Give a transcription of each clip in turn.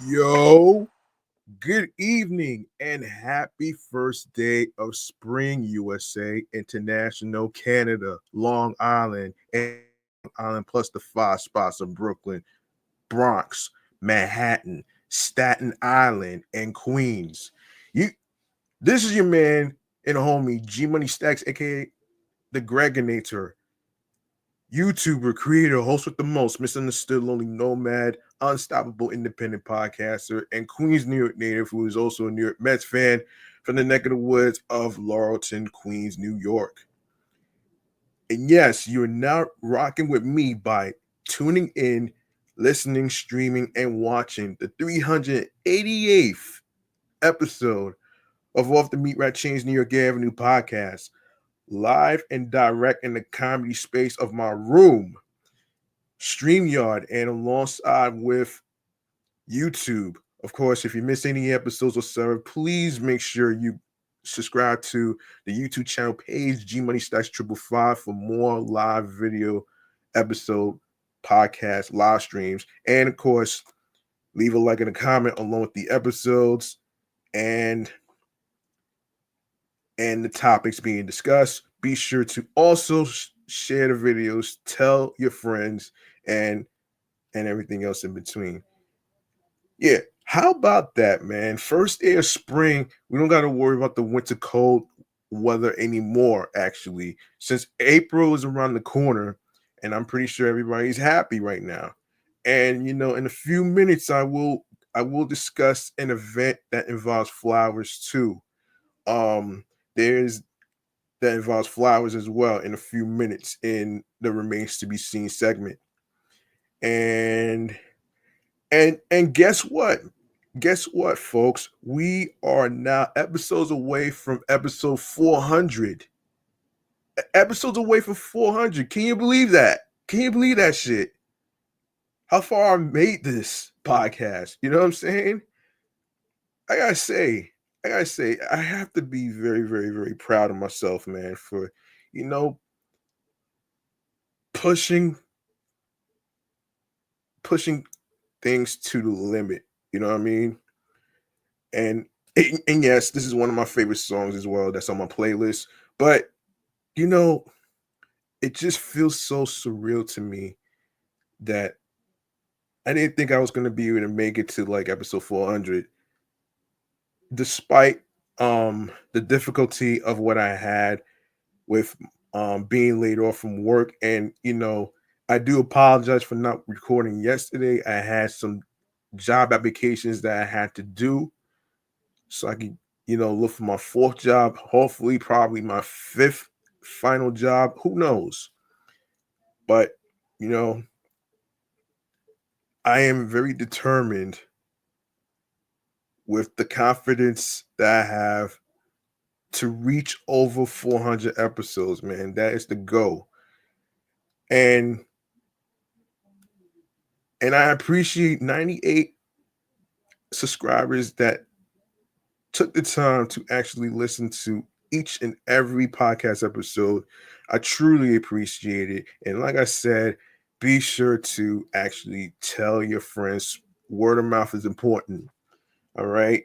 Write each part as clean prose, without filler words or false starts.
Yo, good evening and happy first day of spring, USA, International, Canada, Long Island, and Long Island, plus the five spots of Brooklyn, Bronx, Manhattan, Staten Island, and Queens. You, this is your man and homie G Money Stacks, aka the Gregonator, YouTuber, creator, host with the most, misunderstood, lonely nomad, unstoppable independent podcaster, and Queens, New York native who is also a New York Mets fan from the neck of the woods of Laurelton, Queens, New York. And yes, you're now rocking with me by tuning in, listening, streaming, and watching the 388th episode of Off the Meat Rat Chainz New York Avenue podcast, live and direct in the comedy space of my room, StreamYard, and alongside with YouTube. Of course, if you miss any episodes or so, please make sure you subscribe to the YouTube channel page G Money Stacks 555 for more live video episode podcast live streams, and of course, leave a like and a comment along with the episodes and the topics being discussed. Be sure to also share the videos, tell your friends, and everything else in between. Yeah, how about that, man? First day of spring, we don't got to worry about the winter cold weather anymore, actually, since April is around the corner, and I'm pretty sure everybody's happy right now. And in a few minutes, I will discuss an event that involves flowers too. There's that involves flowers as well in a few minutes in the remains to be seen segment. And guess what? Guess what, folks? We are now episodes away from episode 400. Episodes away from 400. Can you believe that? Can you believe that shit? How far I made this podcast? You know what I'm saying? I gotta say, I have to be very, very, very proud of myself, man, for you know pushing pushing things to the limit. You know what I mean? And and yes, this is one of my favorite songs as well. That's on my playlist. But you know, it just feels so surreal to me that I didn't think I was going to be able to make it to like episode 400, despite the difficulty of what I had with being laid off from work. And I do apologize for not recording yesterday. I had some job applications that I had to do so I could, look for my fourth job, hopefully, probably my fifth final job. Who knows? But, you know, I am very determined with the confidence that I have to reach over 400 episodes, man. That is the goal. And I appreciate 98 subscribers that took the time to actually listen to each and every podcast episode. I truly appreciate it. And like I said, be sure to actually tell your friends. Word of mouth is important. All right.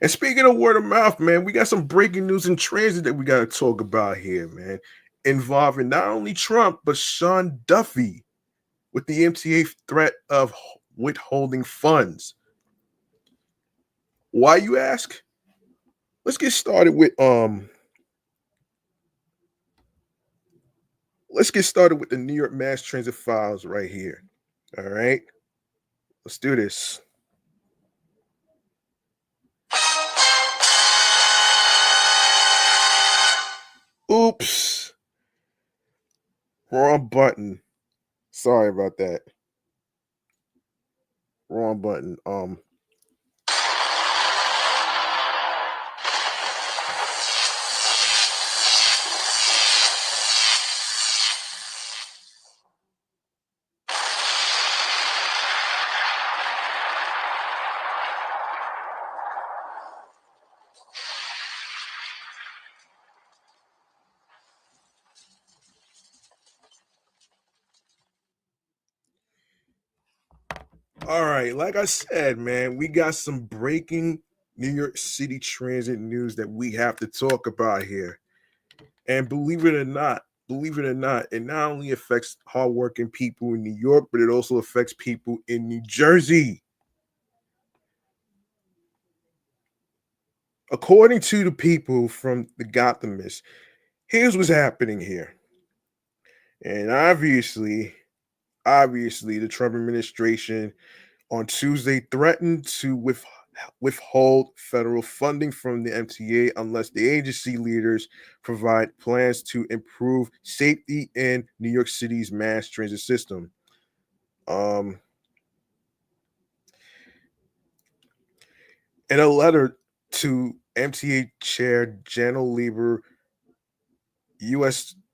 And speaking of word of mouth, man, we got some breaking news in transit that we got to talk about here, man, involving not only Trump, but Sean Duffy with the MTA threat of withholding funds. Why, you ask? Let's get started with the New York Mass Transit files right here. All right. Let's do this. Oops. Wrong button. Sorry about that. Wrong button. All right, like I said, man, we got some breaking New York City transit news that we have to talk about here. And believe it or not, it not only affects hardworking people in New York, but it also affects people in New Jersey. According to the people from the Gothamist, here's what's happening here. And obviously, the Trump administration on Tuesday threatened to withhold federal funding from the MTA unless the agency leaders provide plans to improve safety in New York City's mass transit system. Um, in a letter to MTA Chair General Lieber,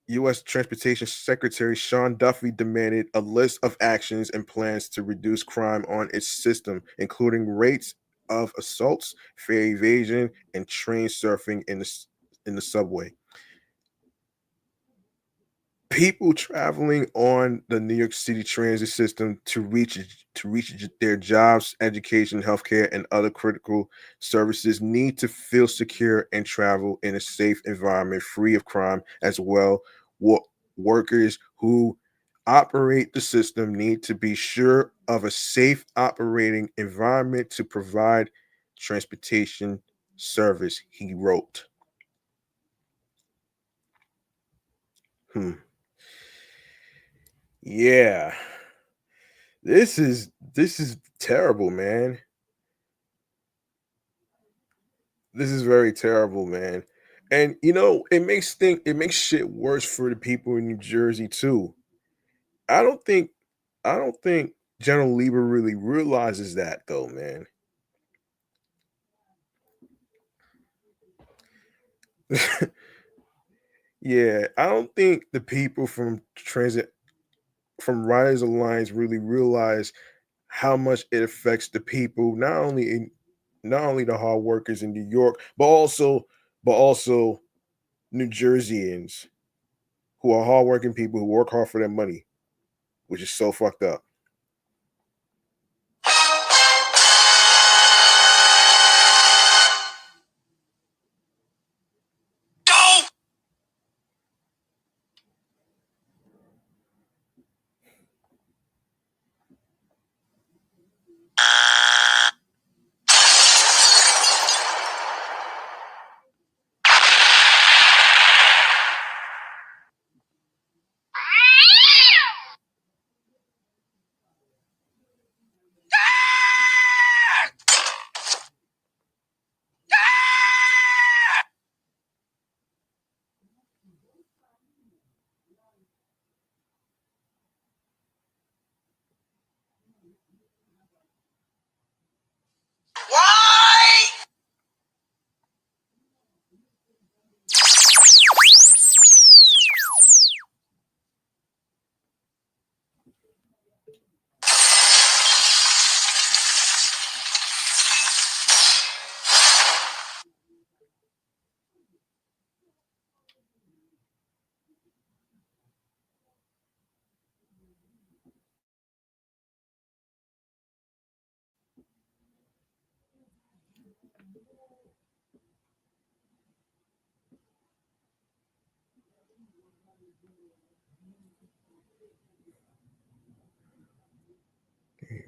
U.S. Transportation Secretary Sean Duffy demanded a list of actions and plans to reduce crime on its system, including rates of assaults, fare evasion, and train surfing in the subway. People traveling on the New York City transit system to reach their jobs, education, healthcare, and other critical services need to feel secure and travel in a safe environment free of crime as well. Workers who operate the system need to be sure of a safe operating environment to provide transportation service, he wrote. Hmm. Yeah. This is terrible, man. This is very terrible, man. And it makes shit worse for the people in New Jersey too. I don't think I don't think General Lieber really realizes that though, man. Yeah, I don't think the people from Riders Alliance really realize how much it affects the people, not only the hard workers in New York, but also New Jerseyans who are hardworking people who work hard for their money, which is so fucked up.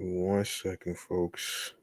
One second, folks.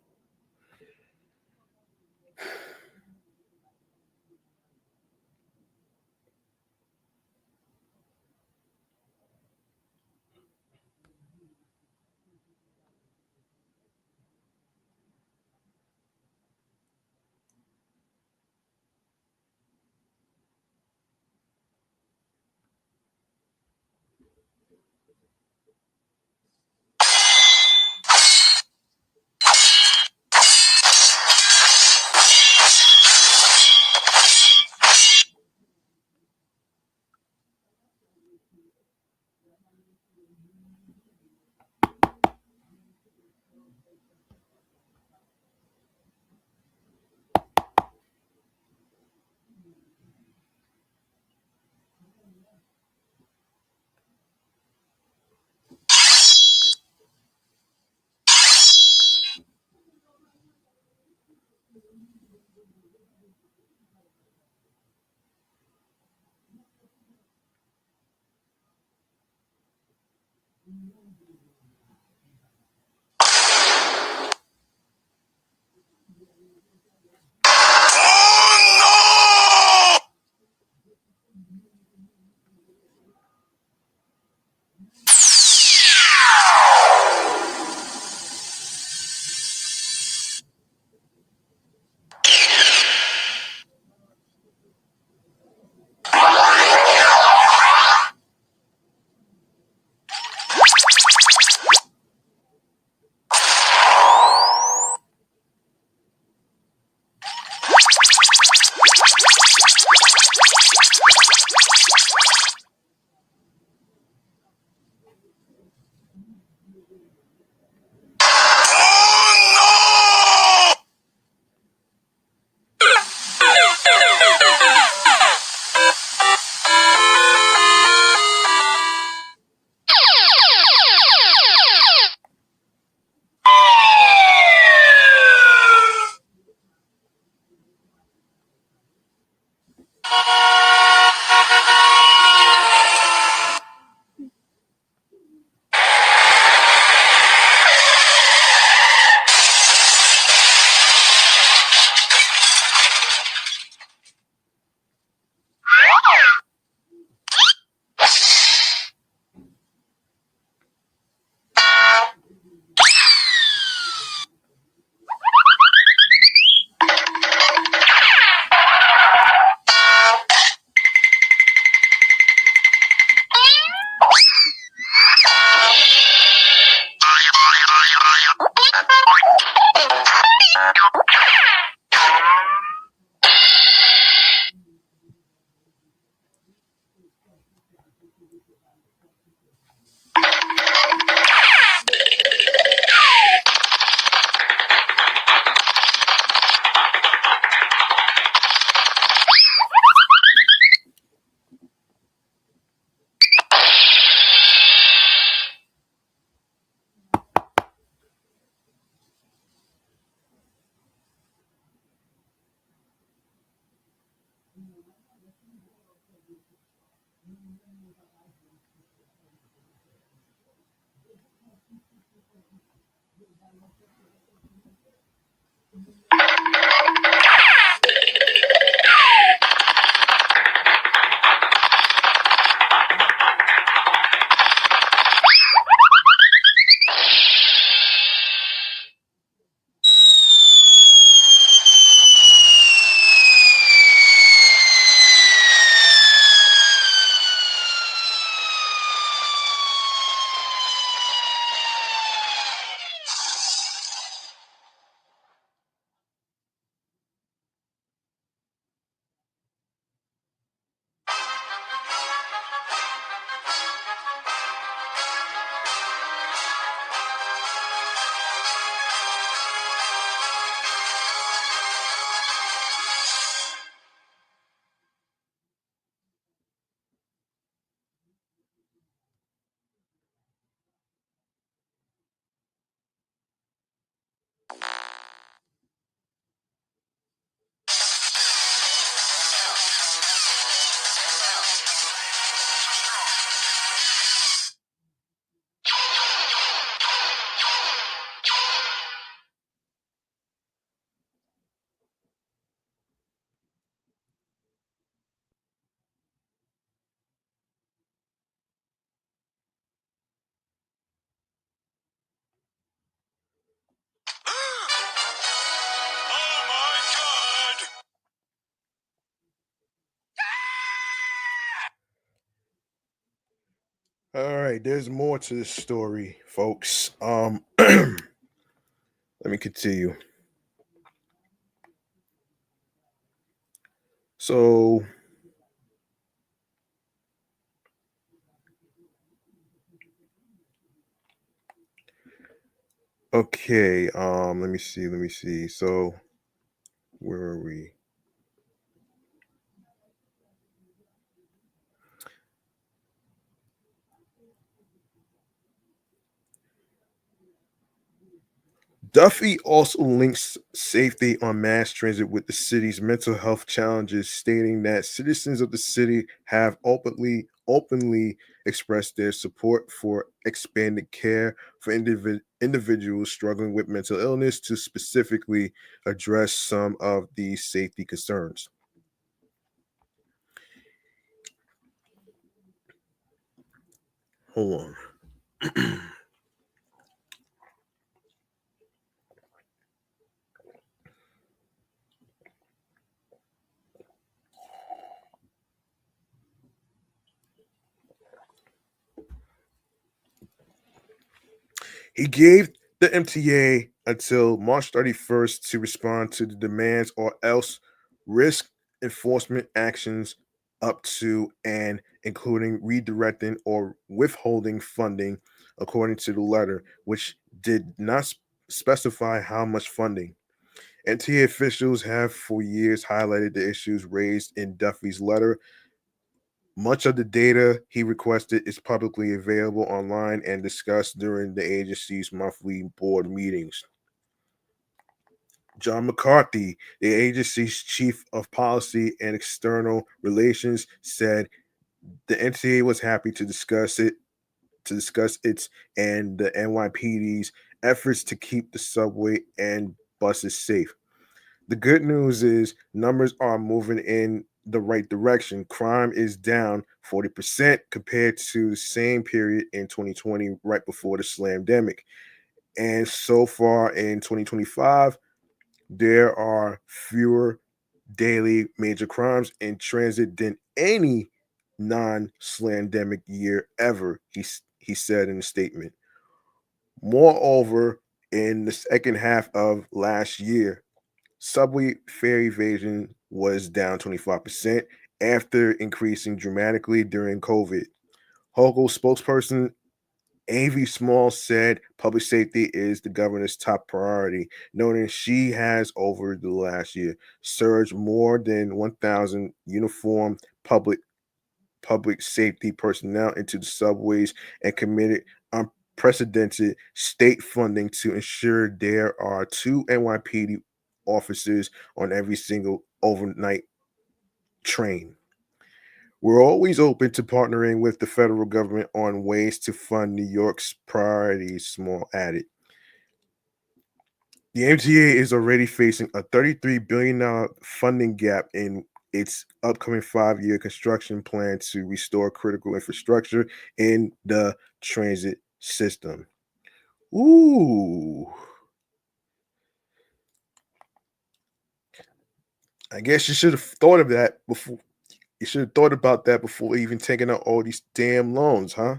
All right, there's more to this story, folks. Let me continue. So, okay, let me see. So, where are we? Duffy also links safety on mass transit with the city's mental health challenges, stating that citizens of the city have openly expressed their support for expanded care for individuals struggling with mental illness to specifically address some of these safety concerns. Hold on. He gave the MTA until March 31st to respond to the demands or else risk enforcement actions up to and including redirecting or withholding funding, according to the letter, which did not specify how much funding. MTA officials have for years highlighted the issues raised in Duffy's letter. Much of the data he requested is publicly available online and discussed during the agency's monthly board meetings. John McCarthy, the agency's chief of policy and external relations, said the NTA was happy to discuss its and the NYPD's efforts to keep the subway and buses safe. The good news is numbers are moving in the right direction. Crime is down 40% compared to the same period in 2020, right before the slamdemic. And so far in 2025, there are fewer daily major crimes in transit than any non-slamdemic year ever, he said in a statement. Moreover, in the second half of last year, subway fare evasion was down 25% after increasing dramatically during COVID. Hochul spokesperson Avi Small said public safety is the governor's top priority, noting she has over the last year surged more than 1,000 uniformed public safety personnel into the subways and committed unprecedented state funding to ensure there are two NYPD officers on every single overnight train. We're always open to partnering with the federal government on ways to fund New York's priorities, Small added. The MTA is already facing a $33 billion funding gap in its upcoming 5-year construction plan to restore critical infrastructure in the transit system. Ooh, I guess you should have thought of that before. You should have thought about that before even taking out all these damn loans, huh?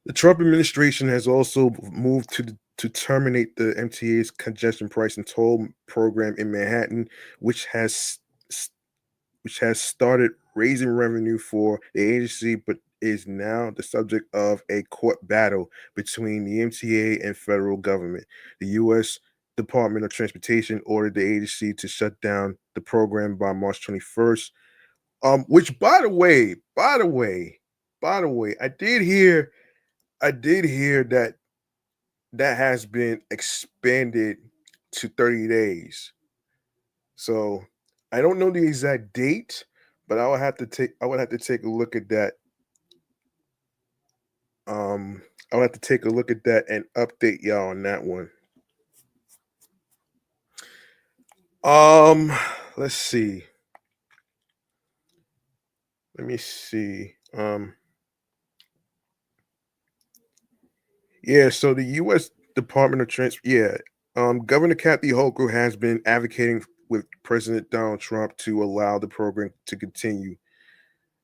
The Trump administration has also moved to terminate the MTA's congestion pricing toll program in Manhattan, which has s- which has started raising revenue for the agency, but is now the subject of a court battle between the MTA and federal government. The U.S. Department of Transportation ordered the agency to shut down the program by March 21st. Which, by the way, I did hear that that has been expanded to 30 days. So I don't know the exact date, but I would have to take a look at that. I would have to take a look at that and update y'all on that one. Um, let's see. Let me see. Yeah, so the US Department of Governor Kathy Hochul has been advocating with President Donald Trump to allow the program to continue.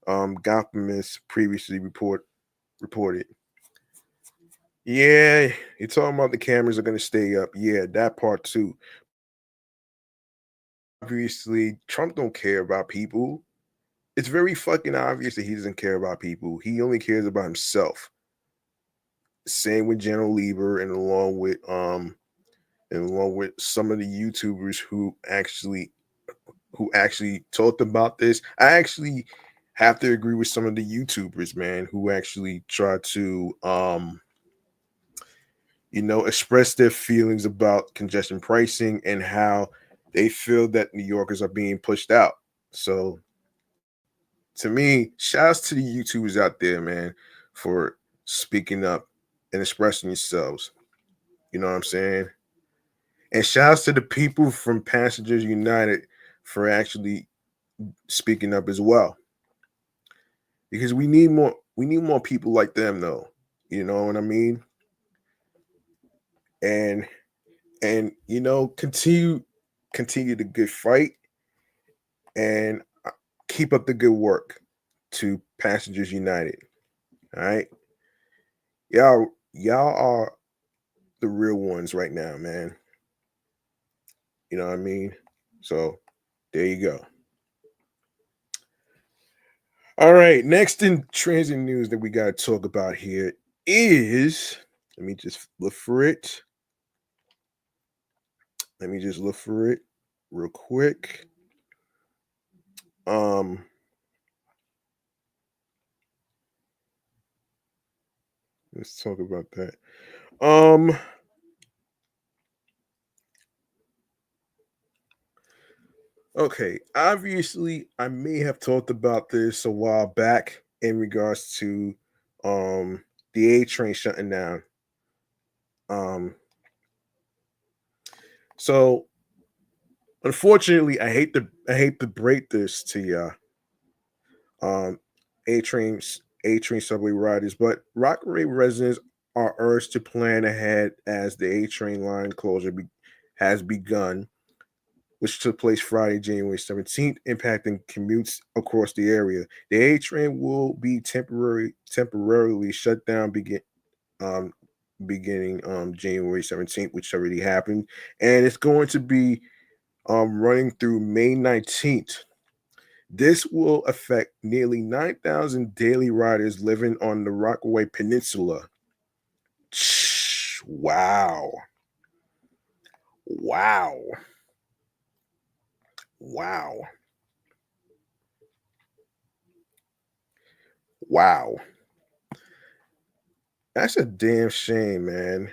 Gothamist previously reported. Yeah, you're talking about the cameras are going to stay up. Yeah, that part too. Obviously, Trump don't care about people. It's very fucking obvious that he doesn't care about people. He only cares about himself. Same with General Lieber, and along with some of the YouTubers who actually talked about this. I actually have to agree with some of the YouTubers, man, who actually try to express their feelings about congestion pricing and how they feel that New Yorkers are being pushed out. So to me, shouts to the YouTubers out there, man, for speaking up and expressing yourselves. You know what I'm saying? And shouts to the people from Passengers United for actually speaking up as well. Because we need more people like them though. You know what I mean? And continue the good fight and keep up the good work to Passengers United. All right. Y'all are the real ones right now, man. You know what I mean? So there you go. All right. Next in transit news that we got to talk about here is, let me just look for it. Let me just look for it real quick. Um, let's talk about that. Um, okay. Obviously, I may have talked about this a while back in regards to the A train shutting down. Um, so unfortunately, I hate to break this to you, um, A train subway riders, but Rockaway residents are urged to plan ahead as the A train line closure has begun, which took place Friday, January 17th, impacting commutes across the area. The A train will be temporarily shut down um, beginning January 17th, which already happened, and it's going to be running through May 19th. This will affect nearly 9,000 daily riders living on the Rockaway Peninsula. Wow. Wow. Wow. Wow. That's a damn shame, man.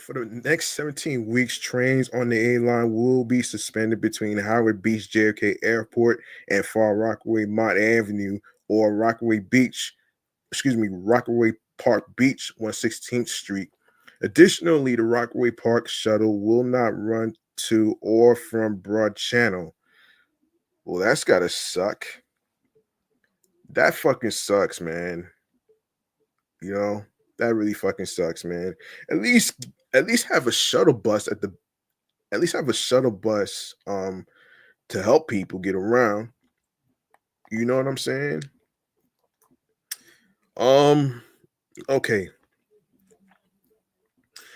For the next 17 weeks, trains on the A line will be suspended between Howard Beach JFK Airport and Far Rockaway Mott Avenue or Rockaway Park Beach, 116th Street. Additionally, the Rockaway Park shuttle will not run to or from Broad Channel. Well, that's gotta suck. That fucking sucks, man. You know, that really fucking sucks, man. At least at least have a shuttle bus at least have a shuttle bus to help people get around. You know what I'm saying? Um okay.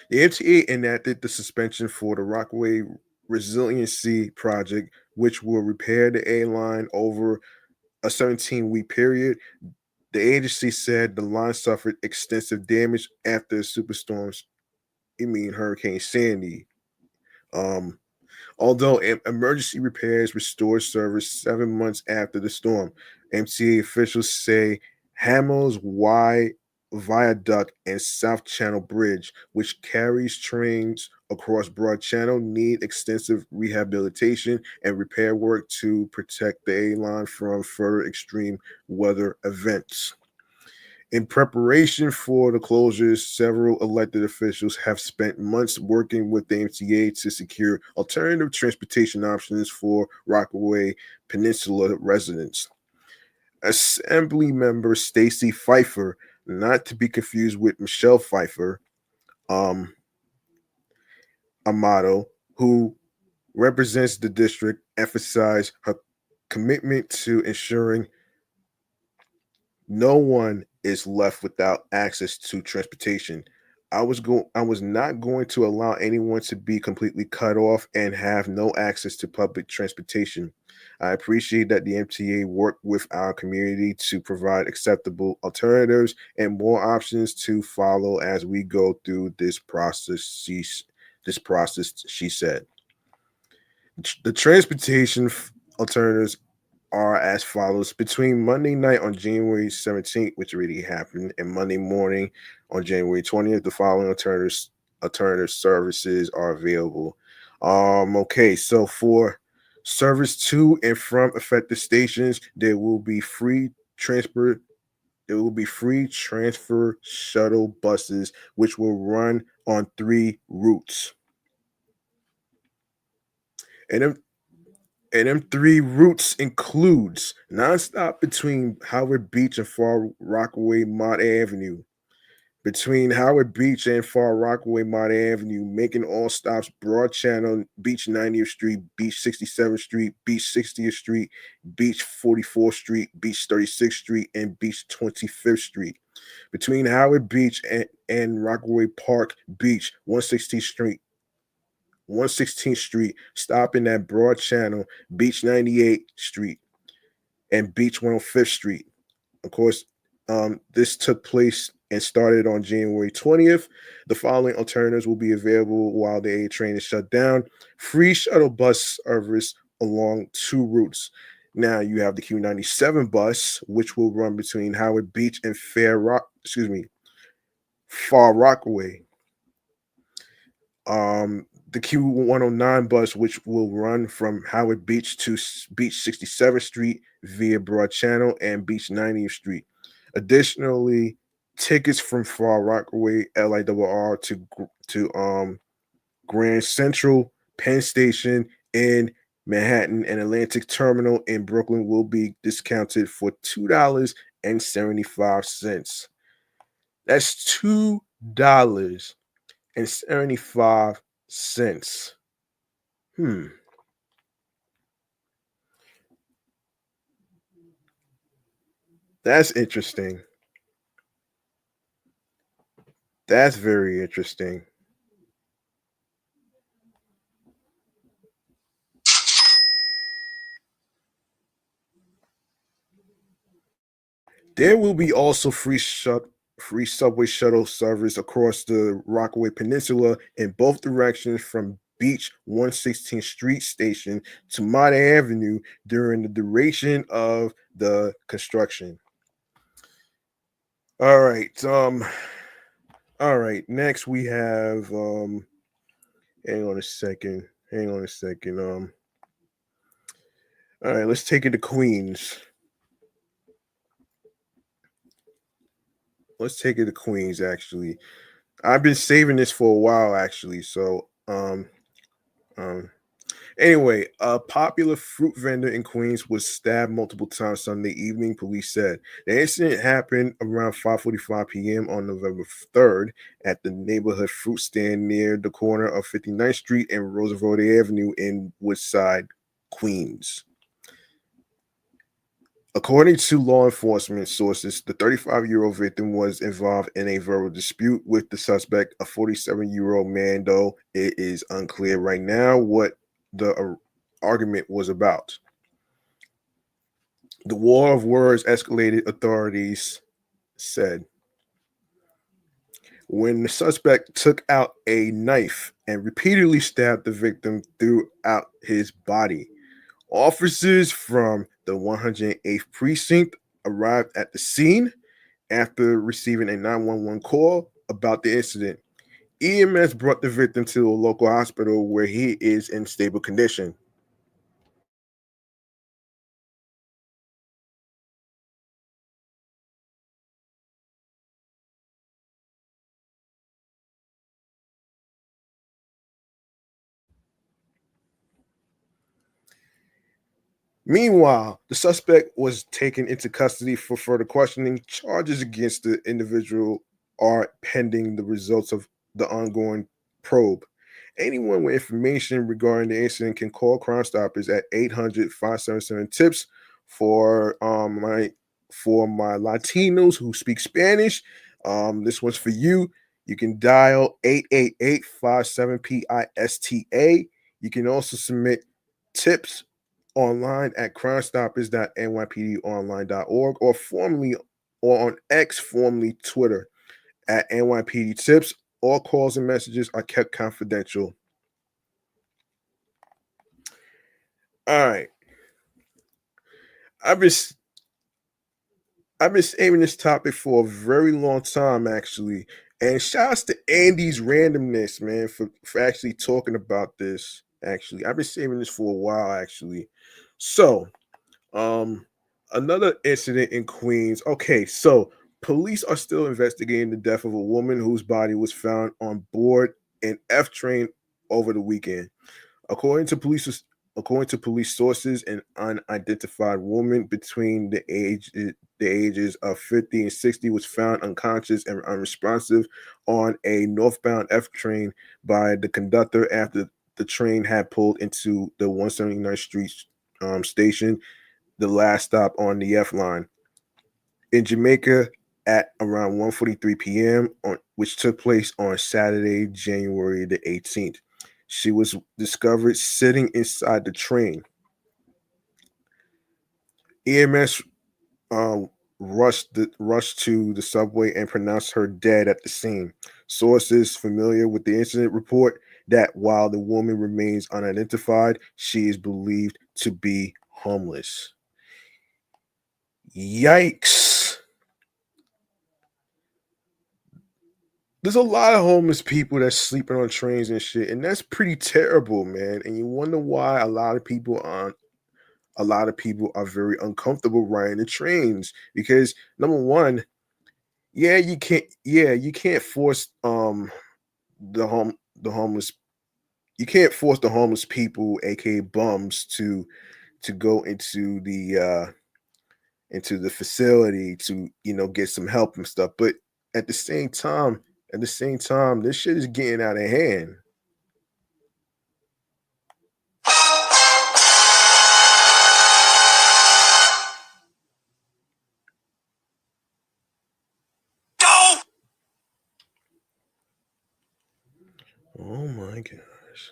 The MTA enacted the suspension for the Rockaway Resiliency Project, which will repair the A line over a 17-week period. The agency said the line suffered extensive damage after superstorms, I mean Hurricane Sandy. Um, Although emergency repairs restored service 7 months after the storm, MTA officials say Hamel's Y Viaduct and South Channel Bridge, which carries trains across Broad Channel, need extensive rehabilitation and repair work to protect the A line from further extreme weather events. In preparation for the closures, several elected officials have spent months working with the MTA to secure alternative transportation options for Rockaway Peninsula residents. Assembly member Stacy Pfeiffer, not to be confused with Michelle Pfeiffer, um, Amato, who represents the district, emphasized her commitment to ensuring no one is left without access to transportation. I was not going to allow anyone to be completely cut off and have no access to public transportation. I appreciate that the MTA worked with our community to provide acceptable alternatives and more options to follow as we go through this process, she said. The alternatives are as follows. Between Monday night on January 17th, which already happened, and Monday morning on January 20th, the following alternative services are available. Okay, so for service to and from affected stations, there will be free transfer shuttle buses which will run on 3 routes. And them 3 routes includes nonstop between Howard Beach and Far Rockaway Mott Avenue. Between Howard Beach and Far Rockaway Mott Avenue, making all stops Broad Channel, Beach 90th Street, Beach 67th Street, Beach 60th Street, Beach 44th Street, Beach 36th Street, and Beach 25th Street. Between Howard Beach and Rockaway Park Beach, 116th Street, stopping at Broad Channel, Beach 98th Street, and Beach 105th Street. Of course, this took place and started on January 20th. The following alternatives will be available while the A train is shut down. Free shuttle bus service along 2 routes. Now you have the Q97 bus, which will run between Howard Beach and Far Rockaway. The Q109 bus, which will run from Howard Beach to Beach 67th Street via Broad Channel and Beach 90th Street. Additionally, tickets from Far Rockaway LIRR to Grand Central, Penn Station in Manhattan, and Atlantic Terminal in Brooklyn will be discounted for $2.75. That's $2.75. Hmm. That's interesting. That's very interesting. There will be also free subway shuttle service across the Rockaway Peninsula in both directions from Beach 116th Street Station to Mott Avenue during the duration of the construction. All right. All right. Next we have hang on a second. Hang on a second. All right, let's take it to Queens. Let's take it to Queens actually. I've been saving this for a while actually. Um Anyway, a popular fruit vendor in Queens was stabbed multiple times Sunday evening, police said. The incident happened around 5:45 p.m. on November 3rd at the neighborhood fruit stand near the corner of 59th Street and Roosevelt Avenue in Woodside, Queens. According to law enforcement sources, the 35-year-old victim was involved in a verbal dispute with the suspect, a 47-year-old man, though it is unclear right now what the argument was about. The war of words escalated, authorities said. When the suspect took out a knife and repeatedly stabbed the victim throughout his body. Officers from the 108th Precinct arrived at the scene after receiving a 911 call about the incident. EMS brought the victim to a local hospital where he is in stable condition. Meanwhile, the suspect was taken into custody for further questioning. Charges against the individual are pending the results of the ongoing probe. Anyone with information regarding the incident can call Crime Stoppers at 800-577-TIPS for my Latinos who speak Spanish. This one's for you. You can dial 888-57-PISTA. You can also submit tips online at crimestoppers.nypdonline.org or on X, formerly Twitter, at NYPD Tips. All calls and messages are kept confidential. All right. I've been I've been saving this topic for a very long time, actually. And shouts to Andy's randomness, man, for actually talking about this. Actually, I've been saving this for a while, actually. So, Um, another incident in Queens. Okay, so police are still investigating the death of a woman whose body was found on board an F train over the weekend. According to police, according to police sources, an unidentified woman between the ages of 50 and 60 was found unconscious and unresponsive on a northbound F train by the conductor after the train had pulled into the 179th Street station, the last stop on the F line in Jamaica at around 1:43 p.m., which took place on Saturday, January the 18th. She was discovered sitting inside the train. EMS rushed to the subway and pronounced her dead at the scene. Sources familiar with the incident report that while the woman remains unidentified, she is believed to be homeless. Yikes. There's a lot of homeless people that's sleeping on trains and shit, and that's pretty terrible, man. And you wonder why a lot of people are very uncomfortable riding the trains because number one, you can't force the homeless you can't force the homeless people, aka bums, to go into the facility to get some help and stuff. But at the same time, this shit is getting out of hand. Oh my gosh.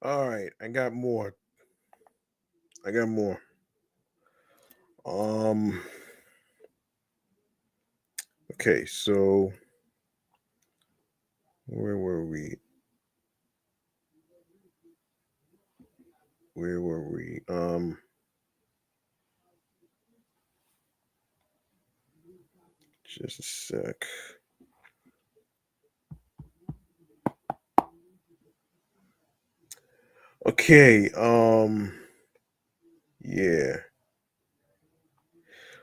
All right, I got more. I got more. Um. Okay, so where were we? Where were we? Just a sec. Okay. Yeah.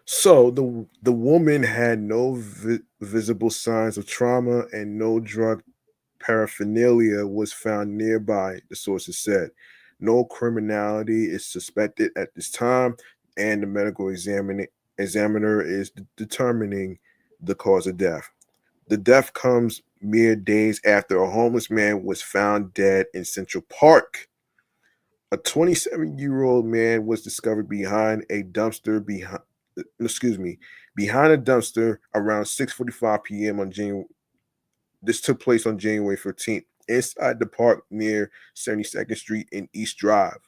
So the woman had no visible signs of trauma and no drug paraphernalia was found nearby, the sources said. No criminality is suspected at this time, and the medical examiner is determining the cause of death. The death comes mere days after a homeless man was found dead in Central Park. A 27-year-old man was discovered behind a dumpster behind a dumpster around 6:45 p.m. on January. This took place on January 15th inside the park near 72nd Street and East Drive.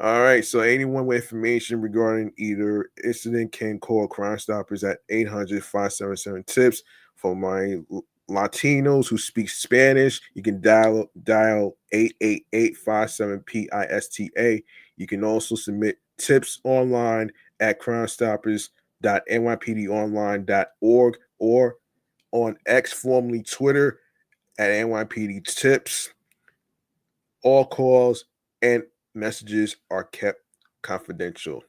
All right, so anyone with information regarding either incident can call Crime Stoppers at 800-577-TIPS. For my Latinos who speak Spanish, you can dial 888-57-PISTA. You can also submit tips online at crimestoppers.nypdonline.org or on X, formerly Twitter, at NYPD Tips. All calls and messages are kept confidential.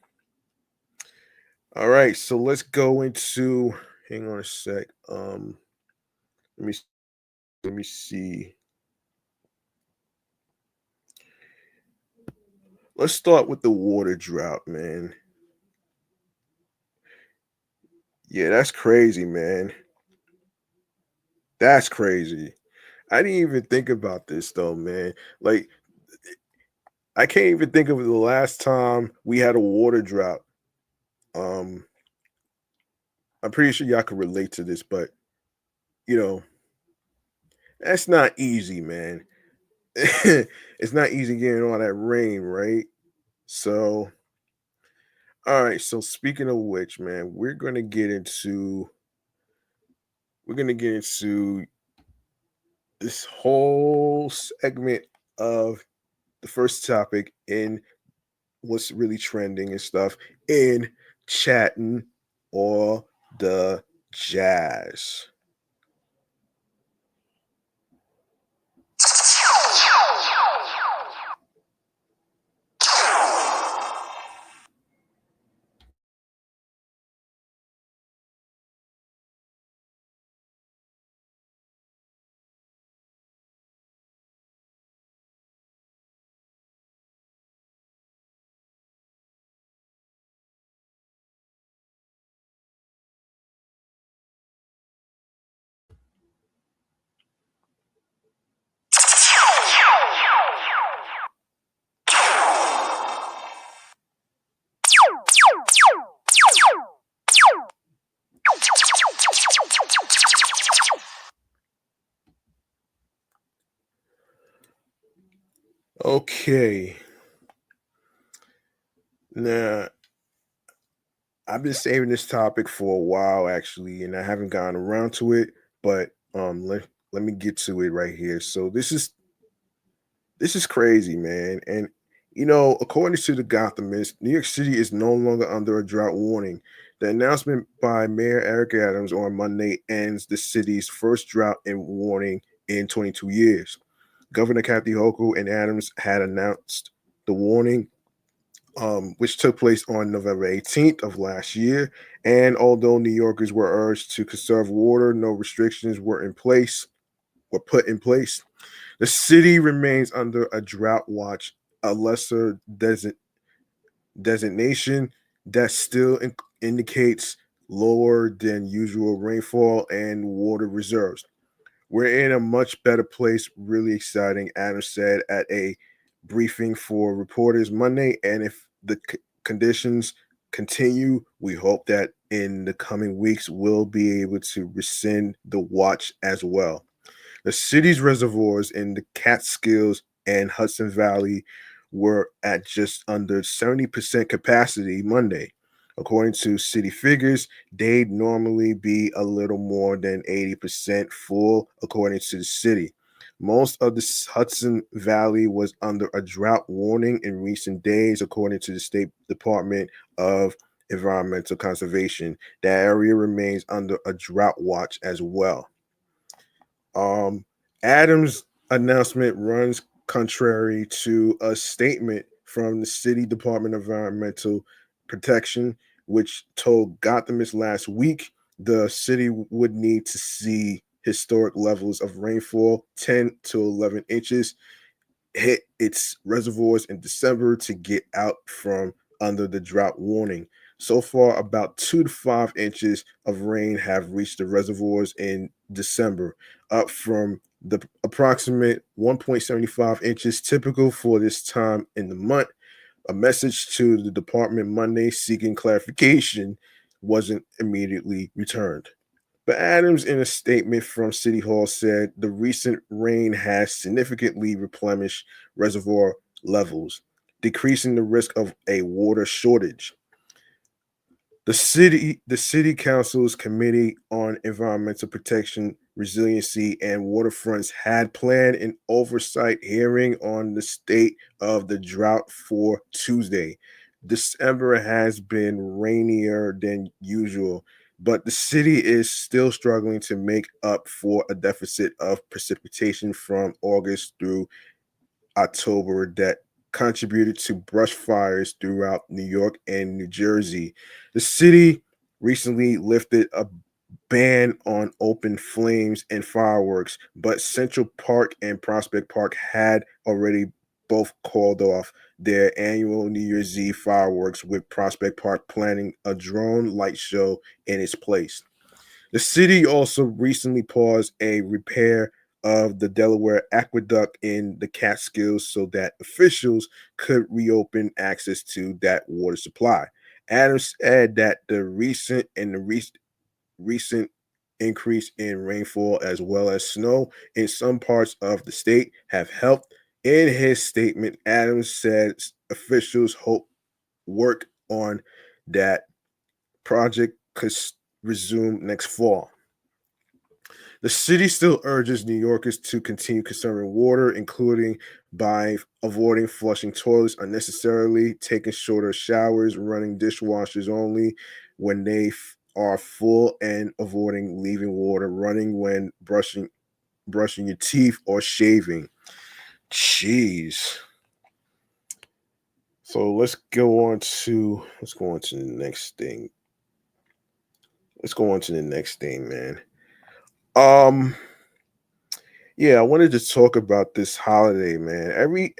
All right, so let's go into. Hang on a sec. Let me let me see. Let's start with the water drought, man. Yeah, that's crazy, man. That's crazy. I didn't even think about this though, man. Like, I can't even think of the last time we had a water drought. Um, I'm pretty sure y'all can relate to this, but you know, that's not easy, man. It's not easy getting all that rain, right? So, all right. So, speaking of which, man, we're gonna get into this whole segment of the first topic in what's really trending and stuff in chatting or the jazz. Okay. Now, I've been saving this topic for a while actually, and I haven't gotten around to it, but let me get to it right here. So this is crazy, man. And according to the Gothamist, New York City is no longer under a drought warning. The announcement by Mayor Eric Adams on Monday ends the city's first drought and warning in 22 years. Governor Kathy Hochul and Adams had announced the warning, which took place on November 18th of last year. And although New Yorkers were urged to conserve water, no restrictions were put in place. The city remains under a drought watch, a lesser designation that still indicates lower than usual rainfall and water reserves. We're in a much better place, really exciting, Adams said at a briefing for reporters Monday. And if the conditions continue, we hope that in the coming weeks we'll be able to rescind the watch as well. The city's reservoirs in the Catskills and Hudson Valley were at just under 70% capacity Monday. According to city figures, they'd normally be a little more than 80% full, according to the city. Most of the Hudson Valley was under a drought warning in recent days, according to the State Department of Environmental Conservation. That area remains under a drought watch as well. Um, Adams' announcement runs contrary to a statement from the City Department of Environmental Protection, which told Gothamists last week the city would need to see historic levels of rainfall, 10 to 11 inches, hit its reservoirs in December to get out from under the drought warning. So far, about 2 to 5 inches of rain have reached the reservoirs in December, up from the approximate 1.75 inches typical for this time in the month. A message to the department Monday seeking clarification wasn't immediately returned. But Adams, in a statement from City Hall, said the recent rain has significantly replenished reservoir levels, decreasing the risk of a water shortage. The city council's committee on environmental protection, resiliency, and waterfronts had planned an oversight hearing on the state of the drought for Tuesday. December has been rainier than usual, but the city is still struggling to make up for a deficit of precipitation from August through October that contributed to brush fires throughout New York and New Jersey. The city recently lifted a ban on open flames and fireworks, but Central Park and Prospect Park had already both called off their annual New Year's Eve fireworks, with Prospect Park planning a drone light show in its place. The city also recently paused a repair of the Delaware Aqueduct in the Catskills so that officials could reopen access to that water supply. Adams said that the recent increase in rainfall as well as snow in some parts of the state have helped. In his statement, Adams said officials hope work on that project could resume next fall. The city still urges New Yorkers to continue conserving water, including by avoiding flushing toilets unnecessarily, taking shorter showers, running dishwashers only when they are full, and avoiding leaving water running when brushing your teeth or shaving. Jeez. So let's go on to the next thing. Let's go on to the next thing, man. Um Yeah, I wanted to talk about this holiday, man. Every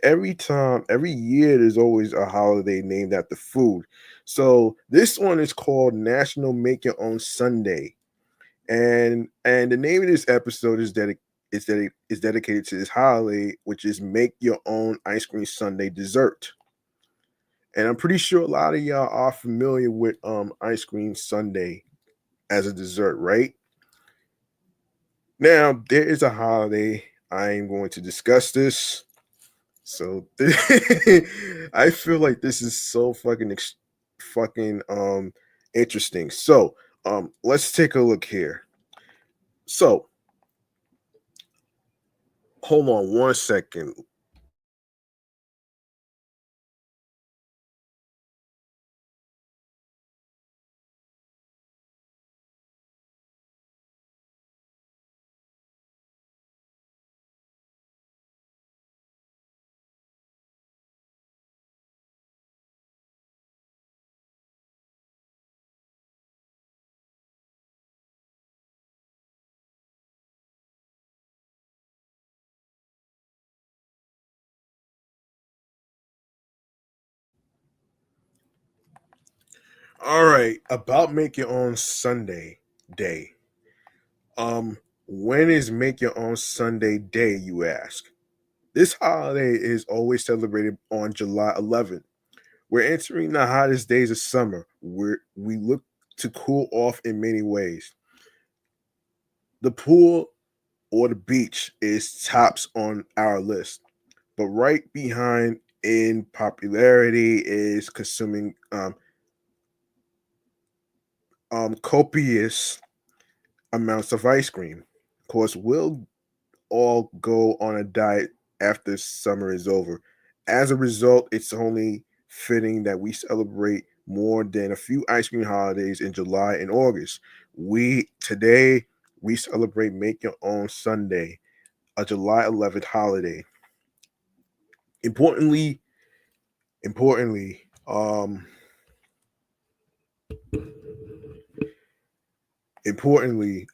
year, there's always a holiday named after food. So this one is called National Make Your Own Sunday, and the name of this episode is dedicated to this holiday, which is Make Your Own Ice Cream Sundae Dessert. And I'm pretty sure a lot of y'all are familiar with ice cream sundae as a dessert, right? Now there is a holiday I am going to discuss this. So I feel like this is so fucking interesting. So let's take a look here. So hold on 1 second. All right, about make your own Sunday day. Um, when is make your own Sunday day, you ask? This holiday is always celebrated on July 11th. We're entering the hottest days of summer, where we look to cool off in many ways. The pool or the beach is tops on our list, but right behind in popularity is consuming copious amounts of ice cream. Of course, we'll all go on a diet after summer is over. As a result, it's only fitting that we celebrate more than a few ice cream holidays in July and August. We celebrate Make Your Own Sunday, a July 11th holiday. Importantly, importantly, importantly,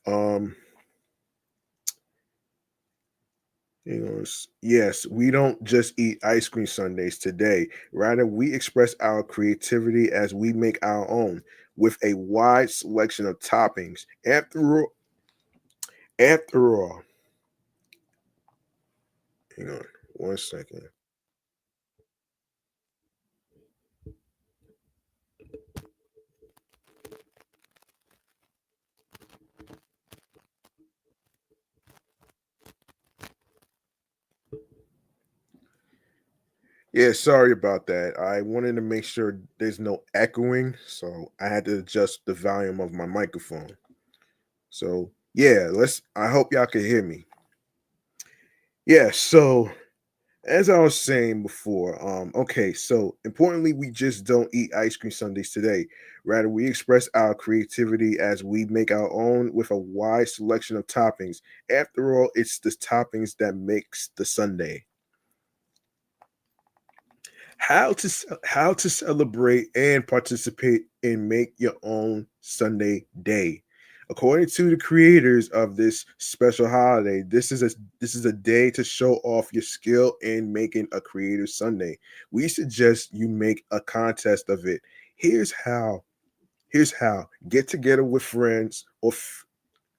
yes, we don't just eat ice cream sundaes today. Rather, we express our creativity as we make our own with a wide selection of toppings. After all, hang on one second. Yeah, sorry about that. I wanted to make sure there's no echoing, so I had to adjust the volume of my microphone. So yeah, I hope y'all can hear me. Yeah, so as I was saying before, okay, so importantly, we just don't eat ice cream sundaes today. Rather, we express our creativity as we make our own with a wide selection of toppings. After all, it's the toppings that makes the sundae. How to celebrate and participate in make your own Sunday day. According to the creators of this special holiday, this is a day to show off your skill in making a creative Sunday. We suggest you make a contest of it. Here's how. Here's how. Get together with friends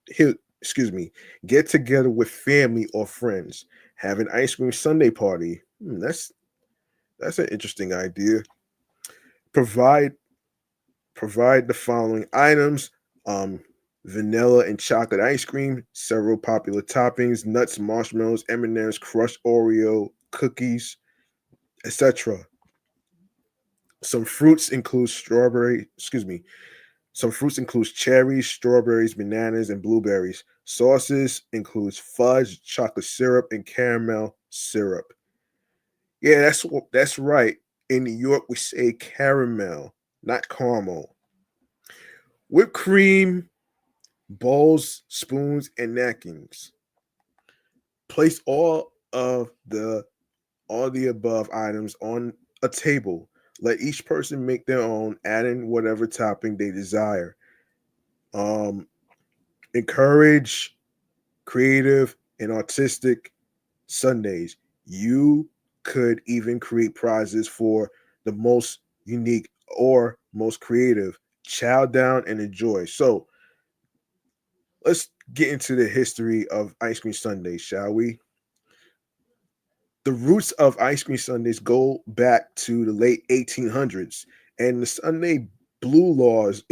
here, excuse me. Get together with family or friends. Have an ice cream Sunday party. That's an interesting idea. Provide provide the following items: um, vanilla and chocolate ice cream, several popular toppings, nuts, marshmallows, M&Ms, crushed Oreo, cookies, etc. Some fruits include strawberry. Excuse me. Some fruits includes cherries, strawberries, bananas, and blueberries. Sauces includes fudge, chocolate syrup, and caramel syrup. Yeah, that's right. In New York, we say caramel, not caramel. Whipped cream, bowls, spoons, and napkins. Place all the above items on a table. Let each person make their own, adding whatever topping they desire. Um, encourage creative and artistic Sundays. You could even create prizes for the most unique or most creative. Chow down and enjoy. So let's get into the history of ice cream sundaes, shall we? The roots of ice cream sundaes go back to the late 1800s, and the Sunday blue laws.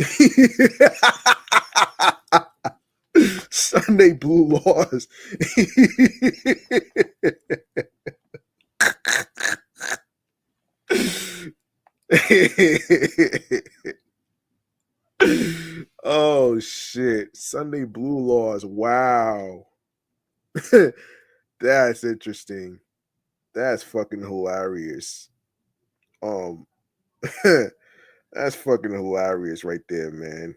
Sunday blue laws. Oh shit. Sunday blue laws. Wow. That's interesting. That's fucking hilarious. Um that's fucking hilarious right there, man.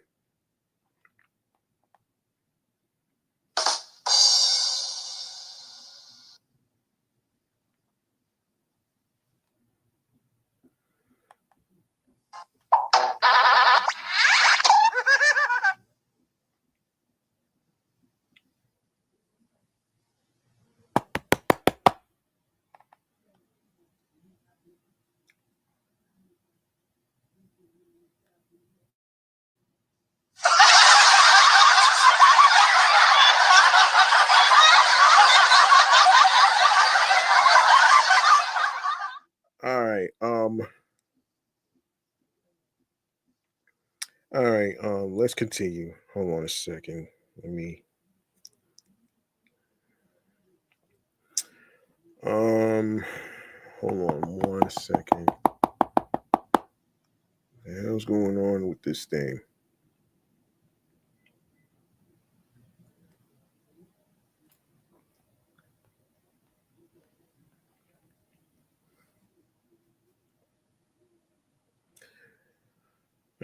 right. All right. Let's continue. Hold on a second. Let me. Um, hold on one second. The hell's going on with this thing?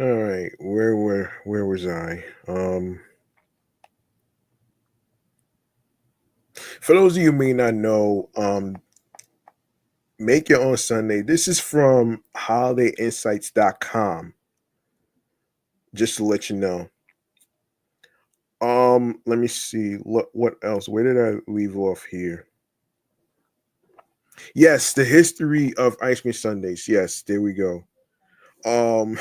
All right. Where was I? For those of you who may not know, make your own Sunday. This is from holidayinsights.com. Just to let you know. Let me see. What else? Where did I leave off here? Yes, the history of ice cream sundaes. Yes, there we go. Um,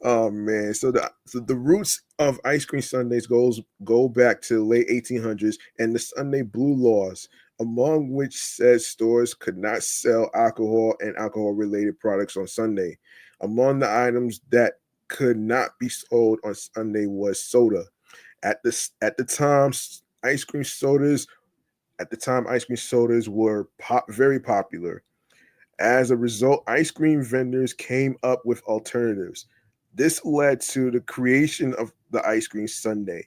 oh man. So the roots of ice cream sundaes go back to the late 1800s and the Sunday Blue laws, among which said stores could not sell alcohol and alcohol related products on Sunday. Among the items that could not be sold on Sunday was soda. At the time, ice cream sodas ice cream sodas were very popular. As a result, ice cream vendors came up with alternatives. This led to the creation of the ice cream sundae.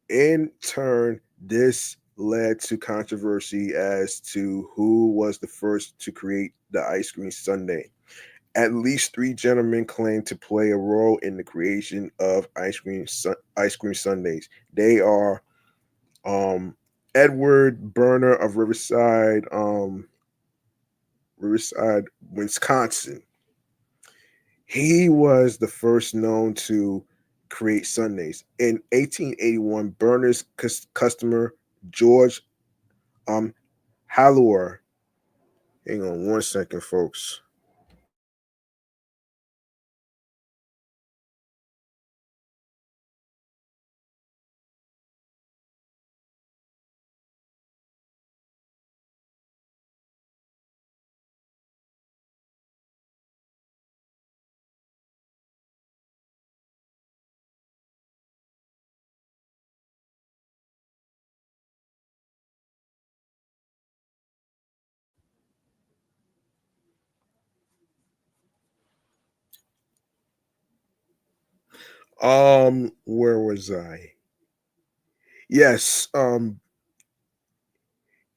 In turn, this led to controversy as to who was the first to create the ice cream sundae. At least three gentlemen claim to play a role in the creation of ice cream sundaes. They are um, Edward Burner of Riverside, Wisconsin. He was the first known to create Sundays. In 1881, Burner's customer George um Hallower. Hang on one second, folks. Where was I? Yes,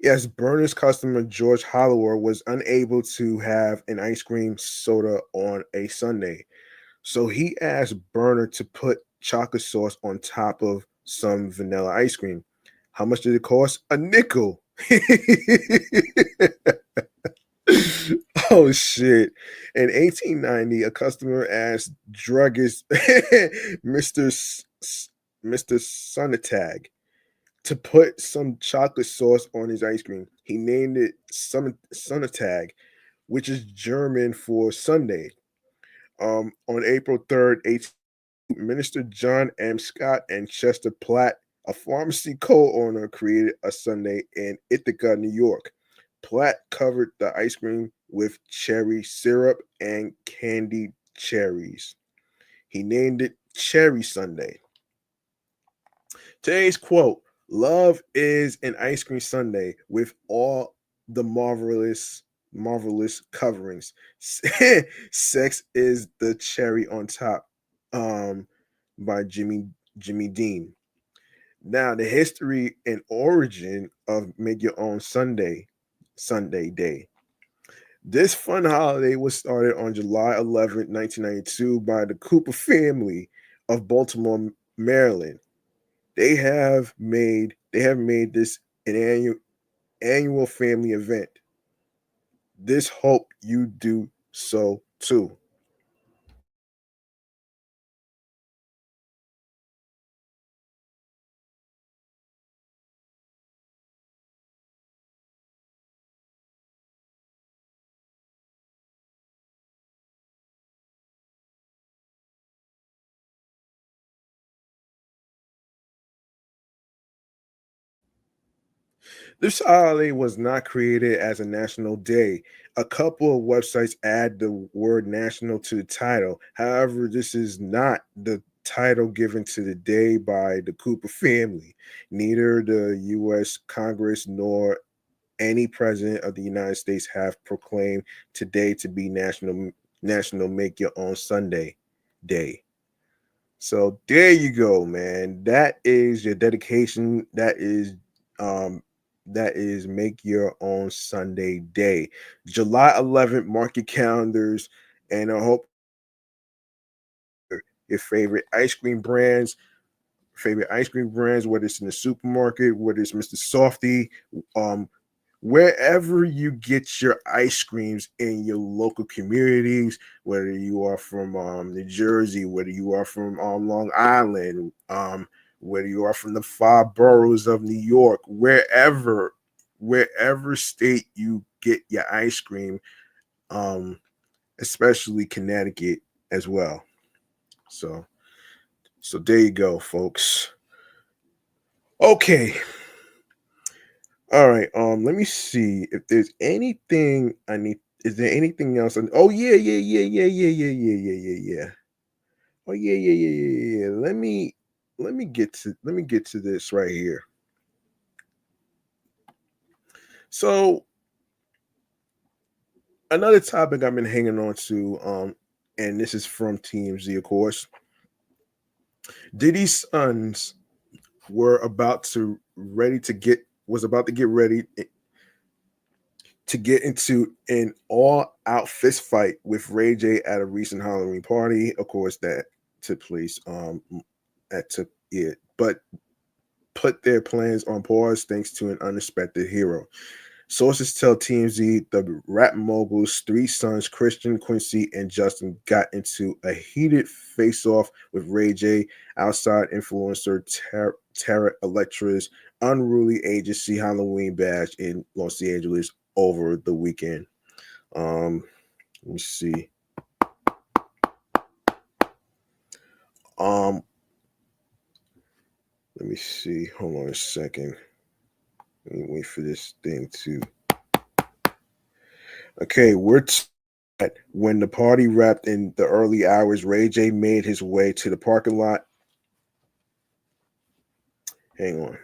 yes, Burner's customer George Hallower was unable to have an ice cream soda on a Sunday. So he asked Burner to put chocolate sauce on top of some vanilla ice cream. How much did it cost? A nickel. Oh shit. In 1890, a customer asked druggist Mr. Mr. Sunnatag to put some chocolate sauce on his ice cream. He named it Sunnatag, which is German for Sunday. On April 3rd, Minister John M. Scott and Chester Platt, a pharmacy co-owner, created a Sunday in Ithaca, New York. Platt covered the ice cream with cherry syrup and candied cherries. He named it Cherry Sunday. Today's quote: "Love is an ice cream sundae with all the marvelous coverings. Sex is the cherry on top." By Jimmy Dean. Now, the history and origin of Make Your Own Sunday Day. This fun holiday was started on July 11th, 1992 by the Cooper family of Baltimore, Maryland. They have made this an annual family event. This hope you do so too. This holiday was not created as a national day. A couple of websites add the word national to the title. However, this is not the title given to the day by the Cooper family. Neither the U.S. Congress nor any president of the United States have proclaimed today to be National Make Your Own Sunday Day. So there you go, man. That is your dedication. That is make your own Sunday day. July 11th, mark your calendars, and I hope your favorite ice cream brands, whether it's in the supermarket, whether it's Mr. Softy, um, wherever you get your ice creams in your local communities, whether you are from New Jersey, whether you are from Long Island, whether you are from the five boroughs of New York, wherever state you get your ice cream, um, especially Connecticut as well. So, so there you go, folks. Okay. All right. Let me see if there's anything I need. Is there anything else? Oh yeah, yeah, yeah, yeah, yeah, yeah, yeah, yeah, yeah, yeah. Oh yeah, yeah, yeah, yeah, yeah. Let me get to this right here. So another topic I've been hanging on to, and this is from TMZ, of course. Diddy's sons were about to ready to get was about to get ready to get into an all-out fist fight with Ray J at a recent Halloween party. Of course, that took place. That took it, but put their plans on pause thanks to an unexpected hero. Sources tell TMZ the rap mogul's three sons, Christian, Quincy, and Justin, got into a heated face-off with Ray J outside influencer Tara Electra's unruly agency Halloween bash in Los Angeles over the weekend. Let me see. Um, Let me see. Hold on a second. Let me wait for this thing to. Okay, when the party wrapped in the early hours, Ray J made his way to the parking lot. Hang on.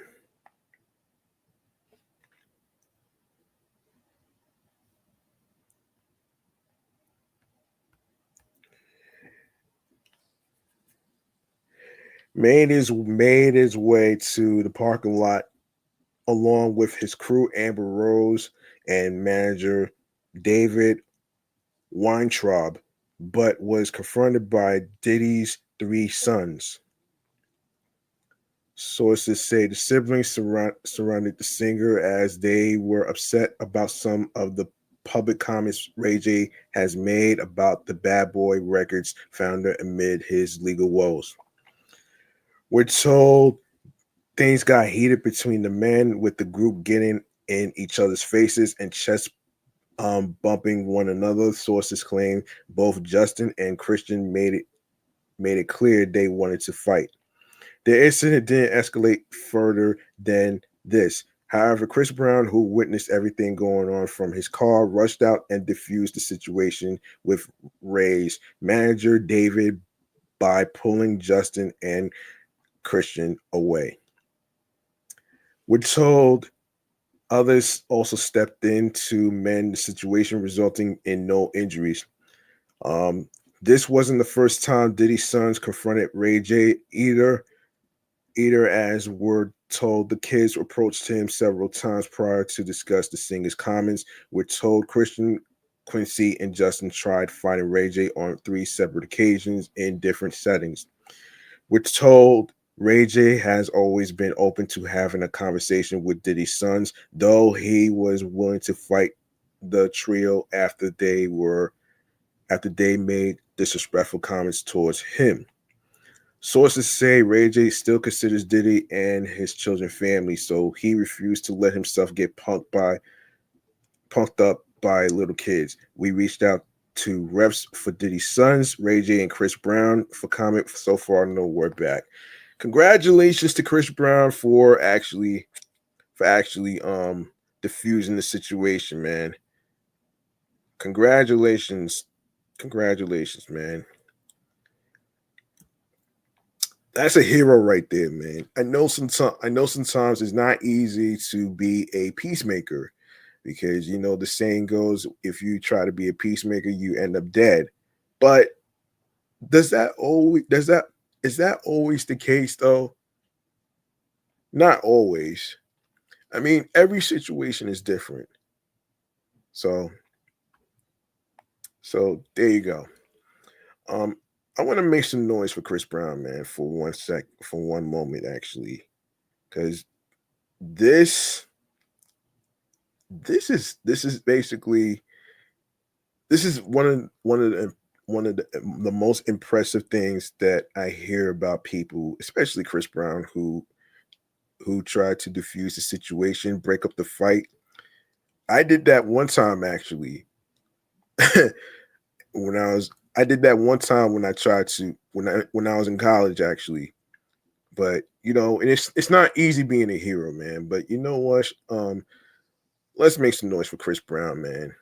Made his way to the parking lot along with his crew, Amber Rose and manager David Weintraub, but was confronted by Diddy's three sons. Sources say the siblings surrounded the singer as they were upset about some of the public comments Ray J has made about the Bad Boy Records founder amid his legal woes. We're told things got heated between the men, with the group getting in each other's faces and chest bumping one another. Sources claim both Justin and Christian made it clear they wanted to fight. The incident didn't escalate further than this. However, Chris Brown, who witnessed everything going on from his car, rushed out and diffused the situation with Ray's manager, David, by pulling Justin and Christian away. We're told others also stepped in to mend the situation, resulting in no injuries. This wasn't the first time Diddy's sons confronted Ray J either, as we're told the kids approached him several times prior to discuss the singer's comments. We're told Christian, Quincy, and Justin tried fighting Ray J on three separate occasions in different settings. We're told Ray J has always been open to having a conversation with Diddy's sons, though he was willing to fight the trio after they made disrespectful comments towards him. Sources say Ray J still considers Diddy and his children family, so he refused to let himself get punked up by little kids. We reached out to reps for Diddy's sons, Ray J and Chris Brown, for comment. So far, no word back. Congratulations to Chris Brown for actually for actually diffusing the situation, man. Congratulations. Congratulations, man. That's a hero right there, man. I know sometimes it's not easy to be a peacemaker because you know the saying goes, if you try to be a peacemaker, you end up dead. But does that is that always the case though? Not always. I mean, every situation is different. So there you go. Um, I want to make some noise for Chris Brown, man, for one moment, actually, because this this is basically this is one of the most impressive things that I hear about people, especially Chris Brown, who tried to diffuse the situation, break up the fight. I did that one time actually. when I did that one time when I tried to when I was in college actually. But you know, and it's not easy being a hero, man. But you know what? Let's make some noise for Chris Brown, man.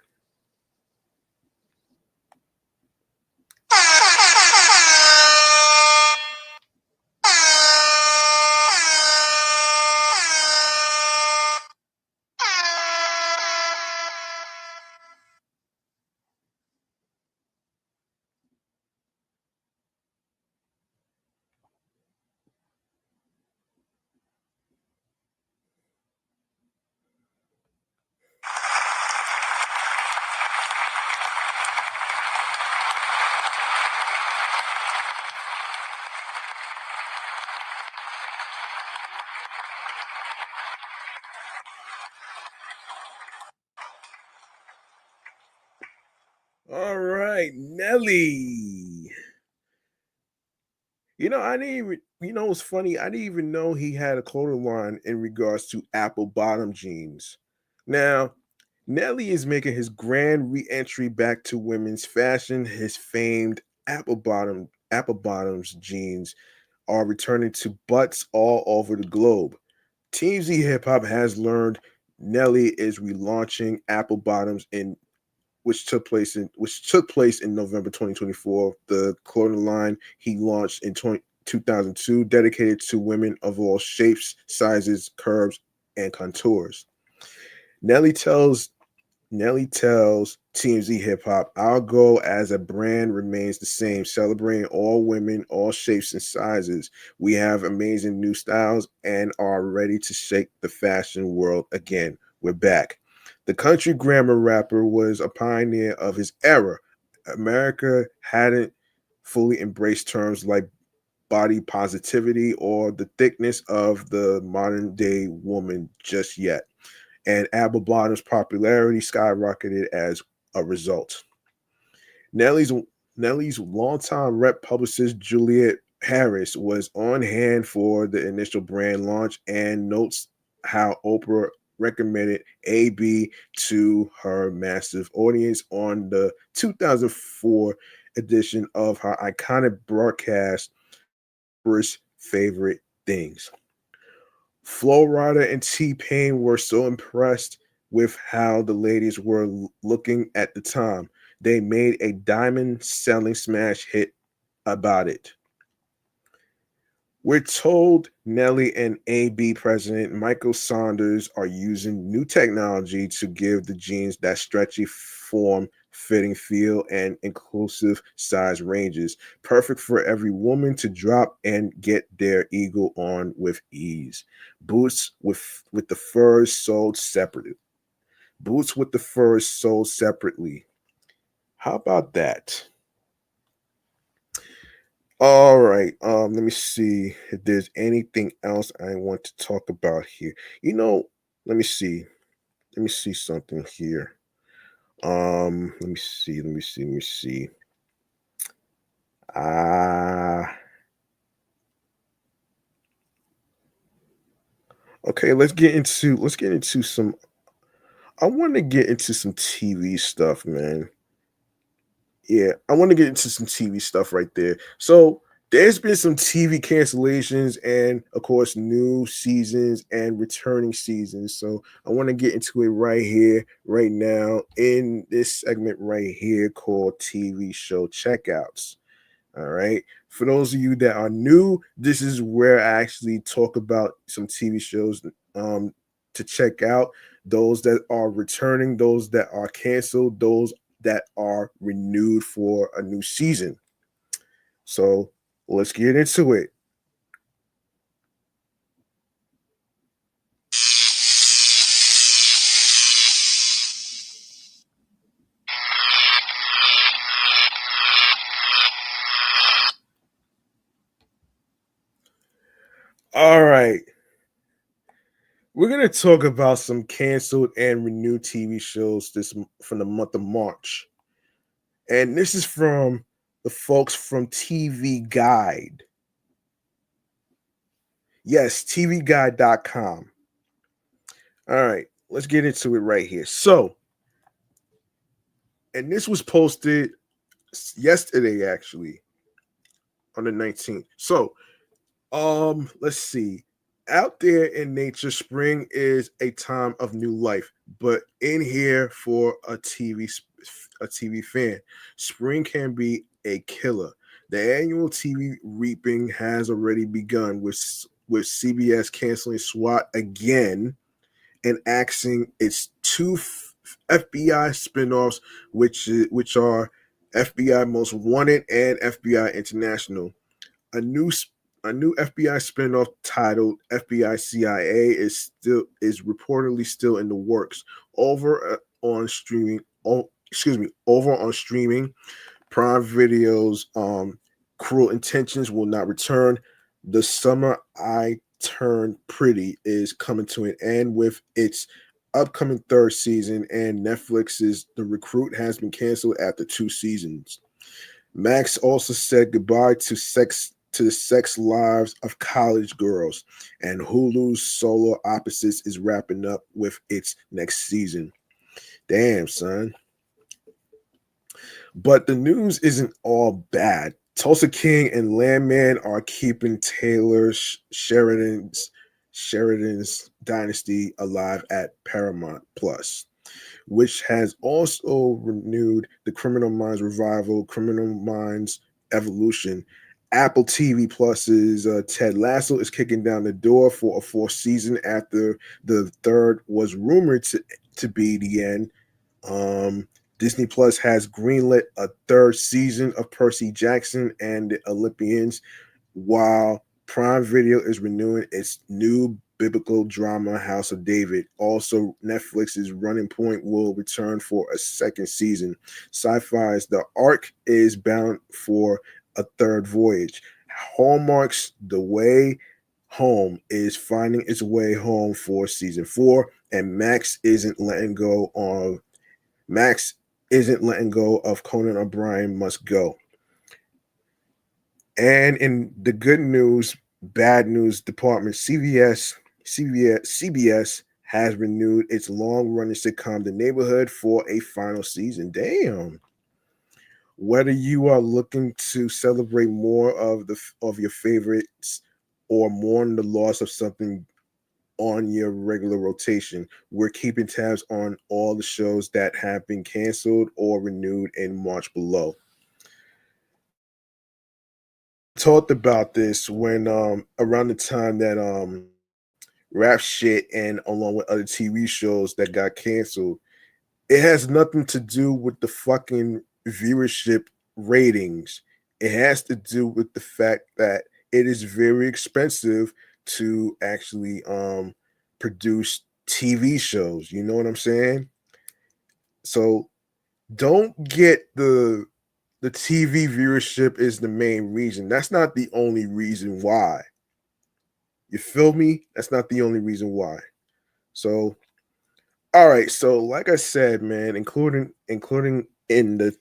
All right, Nelly. You know, I didn't even. You know, it's funny. I didn't even know he had a clothing line in regards to apple bottom jeans. Now, Nelly is making his grand re-entry back to women's fashion. His famed apple bottoms jeans are returning to butts all over the globe. TMZ Hip Hop has learned Nelly is relaunching apple bottoms in which took place in November 2024. The clothing line he launched in 2002, dedicated to women of all shapes, sizes, curves, and contours. Nelly tells Nelly tells TMZ Hip Hop, our goal as a brand remains the same, celebrating all women, all shapes and sizes. We have amazing new styles and are ready to shake the fashion world again. We're back. The country grammar rapper was a pioneer of his era. America hadn't fully embraced terms like body positivity or the thickness of the modern day woman just yet, and apple bottom's popularity skyrocketed as a result. Nelly's Nelly's longtime rep publicist Juliet Harris was on hand for the initial brand launch and notes how Oprah recommended AB to her massive audience on the 2004 edition of her iconic broadcast, Oprah's Favorite Things. Flo Rida and T Pain were so impressed with how the ladies were looking at the time. They made a diamond selling smash hit about it. We're told Nelly and AB president Michael Saunders are using new technology to give the jeans that stretchy form, fitting feel, and inclusive size ranges, perfect for every woman to drop and get their ego on with ease. Boots with the furs sold separately. Boots with the furs sold separately. How about that? All right. Let me see if there's anything else I want to talk about here. You know, let me see. Let me see something here. Let me see. Ah, okay, let's get into some I want to get into some TV stuff, man. Yeah, I want to get into some TV stuff right there. So There's been some TV cancellations and, of course, new seasons and returning seasons. So I want to get into it right here, right now, in this segment right here called TV Show Checkouts. All right. For those of you that are new, this is where I actually talk about some TV shows um, to check out, those that are returning, those that are canceled, those that are renewed for a new season. So let's get into it. All right. We're going to talk about some canceled and renewed TV shows from the month of March. And this is from the folks from TV Guide. Yes, tvguide.com. All right, let's get into it right here. So, and this was posted yesterday actually on the 19th. So, let's see. Out there in nature, spring is a time of new life, but in here for a TV fan, spring can be a killer. The annual TV reaping has already begun with CBS canceling SWAT again and axing its two FBI spinoffs, which are FBI Most Wanted and FBI International. A new a new FBI spinoff titled FBI CIA is reportedly still in the works over on streaming. Oh, excuse me, over on streaming. Prime Video's Cruel Intentions will not return. The Summer I Turned Pretty is coming to an end with its upcoming third season, and Netflix's The Recruit has been canceled after 2 seasons. Max also said goodbye to the sex lives of college girls, and Hulu's Solar Opposites is wrapping up with its next season. Damn, son. But the news isn't all bad. Tulsa King and Landman are keeping Taylor Sheridan's dynasty alive at Paramount Plus, which has also renewed the Criminal Minds revival, Criminal Minds Evolution. Apple TV Plus's Ted Lasso is kicking down the door for a fourth season after the third was rumored to be the end. Disney Plus has greenlit a third season of Percy Jackson and the Olympians, while Prime Video is renewing its new biblical drama House of David. Also, Netflix's Running Point will return for a second season. Sci-Fi's The Ark is bound for a third voyage. Hallmark's The Way Home is finding its way home for season 4, and Max isn't letting go of Conan O'Brien Must Go. And in the good news, bad news department, CBS has renewed its long-running sitcom The Neighborhood for a final season. Damn. Whether you are looking to celebrate more of your favorites or mourn the loss of something on your regular rotation, we're keeping tabs on all the shows that have been canceled or renewed in March below. Talked about this when around the time that rap shit and along with other TV shows that got canceled, it has nothing to do with the fucking viewership ratings. It has to do with the fact that it is very expensive to actually produce TV shows. You know what I'm saying? So don't get the TV viewership is the main reason. That's not the only reason why. You feel me? That's not the only reason why. So, all right. So, like I said, man, including in the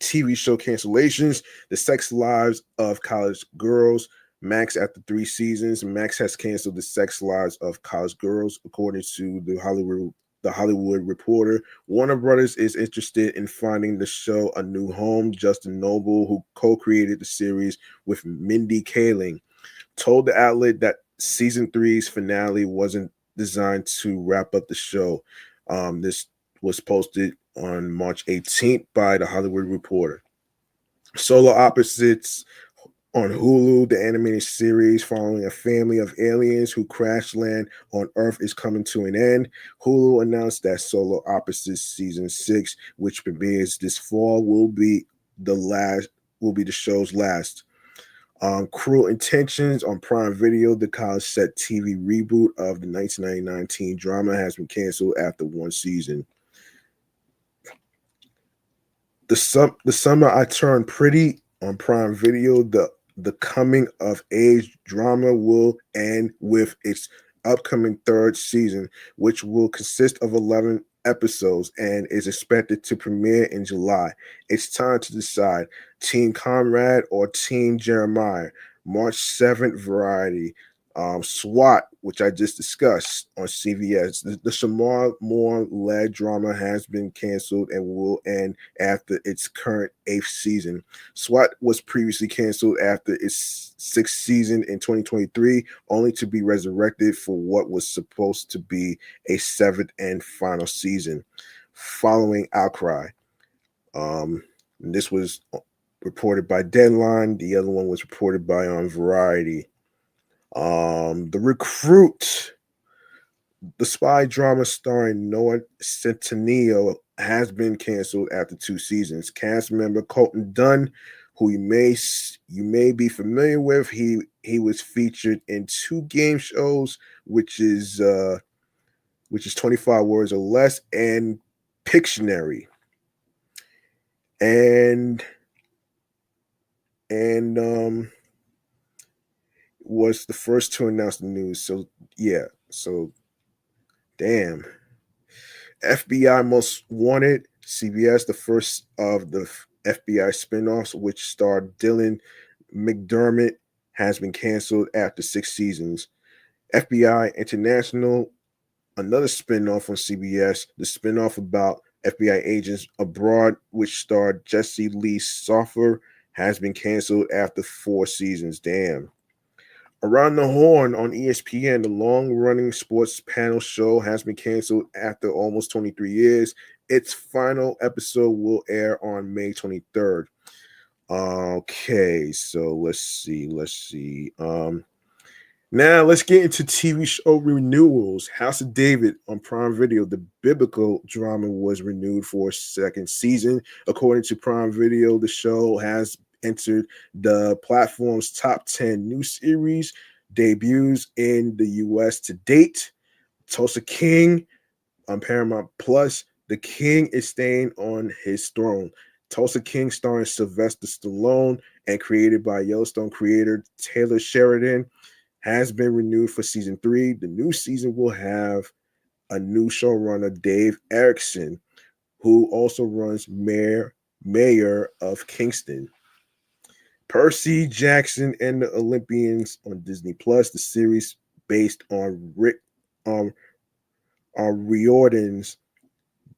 TV show cancellations, the sex lives of college girls. Max after 3 seasons, Max has canceled the sex lives of college girls, according to The Hollywood Reporter. Warner Brothers is interested in finding the show a new home. Justin Noble, who co-created the series with Mindy Kaling, told the outlet that season 3's finale wasn't designed to wrap up the show. This was posted on March 18th by The Hollywood Reporter. Solar Opposites on Hulu, the animated series following a family of aliens who crash land on Earth is coming to an end. Hulu announced that Solar Opposites season 6, which premieres this fall, will be the show's last. Cruel Intentions on Prime Video, the college set TV reboot of the 1999 teen drama, has been canceled after one season. The Summer I Turned Pretty on Prime Video, the coming of age drama, will end with its upcoming third season, which will consist of 11 episodes and is expected to premiere in July. It's time to decide: Team Conrad or Team Jeremiah. March 7th, Variety. SWAT, which I just discussed on CBS. The Shamar Moore-led drama has been canceled and will end after its current 8th season. SWAT was previously canceled after its 6th season in 2023, only to be resurrected for what was supposed to be a 7th and final season, following outcry. This was reported by Deadline. The other one was reported by Variety. The Recruit, the spy drama starring Noah Centineo, has been canceled after 2 seasons. Cast member Colton Dunn, who you may be familiar with, he was featured in 2 game shows, which is 25 Words or Less and Pictionary. And was the first to announce the news. So yeah, so damn. FBI Most Wanted, CBS, the first of the FBI spinoffs, which starred Dylan McDermott, has been canceled after 6 seasons. FBI International, another spinoff on CBS, the spinoff about FBI agents abroad, which starred Jesse Lee Soffer, has been canceled after 4 seasons. Damn. Around the Horn on ESPN, the long-running sports panel show, has been canceled after almost 23 years. Its final episode will air on May 23rd. Okay, so let's see. Now let's get into TV show renewals. House of David on Prime Video, the biblical drama, was renewed for a 2nd season. According to Prime Video, the show has entered the platform's top 10 new series debuts in the U.S. to date. Tulsa King on Paramount Plus. The King is staying on his throne. Tulsa King, starring Sylvester Stallone and created by Yellowstone creator Taylor Sheridan, has been renewed for season 3. The new season will have a new showrunner, Dave Erickson, who also runs Mayor of Kingston. Percy Jackson and the Olympians on Disney Plus, the series based on Riordan's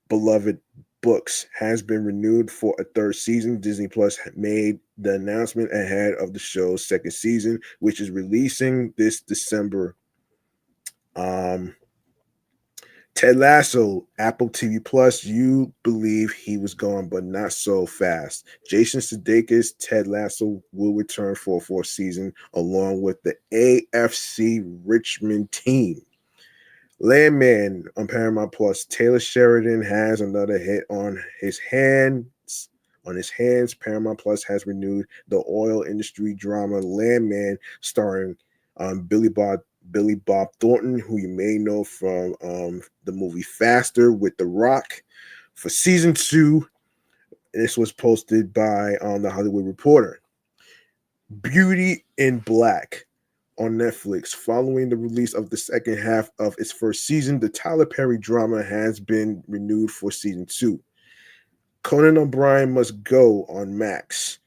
beloved books, has been renewed for a 3rd season. Disney Plus made the announcement ahead of the show's 2nd season, which is releasing this December. Ted Lasso, Apple TV Plus. You believe he was gone, but not so fast. Jason Sudeikis' Ted Lasso will return for a 4th season, along with the AFC Richmond team. Landman on Paramount Plus. Taylor Sheridan has another hit on his hands. Paramount Plus has renewed the oil industry drama Landman, starring Billy Bob Thornton, who you may know from the movie Faster with The Rock, for season 2. This was posted by The Hollywood Reporter. Beauty in Black on Netflix. Following the release of the 2nd half of its 1st season, the Tyler Perry drama has been renewed for season 2. Conan O'Brien Must Go on Max.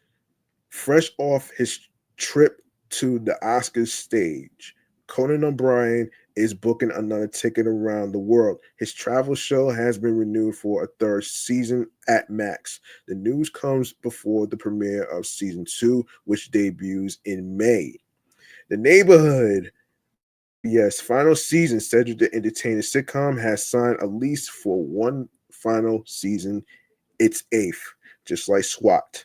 Fresh off his trip to the Oscars stage, Conan O'Brien is booking another ticket around the world. His travel show has been renewed for a third season at Max. The news comes before the premiere of season 2, which debuts in May. The Neighborhood, CBS final season, Cedric the Entertainer sitcom, has signed a lease for one final season, its eighth, just like SWAT.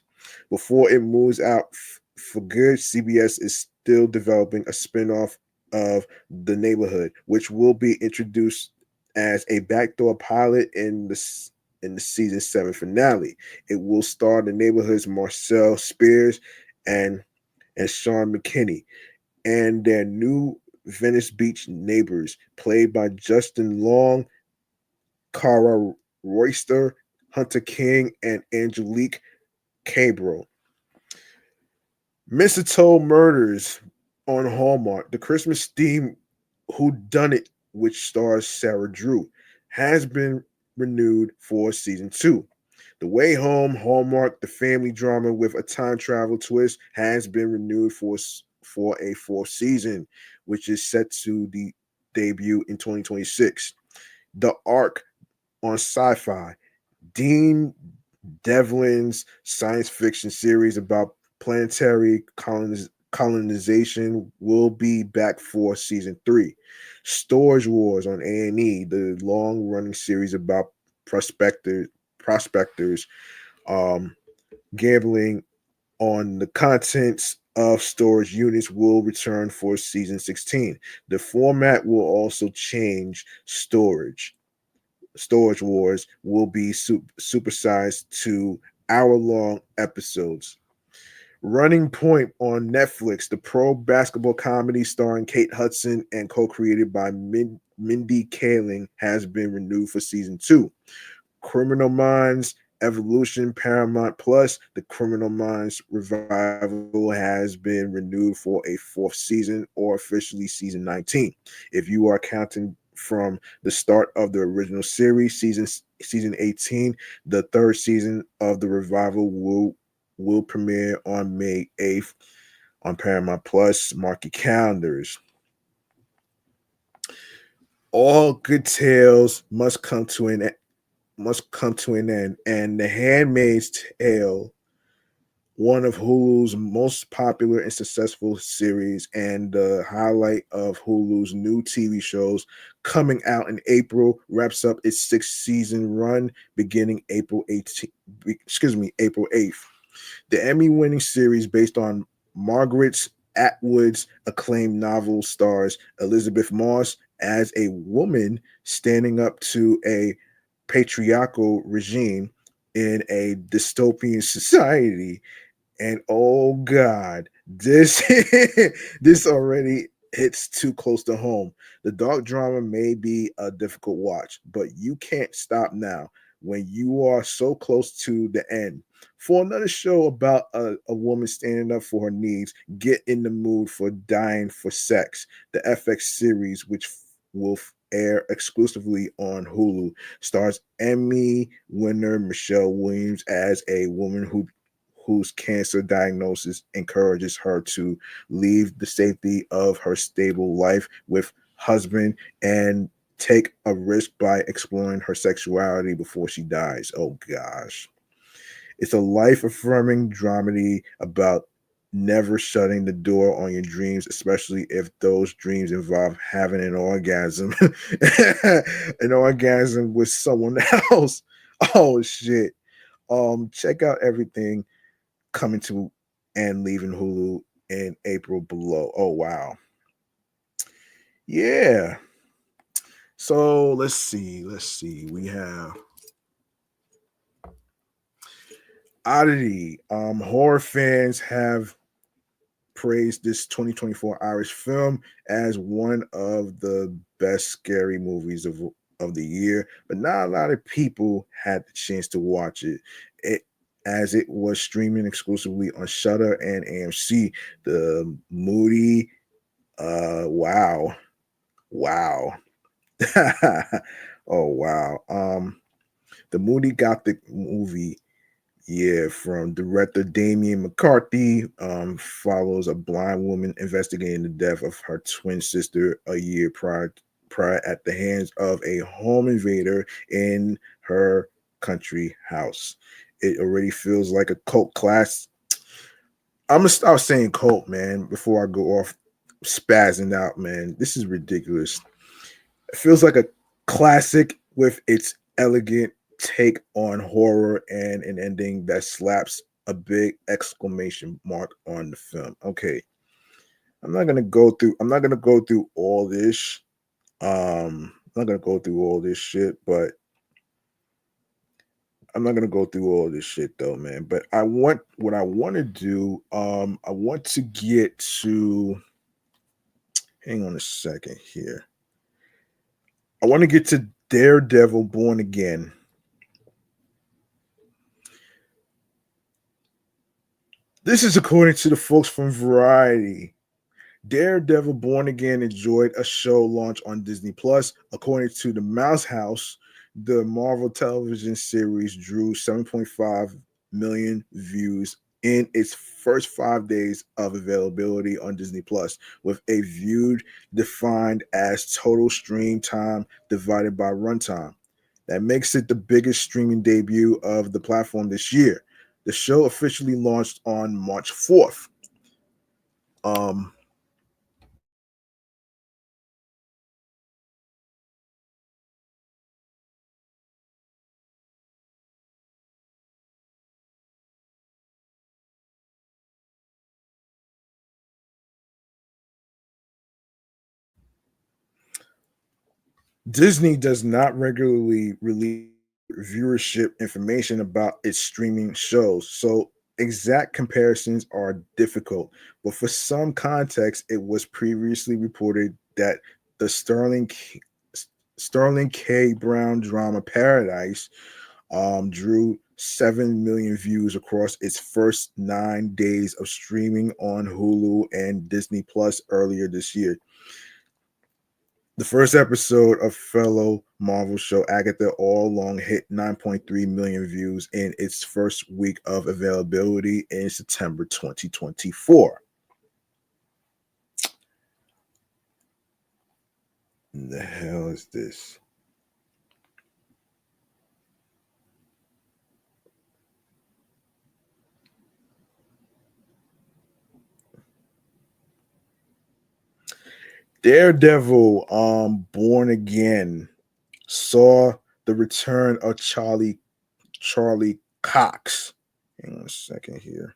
Before it moves out for good, CBS is still developing a spinoff of The Neighborhood, which will be introduced as a backdoor pilot in the season 7 finale. It will star The Neighborhood's Marcel Spears and Sean McKinney and their new Venice Beach neighbors, played by Justin Long, Cara Royster, Hunter King, and Angelique Cabral. Mistletoe Murders on Hallmark, the Christmas theme Who Done It, which stars Sarah Drew, has been renewed for season 2. The Way Home, Hallmark, the family drama with a time travel twist, has been renewed for a fourth season, which is set to debut in 2026. The Ark on Sci-Fi, Dean Devlin's science fiction series about planetary colonization, will be back for season 3. Storage Wars on A&E, the long-running series about prospectors gambling on the contents of storage units, will return for season 16. The format will also change. Storage Wars will be supersized to hour-long episodes. Running Point on Netflix, the pro basketball comedy starring Kate Hudson and co-created by Mindy Kaling, has been renewed for season 2. Criminal Minds Evolution, Paramount Plus, the Criminal Minds revival, has been renewed for a fourth season, or officially season 19. If you are counting from the start of the original series, season 18, the third season of the revival will premiere on May 8th on Paramount Plus. Mark your calendars. All good tales must come to an end, and The Handmaid's Tale, one of Hulu's most popular and successful series and the highlight of Hulu's new TV shows, coming out in April, wraps up its 6-season run beginning April 8th. The Emmy-winning series, based on Margaret Atwood's acclaimed novel, stars Elizabeth Moss as a woman standing up to a patriarchal regime in a dystopian society. And oh god, this this already hits too close to home. The dark drama may be a difficult watch, but you can't stop now when you are so close to the end. For another show about a woman standing up for her needs, get in the mood for Dying for Sex, the FX series, which will air exclusively on Hulu, stars Emmy winner Michelle Williams as a woman whose cancer diagnosis encourages her to leave the safety of her stable life with husband and take a risk by exploring her sexuality before she dies. Oh gosh. It's a life-affirming dramedy about never shutting the door on your dreams, especially if those dreams involve having an orgasm. An orgasm with someone else. Oh shit. Check out everything coming to and leaving Hulu in April below. Oh wow. Yeah. So let's see. We have Oddity. Horror fans have praised this 2024 Irish film as one of the best scary movies of the year, but not a lot of people had the chance to watch it. As it was streaming exclusively on Shudder and AMC. The moody, wow. Oh wow. The moody gothic movie Yeah, from director Damian McCarthy, follows a blind woman investigating the death of her twin sister a year prior at the hands of a home invader in her country house. It already feels like a cult class. I'm gonna stop saying cult, man, before I go off spazzing out, man. This is ridiculous. It feels like a classic with its elegant take on horror and an ending that slaps a big exclamation mark on the film. Okay, I'm not gonna go through all this. I'm not gonna go through all this shit, but I'm not gonna go through all this shit though, man. But I want to do. I want to get to. Hang on a second here. I want to get to Daredevil Born Again. This is according to the folks from Variety. Daredevil Born Again enjoyed a show launch on Disney Plus. According to the Mouse House, the Marvel television series drew 7.5 million views in its first 5 days of availability on Disney Plus, with a viewed defined as total stream time divided by runtime. That makes it the biggest streaming debut of the platform this year. The show officially launched on March 4th. Um, Disney does not regularly release viewership information about its streaming shows, so exact comparisons are difficult. But for some context, it was previously reported that the Sterling K. Brown drama Paradise drew 7 million views across its first 9 days of streaming on Hulu and Disney Plus earlier this year. The first episode of fellow Marvel show Agatha All Along hit 9.3 million views in its first week of availability in September 2024. What the hell is this? Daredevil Born Again saw the return of Charlie Cox. Hang on a second here.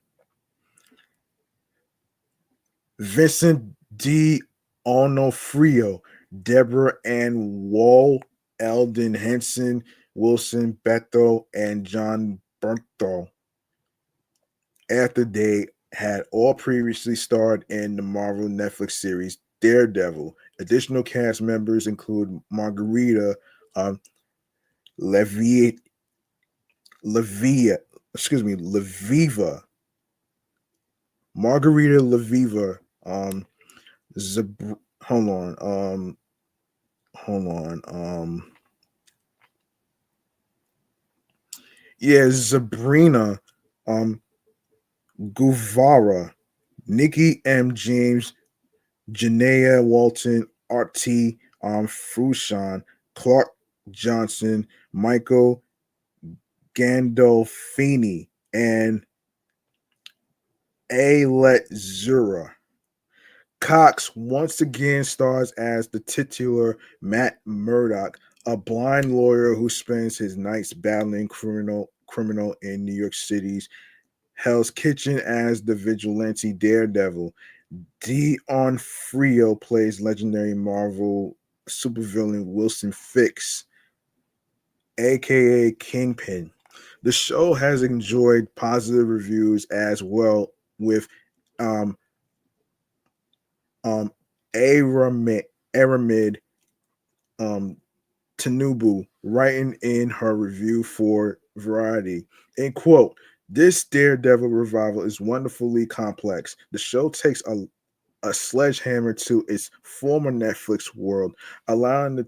Vincent D. Onofrio, Deborah Ann Wall, Eldon Henson, Wilson Bethel, and John Bernthal, after they had all previously starred in the Marvel Netflix series Daredevil. Additional cast members include Margarita um, Levia, Levia, Leviva, Margarita Leviva, hold on, hold on, yeah, Sabrina, um, Guvara, Nikki M. James, Janaea Walton, RT, Frushan, Clark Johnson, Michael Gandolfini, and Alet Zura. Cox once again stars as the titular Matt Murdock, a blind lawyer who spends his nights battling criminal in New York City's Hell's Kitchen as the vigilante Daredevil. Dion Frio plays legendary Marvel supervillain Wilson Fix, aka Kingpin. The show has enjoyed positive reviews as well, with um um Aramid um Tanubu writing in her review for Variety. In quote, this Daredevil revival is wonderfully complex. The show takes a sledgehammer to its former Netflix world, allowing the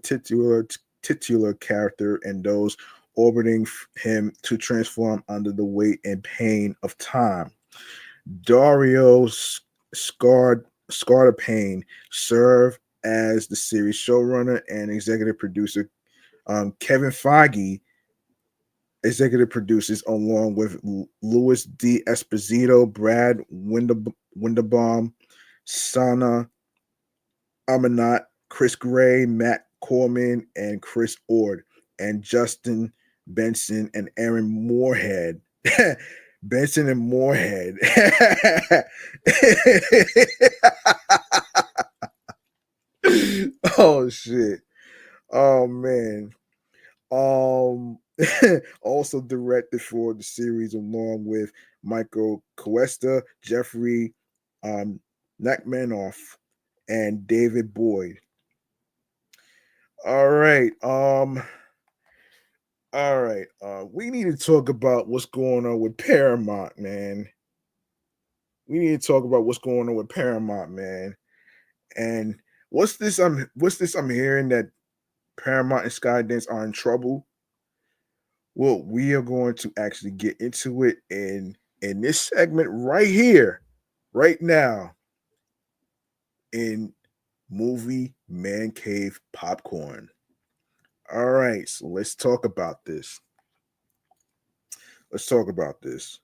titular character and those orbiting him to transform under the weight and pain of time. Dario Payne served as the series showrunner and executive producer. Kevin Feige executive producers along with Louis D. Esposito, Brad Winderbaum, Sana Amanat, Chris Gray, Matt Corman, and Chris Ord, and Justin Benson and Aaron Moorhead. Benson and Moorhead. Oh shit. Oh man. Also directed for the series along with Michael Cuesta, Jeffrey Nachmanoff, and David Boyd. All right. All right. We need to talk about what's going on with Paramount, man. We need to talk about what's going on with Paramount, man. And what's this I'm hearing that Paramount and Skydance are in trouble. Well, we are going to actually get into it in this segment right here, right now, in movie Man Cave Popcorn. All right, so let's talk about this. Let's talk about this.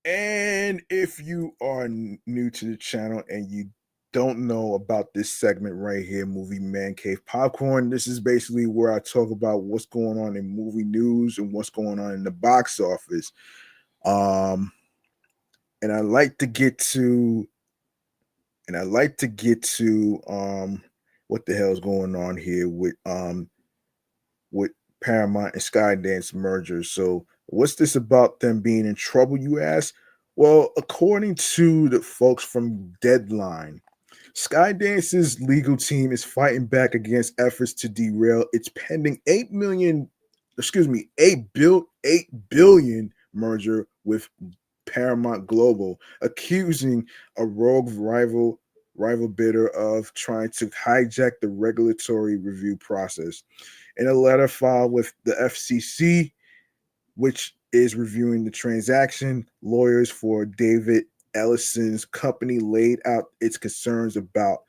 And if you are new to the channel and you don't know about this segment right here, Movie Man Cave Popcorn, this is basically where I talk about what's going on in movie news and what's going on in the box office. And I like to get to what the hell's going on here with Paramount and Skydance mergers. So what's this about them being in trouble, you ask? Well, according to the folks from Deadline, Skydance's legal team is fighting back against efforts to derail its pending 8 billion merger with Paramount Global, accusing a rogue rival bidder of trying to hijack the regulatory review process. In a letter filed with the FCC, which is reviewing the transaction, lawyers for David Ellison's company laid out its concerns about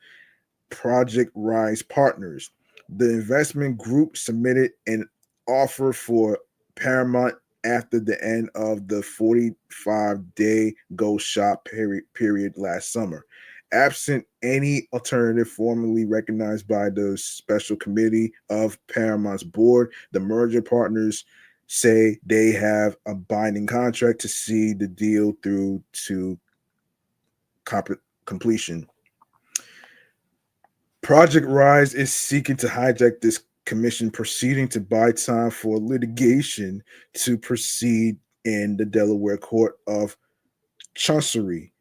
Project Rise Partners. The investment group submitted an offer for Paramount after the end of the 45-day go shop period last summer. Absent any alternative formally recognized by the special committee of Paramount's board, the merger partners say they have a binding contract to see the deal through to completion. Project Rise is seeking to hijack this commission proceeding to buy time for litigation to proceed in the Delaware Court of Chancery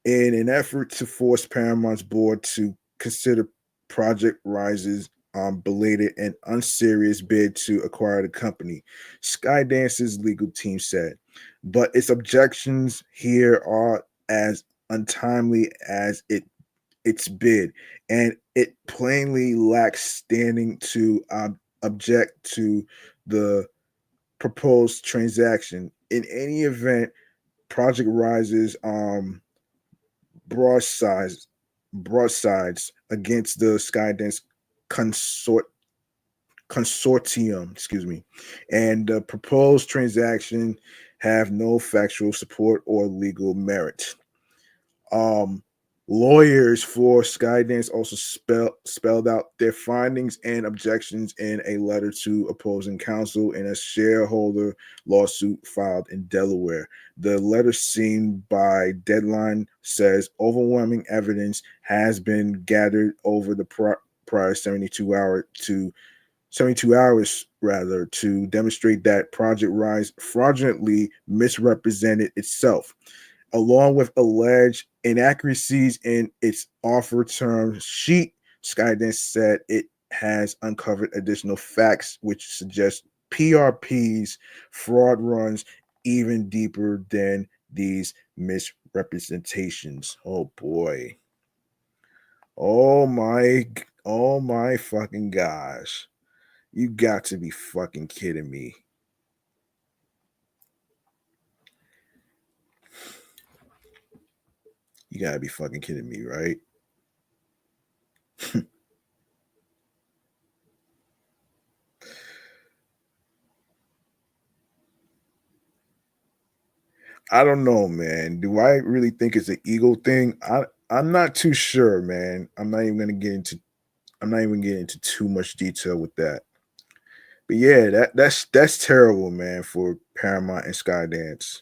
in an effort to force Paramount's board to consider Project Rise's belated and unserious bid to acquire the company, Skydance's legal team said. But its objections here are as untimely as its bid, and it plainly lacks standing to object to the proposed transaction. In any event, Project Rise's broadsides broadsides against the Skydance consortium, and the proposed transaction have no factual support or legal merit. Um, Lawyers for Skydance also spelled out their findings and objections in a letter to opposing counsel in a shareholder lawsuit filed in Delaware. The letter seen by Deadline says overwhelming evidence has been gathered over the prior 72 hours rather to demonstrate that Project Rise fraudulently misrepresented itself. along with alleged inaccuracies in its offer term sheet. Skydance said it has uncovered additional facts which suggest PRP's fraud runs even deeper than these misrepresentations. Oh boy. Oh my fucking gosh. You got to be fucking kidding me. You gotta be fucking kidding me, right? I don't know, man. Do I really think it's an ego thing? I'm not too sure, man. I'm not even getting into too much detail with that. But yeah, that's terrible, man, for Paramount and Skydance.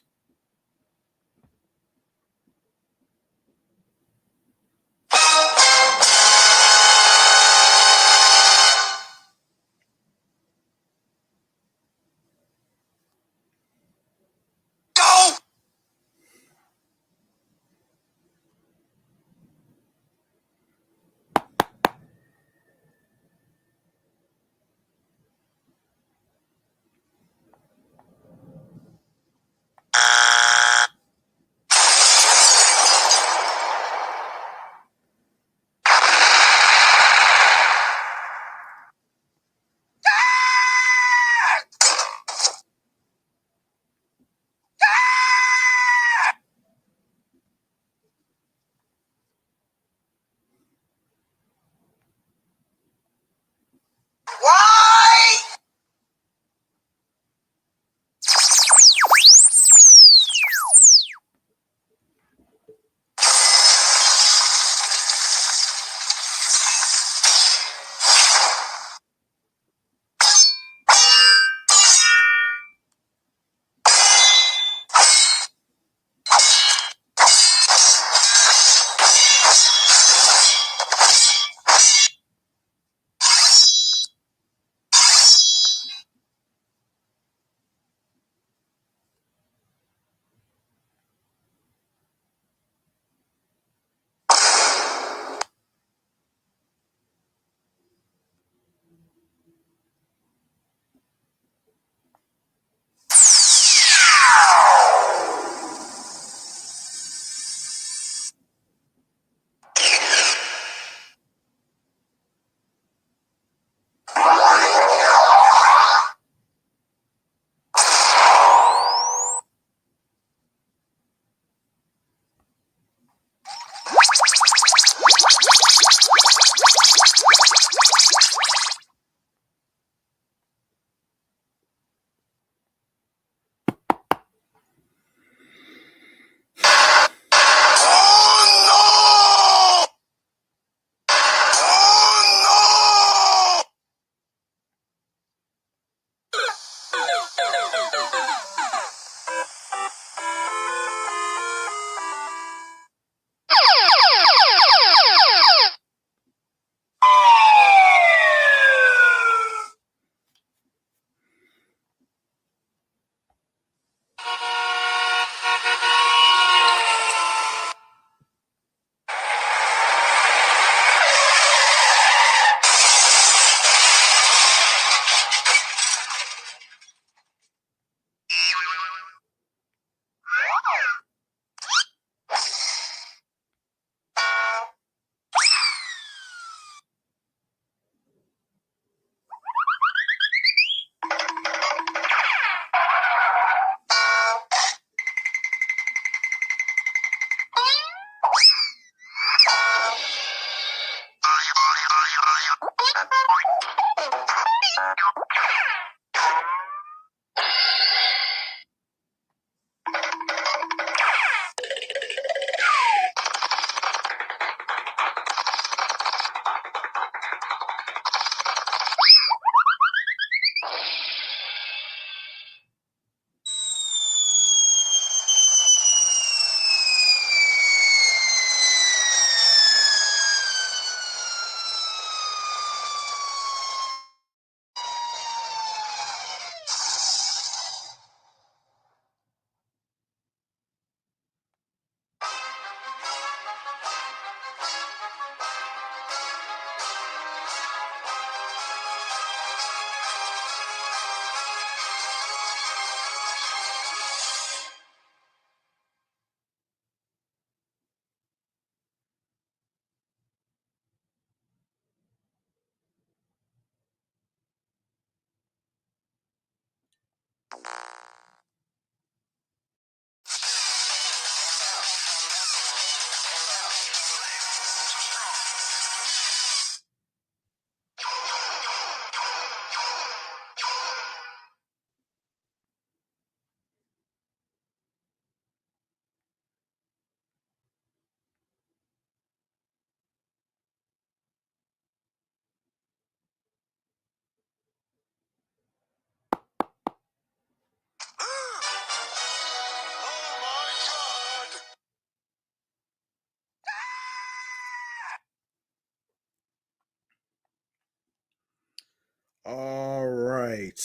All right.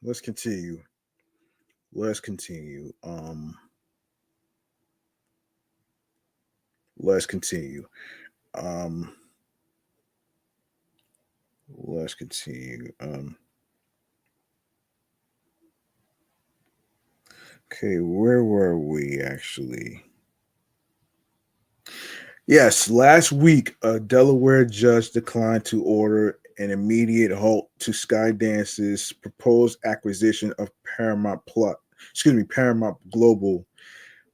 Let's continue. Let's continue. Let's continue. Um, let's continue. Okay, where were we actually? Yes, last week, a Delaware judge declined to order an immediate halt to Skydance's proposed acquisition of Paramount Global,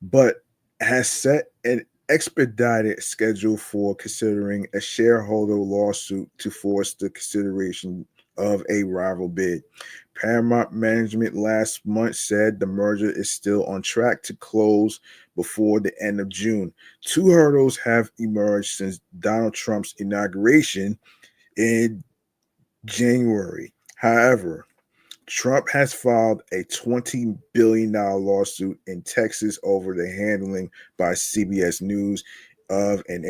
but has set an expedited schedule for considering a shareholder lawsuit to force the consideration of a rival bid. Paramount management last month said the merger is still on track to close before the end of June. Two hurdles have emerged since Donald Trump's inauguration in January. However, Trump has filed a $20 billion lawsuit in Texas over the handling by CBS News of an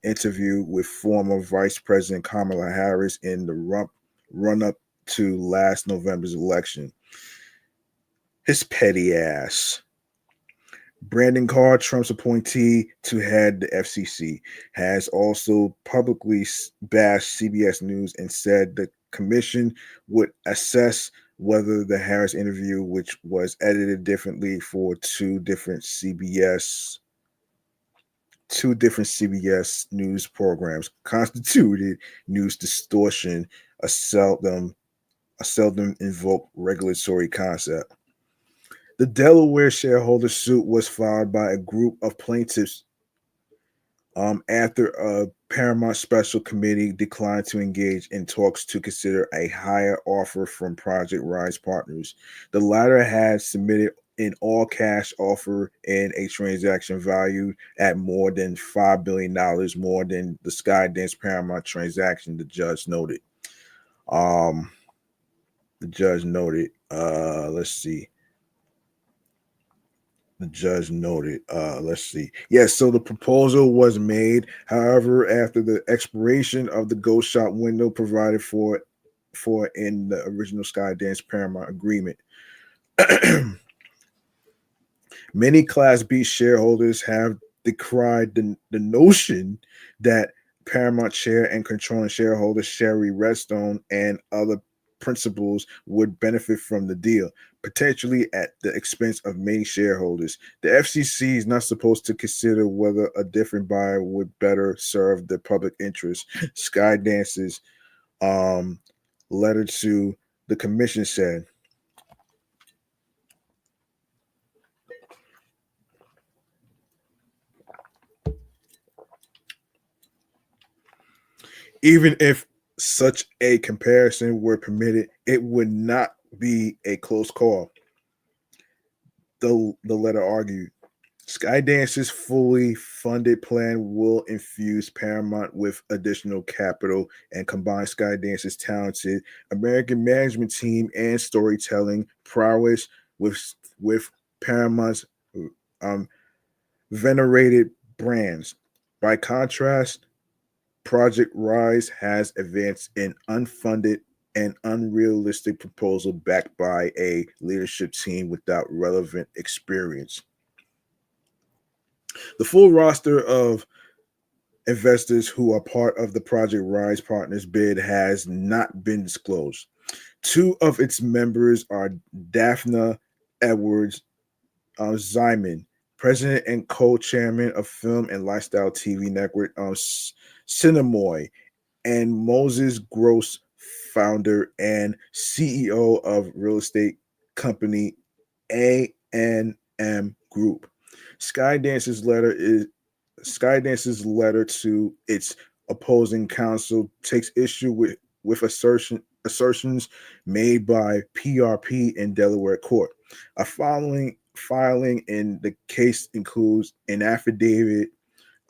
interview with former Vice President Kamala Harris in the run up to last November's election. His petty ass. Brandon Carr, Trump's appointee to head the FCC, has also publicly bashed CBS News and said the commission would assess whether the Harris interview, which was edited differently for two different CBS news programs, constituted news distortion, a seldom invoked regulatory concept. The Delaware shareholder suit was filed by a group of plaintiffs after a Paramount Special Committee declined to engage in talks to consider a higher offer from Project Rise partners. The latter had submitted an all-cash offer in a transaction valued at more than $5 billion more than the Skydance Paramount transaction, the judge noted. Let's see. The judge noted. Let's see. Yes, so the proposal was made. However, after the expiration of the ghost shop window provided for in the original Skydance Paramount agreement, many Class B shareholders have decried the notion that Paramount chair and controlling shareholder Sherry Redstone and other principals would benefit from the deal, potentially at the expense of many shareholders. The FCC is not supposed to consider whether a different buyer would better serve the public interest. Skydance's letter to the commission said. Even if such a comparison were permitted, it would not be a close call. The letter argued. Skydance's fully funded plan will infuse Paramount with additional capital and combine Skydance's talented American management team and storytelling prowess with Paramount's venerated brands. By contrast, Project Rise has advanced an unfunded and unrealistic proposal backed by a leadership team without relevant experience. The full roster of investors who are part of the Project Rise Partners bid has not been disclosed. Two of its members are Daphne Edwards Zyman, president and co-chairman of film and lifestyle TV network Cinemoy, and Moses Gross, founder and CEO of real estate company A&M Group. Skydance's letter is Skydance's letter to its opposing counsel takes issue with assertions made by PRP in Delaware court. A filing in the case includes an affidavit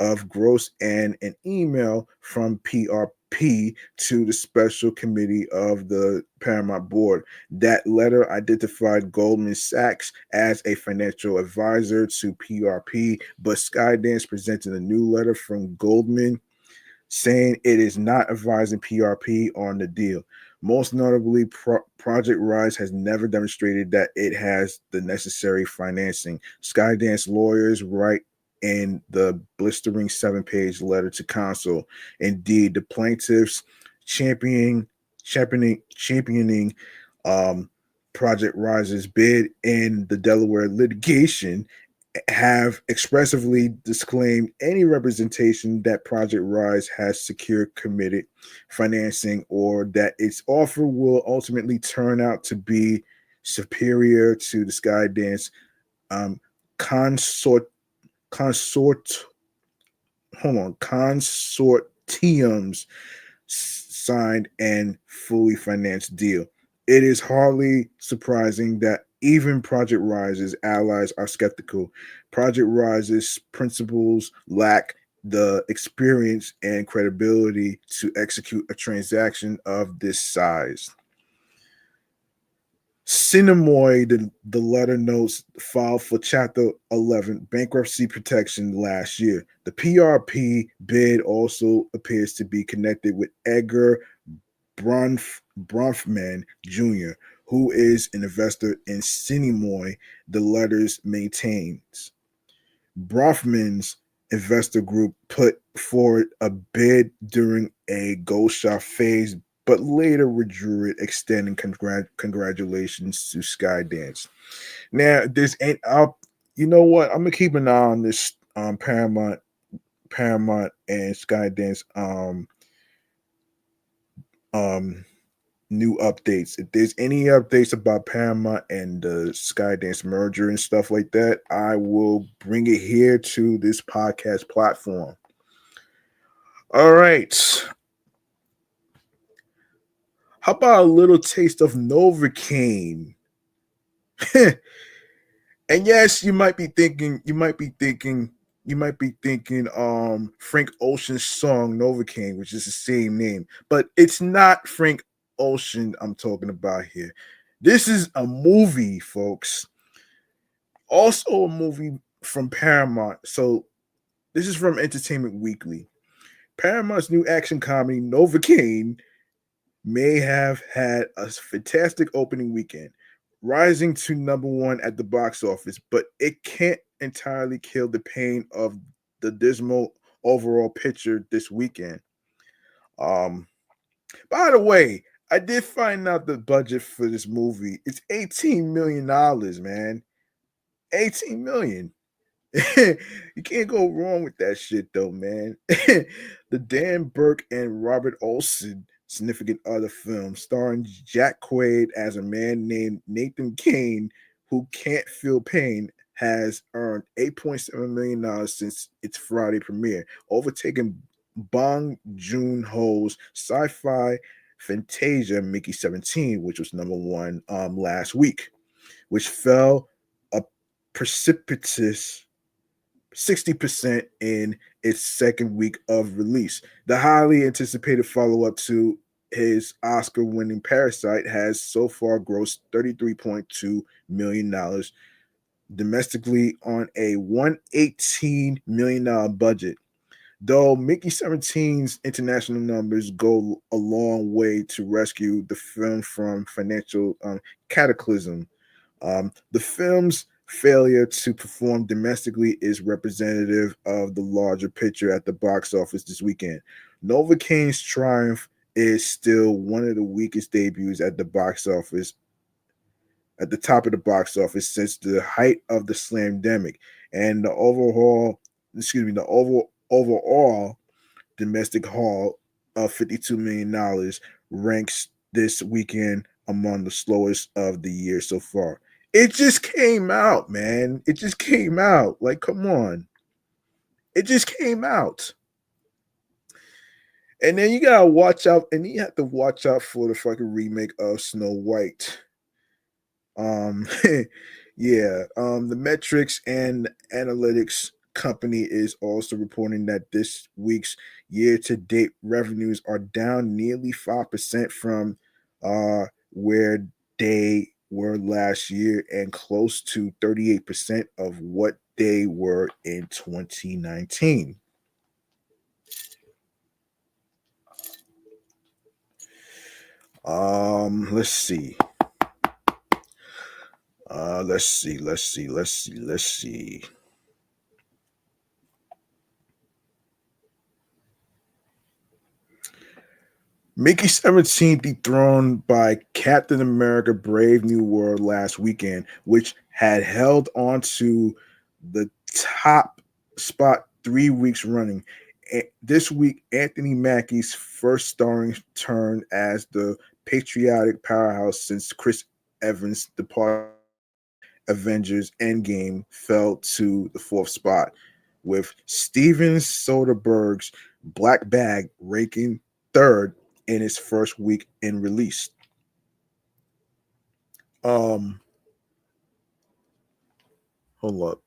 of gross and an email from PRP to the special committee of the Paramount board. That letter identified Goldman Sachs as a financial advisor to PRP, but Skydance presented a new letter from Goldman saying it is not advising PRP on the deal. Most notably, Project Rise has never demonstrated that it has the necessary financing. Skydance lawyers write in the blistering 7-page letter to counsel. Indeed, the plaintiffs championing Project Rise's bid in the Delaware litigation have expressively disclaimed any representation that Project Rise has secured committed financing or that its offer will ultimately turn out to be superior to the Skydance um, consort consort consortium's signed and fully financed deal. It is hardly surprising that even Project Rise's allies are skeptical. Project Rise's principals lack the experience and credibility to execute a transaction of this size. Cinemoy, the letter notes, filed for Chapter 11 bankruptcy protection last year. The PRP bid also appears to be connected with Edgar Bronfman Jr., who is an investor in Cinemoy, the letters maintains. Bronfman's investor group put forward a bid during a gold shot phase, but later withdrew it, extending congratulations to Skydance. Now, you know what? I'm gonna keep an eye on this Paramount and Skydance new updates. If there's any updates about Paramount and the Skydance merger and stuff like that, I will bring it here to this podcast platform. All right. How about a little taste of Novocaine? And yes, you might be thinking Frank Ocean's song Novocaine, which is the same name, but it's not Frank Ocean I'm talking about here. This is a movie, folks. Also a movie from Paramount. So this is from Entertainment Weekly. Paramount's new action comedy Novocaine may have had a fantastic opening weekend, rising to number one at the box office, but it can't entirely kill the pain of the dismal overall picture this weekend. Um, by the way, I did find out the budget for this movie. It's $18 million, man. 18 million. You can't go wrong with that shit though, man. The Dan Burke and Robert Olson significant other film starring Jack Quaid as a man named Nathan Kane who can't feel pain has earned $8.7 million since its Friday premiere, overtaking Bong Joon-ho's sci-fi Fantasia Mickey 17, which was number one last week, which fell a precipitous 60% in its second week of release. The highly anticipated follow-up to his Oscar-winning Parasite has so far grossed $33.2 million domestically on a $118 million budget. Though Mickey 17's international numbers go a long way to rescue the film from financial cataclysm, the film's failure to perform domestically is representative of the larger picture at the box office this weekend. Novocaine's triumph is still one of the weakest debuts at the box office, at the top of the box office since the height of the slamdemic, and the overall domestic haul of $52 million ranks this weekend among the slowest of the year so far. It just came out, man. It just came out. Like, come on. It just came out. And then you gotta watch out, and you have to watch out for the fucking remake of Snow White. Um, yeah. The metrics and analytics company is also reporting that this week's year-to-date revenues are down nearly 5% from where they were last year and close to 38% of what they were in 2019. Let's see. Let's see. Mickey 17 dethroned by Captain America Brave New World last weekend, which had held on to the top spot 3 weeks running. This week, Anthony Mackie's first starring turn as the patriotic powerhouse since Chris Evans' departure. Avengers Endgame fell to the fourth spot, with Steven Soderbergh's Black Bag ranking third in its first week in release. Um, Hold up.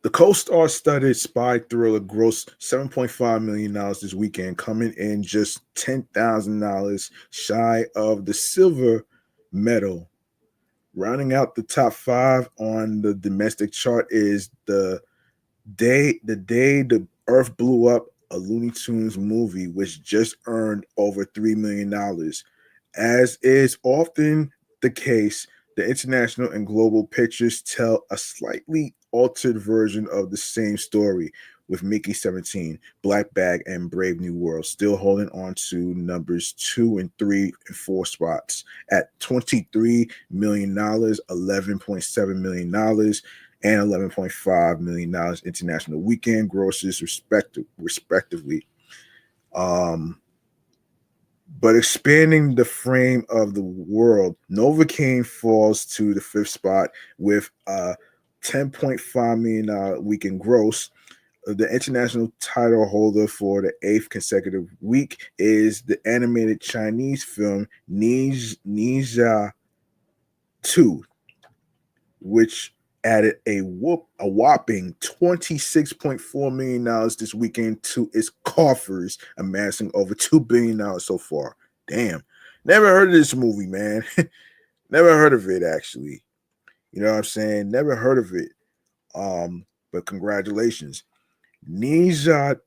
The co-star studded spy thriller grossed $7.5 million this weekend, coming in just $10,000 shy of the silver medal. Rounding out the top five on the domestic chart is the day the Earth blew up, a Looney Tunes movie, which just earned over $3 million. As is often the case, the international and global pictures tell a slightly altered version of the same story, with Mickey 17, Black Bag, and Brave New World still holding on to numbers 2 and 3 and 4 spots at $23 million, $11.7 million, and $11.5 million international weekend grosses, respectively. Um, but expanding the frame of the world, Novocaine falls to the fifth spot with a $10.5 million weekend gross. The international title holder for the eighth consecutive week is the animated Chinese film Ninja 2, which added a whopping $26.4 million this weekend to its coffers, amassing over $2 billion so far. Damn. Never heard of this movie, man. Never heard of it, actually. You know what I'm saying? Never heard of it. But congratulations. Ninja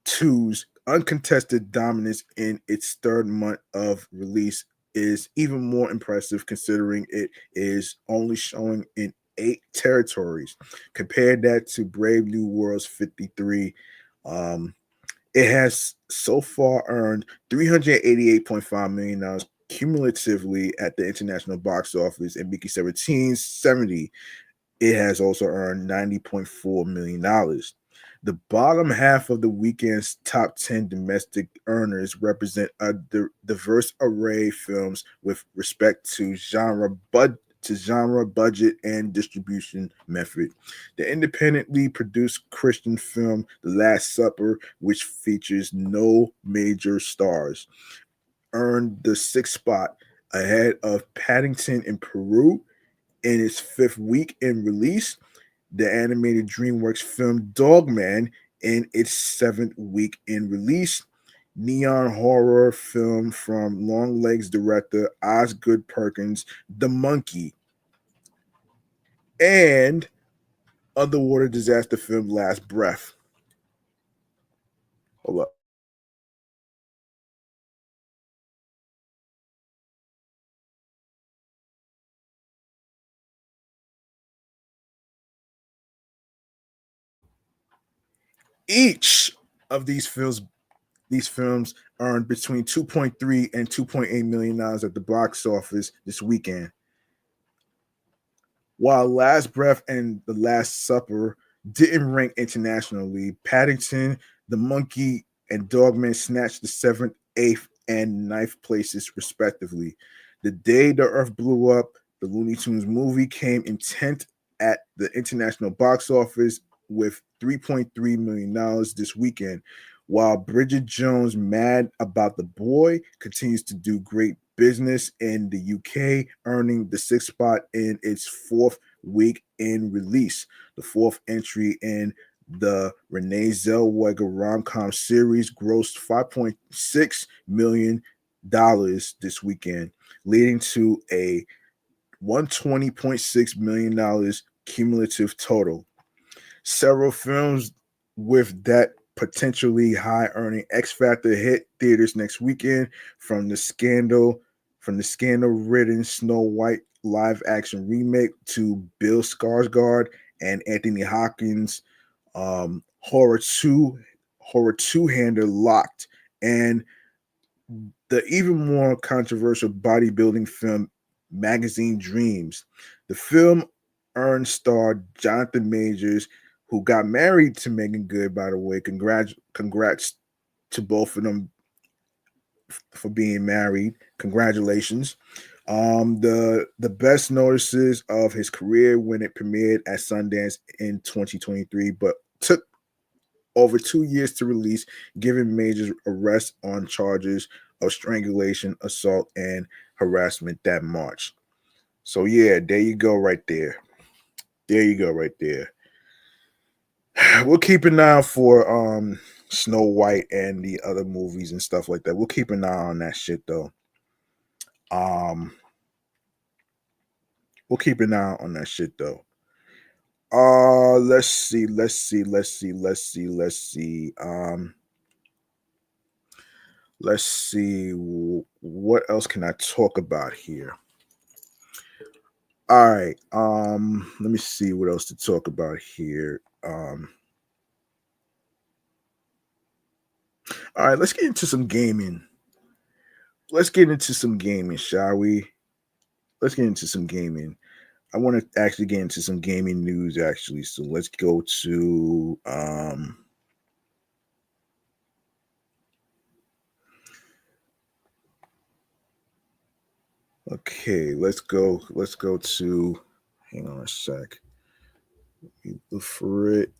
2's uncontested dominance in its third month of release is even more impressive, considering it is only showing in 8 territories. Compare that to Brave New World's 53. It has so far earned $388.5 million cumulatively at the international box office, and Mickey 17's 70. It has also earned $90.4 million. The bottom half of the weekend's top 10 domestic earners represent a diverse array of films with respect to genre, budget, and distribution method. The independently produced Christian film The Last Supper, which features no major stars, earned the sixth spot, ahead of Paddington in Peru in its fifth week in release, the animated DreamWorks film Dogman in its seventh week in release, neon horror film from Longlegs director Osgood Perkins, The Monkey, and underwater disaster film Last Breath. Hold up. Each of these films earned between 2.3 and 2.8 million dollars at the box office this weekend. While Last Breath and The Last Supper didn't rank internationally, Paddington, The Monkey, and Dogman snatched the 7th, 8th, and ninth places, respectively. The Day the Earth Blew Up, the Looney Tunes movie, came in 10th at the international box office with $3.3 million this weekend, while Bridget Jones' Mad About the Boy continues to do great business in the UK, earning the 6th spot in its 4th week in release. The 4th entry in the Renee Zellweger rom-com series grossed $5.6 million this weekend, leading to a $120.6 million cumulative total. Several films with that potentially high earning X Factor hit theaters next weekend, from the scandal ridden Snow White live action remake to Bill Skarsgård and Anthony Hopkins horror two-hander Locked, and the even more controversial bodybuilding film Magazine Dreams. The film earned star Jonathan Majors, who got married to Megan Good, by the way. Congrats to both of them for being married. Congratulations. The best notices of his career when it premiered at Sundance in 2023, but took over 2 years to release, giving Majors arrest on charges of strangulation, assault, and harassment that March. So yeah, there you go right there. There you go right there. We'll keep an eye out for Snow White and the other movies and stuff like that. We'll keep an eye on that shit though. We'll keep an eye on that shit though. Let's see. Let's see. What else can I talk about here? All right. Let me see what else to talk about here. All right, let's get into some gaming. Let's get into some gaming, shall we? Let's get into some gaming. I want to actually get into some gaming news, actually. So let's go to okay, let's go to, hang on a sec. Look for it.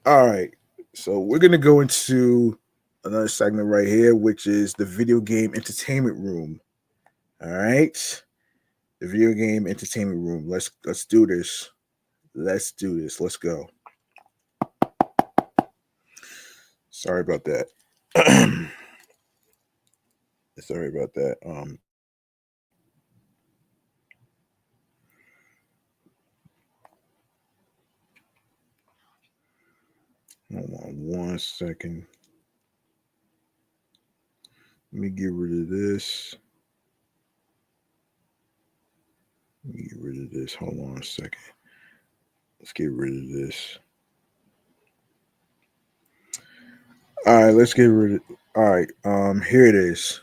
All right. So we're gonna go into another segment right here, which is the video game entertainment room. All right. The video game entertainment room. Let's do this. Let's do this. Let's go. Sorry about that. Sorry about that. Hold on 1 second. Let me get rid of this. Let me get rid of this. Hold on a second. Let's get rid of this. All right, let's get rid of. All right, here it is.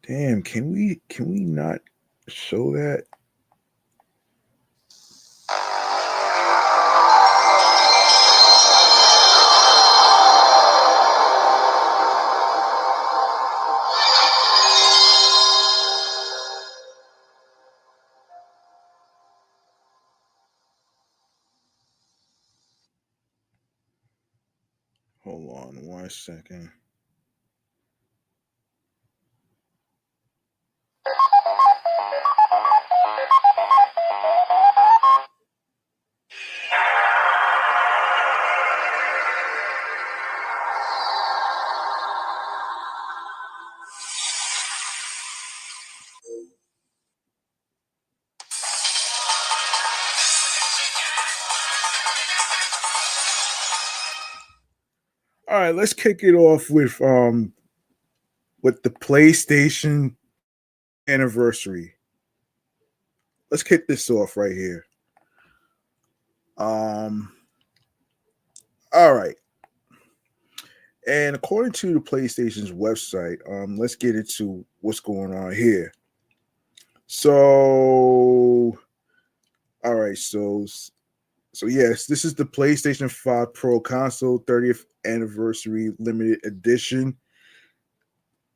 Damn, can we not show that? Hold on 1 second. All right, let's kick it off with the PlayStation anniversary. Let's kick this off right here. All right. And according to the PlayStation's website, let's get into what's going on here. So, all right, so yes, this is the PlayStation 5 Pro console 30th anniversary limited edition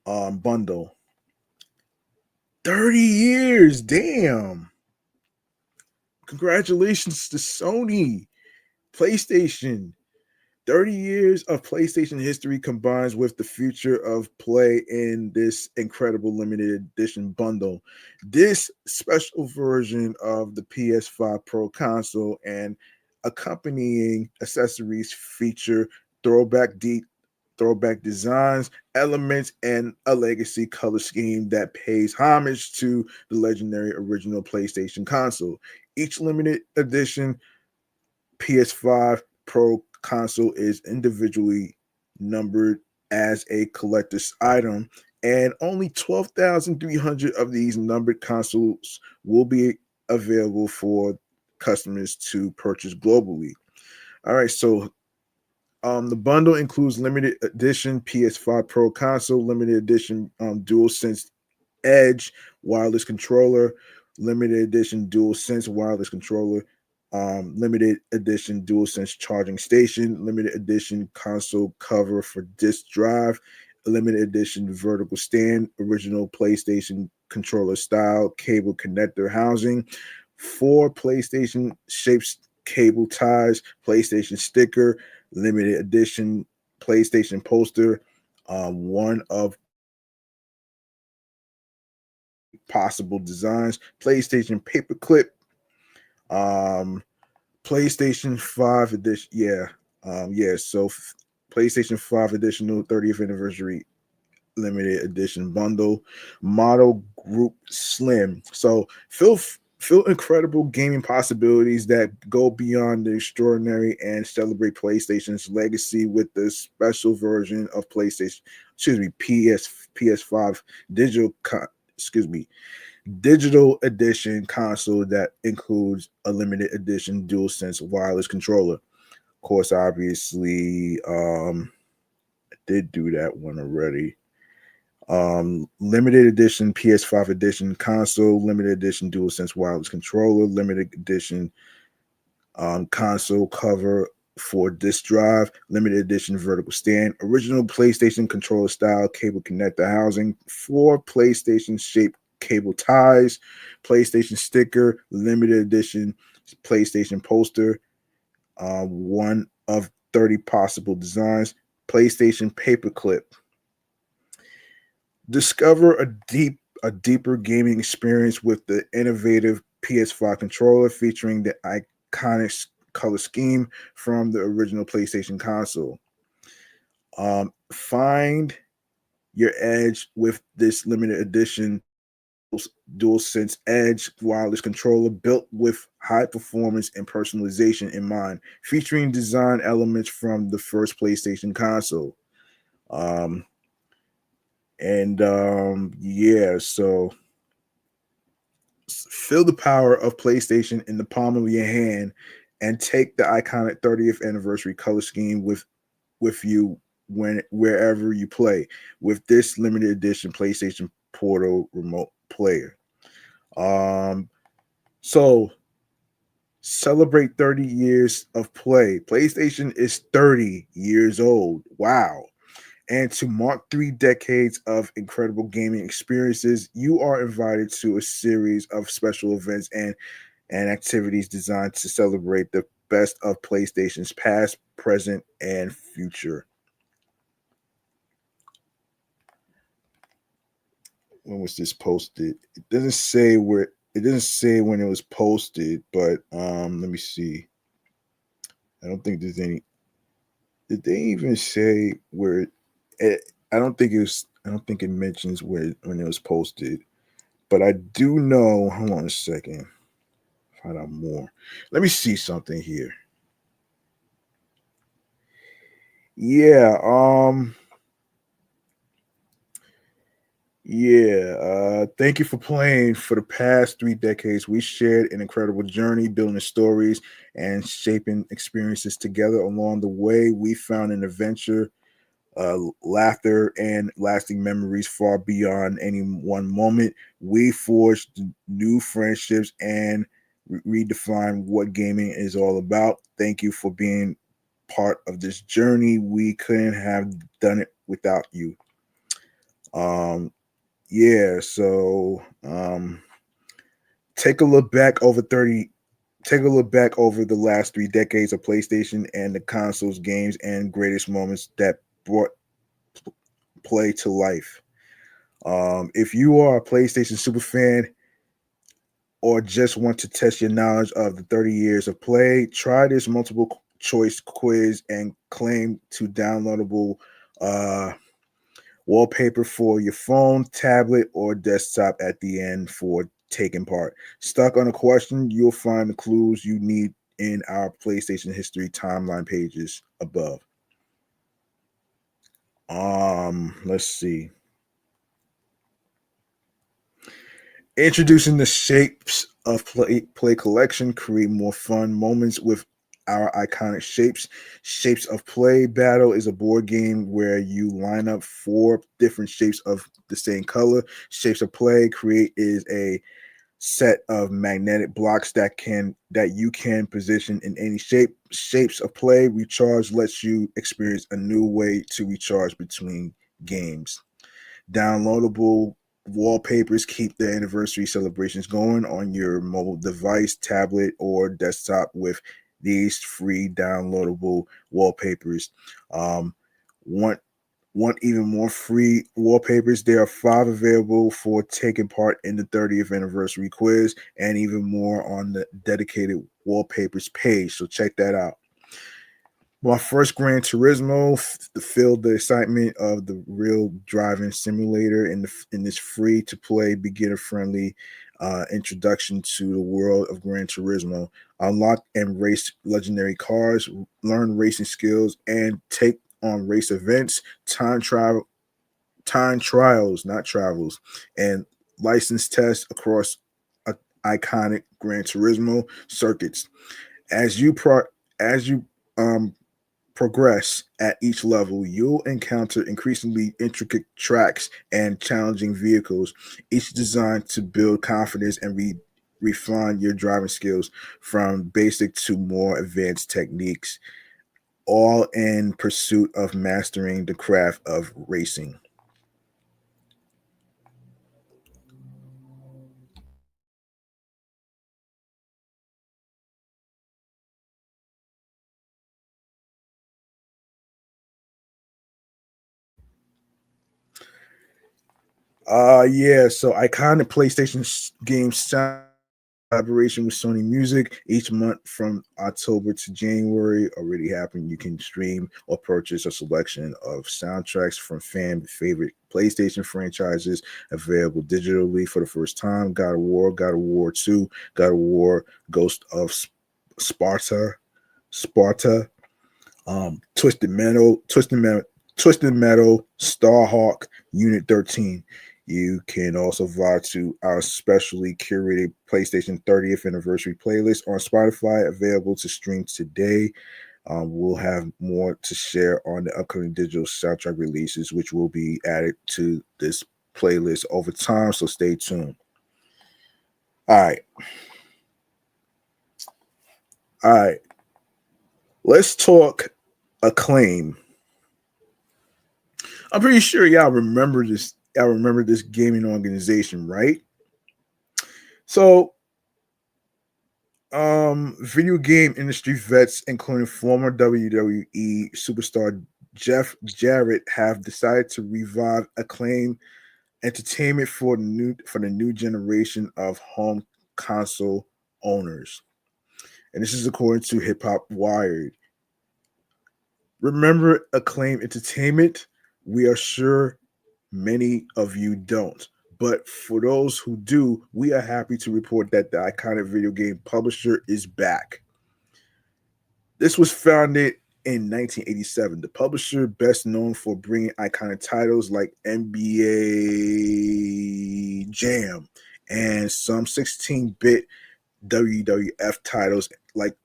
bundle. 30 years, damn. Congratulations to Sony, PlayStation. 30 years of PlayStation history combines with the future of play in this incredible limited edition bundle. This special version of the PS5 Pro console and accompanying accessories feature throwback deep throwback designs, elements, and a legacy color scheme that pays homage to the legendary original PlayStation console. Each limited edition PS5 Pro console is individually numbered as a collector's item, and only 12,300 of these numbered consoles will be available for customers to purchase globally. All right, so the bundle includes limited edition PS5 Pro console, limited edition DualSense Edge wireless controller, limited edition DualSense wireless controller, limited edition DualSense charging station, limited edition console cover for disc drive, limited edition vertical stand, original PlayStation controller style cable connector housing, four PlayStation shaped cable ties, PlayStation sticker, limited edition PlayStation poster, one of possible designs, PlayStation paperclip, um, PlayStation 5 edition. So PlayStation 5 additional 30th anniversary limited edition bundle, model group slim. So feel incredible gaming possibilities that go beyond the extraordinary and celebrate PlayStation's legacy with the special version of PlayStation, PS5 digital digital edition console that includes a limited edition DualSense wireless controller. Of course, obviously, I did do that one already. Limited edition PS5 edition console, limited edition DualSense wireless controller, limited edition console cover for disc drive, limited edition vertical stand, original PlayStation controller style cable connector housing, four PlayStation shaped cable ties, PlayStation sticker, limited edition PlayStation poster, one of 30 possible designs, PlayStation paperclip. Discover a deeper gaming experience with the innovative PS5 controller featuring the iconic color scheme from the original PlayStation console. Find your edge with this limited edition DualSense Edge wireless controller built with high performance and personalization in mind, featuring design elements from the first PlayStation console. Um, so feel the power of PlayStation in the palm of your hand and take the iconic 30th anniversary color scheme with you wherever you play with this limited edition PlayStation Portal remote player. So celebrate 30 years of play. PlayStation is 30 years old. Wow. And to mark 3 decades of incredible gaming experiences, you are invited to a series of special events and activities designed to celebrate the best of PlayStation's past, present, and future. When was this posted? It doesn't say where. It doesn't say when it was posted, but let me see. I don't think there's any. Did they even say where? I don't think it was. I don't think it mentions where when it was posted. But I do know. Hold on a second. Find out more. Let me see something here. Yeah. Thank you for playing. For the past 3 decades, we shared an incredible journey, building stories and shaping experiences together. Along the way, we found an adventure laughter, and lasting memories far beyond any one moment. We forged new friendships and redefine what gaming is all about. Thank you for being part of this journey. We couldn't have done it without you. Um, yeah, so take a look back over 30 take a look back over the last 3 decades of PlayStation and the console's games and greatest moments that brought play to life. If you are a PlayStation super fan or just want to test your knowledge of the 30 years of play, try this multiple choice quiz and claim to downloadable uh, wallpaper for your phone, tablet, or desktop at the end for taking part. Stuck on a question, you'll find the clues you need in our PlayStation history timeline pages above. Let's see. Introducing the shapes of play collection, create more fun moments with our iconic shapes. Shapes of Play Battle is a board game where you line up 4 different shapes of the same color. Shapes of Play create is a set of magnetic blocks that you can position in any shape. Shapes of Play Recharge lets you experience a new way to recharge between games. Downloadable wallpapers keep the anniversary celebrations going on your mobile device, tablet, or desktop with these free downloadable wallpapers. Um, want even more free wallpapers? There are 5 available for taking part in the 30th anniversary quiz, and even more on the dedicated wallpapers page. So check that out. My first Gran Turismo filled the excitement of the real driving simulator in this free to play beginner friendly introduction to the world of Gran Turismo. Unlock and race legendary cars, learn racing skills, and take on race events, time trials, not travels, and license tests across iconic Gran Turismo circuits. As you pro as you progress at each level, you'll encounter increasingly intricate tracks and challenging vehicles, each designed to build confidence and refine your driving skills from basic to more advanced techniques, all in pursuit of mastering the craft of racing. Yeah, so iconic PlayStation games sound collaboration with Sony Music each month from October to January already happened. You can stream or purchase a selection of soundtracks from fan favorite PlayStation franchises available digitally for the first time. God of War 2, God of War, Ghost of Sparta, Twisted Metal, Starhawk, Unit 13. You can also vibe to our specially curated PlayStation 30th anniversary playlist on Spotify, available to stream today. We'll have more to share on the upcoming digital soundtrack releases, which will be added to this playlist over time. So stay tuned. All right. All right. Let's talk Acclaim. I'm pretty sure y'all remember this. Y'all remember this gaming organization, right? So, video game industry vets, including former WWE superstar Jeff Jarrett, have decided to revive Acclaim Entertainment for the new generation of home console owners. And this is according to Hip Hop Wired. Remember Acclaim Entertainment? We are sure many of you don't. But for those who do, we are happy to report that the iconic video game publisher is back. This was founded in 1987. The publisher, best known for bringing iconic titles like NBA Jam and some 16-bit WWF titles like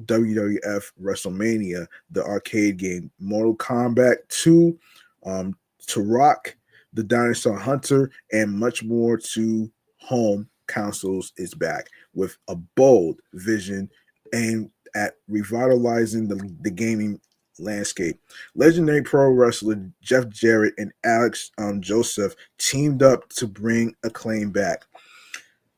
WWF WrestleMania, the arcade game, Mortal Kombat 2, to Rock, the Dinosaur Hunter, and much more to home consoles is back with a bold vision aimed at revitalizing the gaming landscape. Legendary pro wrestler Jeff Jarrett and Alex Joseph teamed up to bring Acclaim back.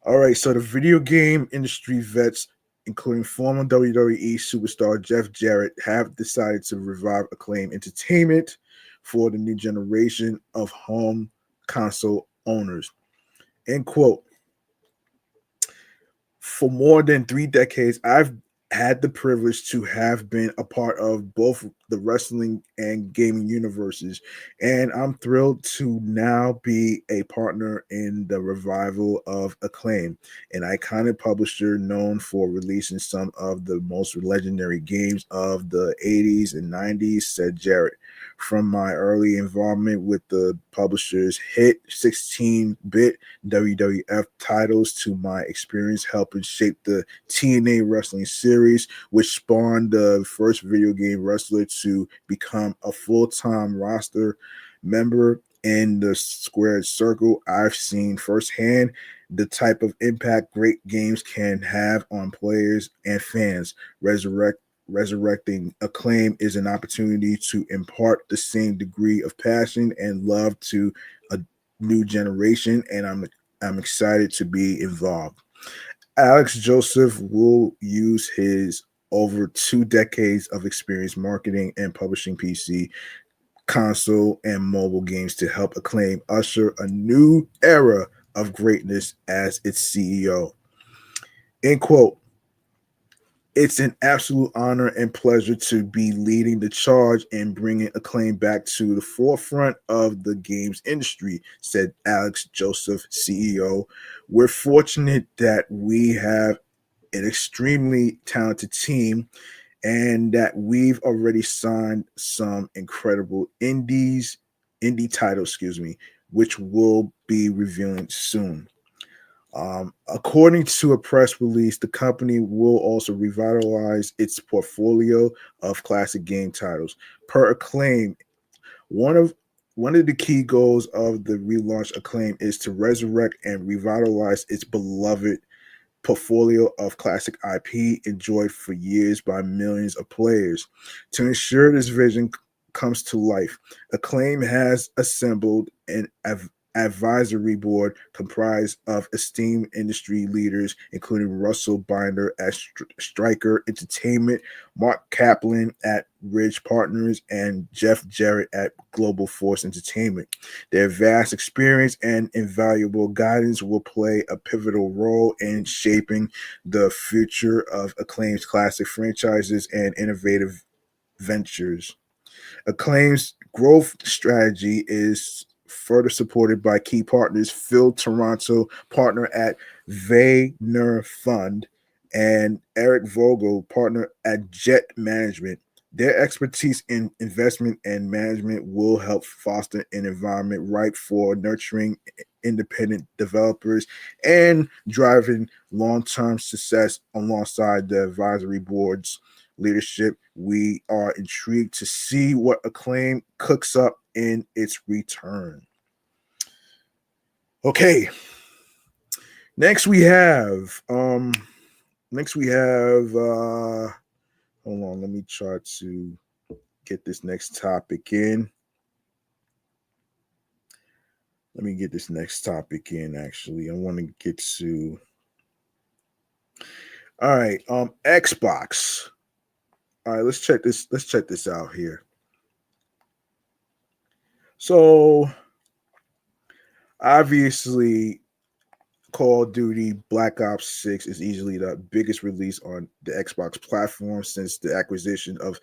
All right, so the video game industry vets, including former WWE superstar Jeff Jarrett, have decided to revive Acclaim Entertainment for the new generation of home console owners. End quote. For more than 3 decades, I've had the privilege to have been a part of both the wrestling and gaming universes, and I'm thrilled to now be a partner in the revival of Acclaim, an iconic publisher known for releasing some of the most legendary games of the 80s and 90s, said Jarrett. From my early involvement with the publisher's hit 16-bit WWF titles to my experience helping shape the TNA wrestling series, which spawned the first video game wrestler to become a full-time roster member in the squared circle, I've seen firsthand the type of impact great games can have on players and fans. Resurrecting Acclaim is an opportunity to impart the same degree of passion and love to a new generation, and I'm excited to be involved. Alex Joseph will use his over 2 decades of experience marketing and publishing PC, console, and mobile games to help Acclaim usher a new era of greatness as its CEO. End quote. It's an absolute honor and pleasure to be leading the charge and bringing Acclaim back to the forefront of the games industry, said Alex Joseph, CEO. We're fortunate that we have an extremely talented team and that we've already signed some incredible indie titles, which we'll be revealing soon. According to a press release, the company will also revitalize its portfolio of classic game titles. Per Acclaim, one of the key goals of the relaunch Acclaim is to resurrect and revitalize its beloved portfolio of classic IP enjoyed for years by millions of players. To ensure this vision comes to life, Acclaim has assembled an advisory board comprised of esteemed industry leaders, including Russell Binder at Stryker Entertainment, Mark Kaplan at Ridge Partners, and Jeff Jarrett at Global Force Entertainment. Their vast experience and invaluable guidance will play a pivotal role in shaping the future of Acclaim's classic franchises and innovative ventures. Acclaim's growth strategy is further supported by key partners Phil Toronto, partner at Vayner Fund, and Eric Vogel, partner at Jet Management. Their expertise in investment and management will help foster an environment ripe for nurturing independent developers and driving long-term success alongside the advisory board's leadership. We are intrigued to see what Acclaim cooks up in its return. Okay. Next we have hold on, let me try to get this next topic in. Actually. I want to get to all right, Xbox. All right, let's check this out here. So obviously Call of Duty Black Ops 6 is easily the biggest release on the Xbox platform since the acquisition of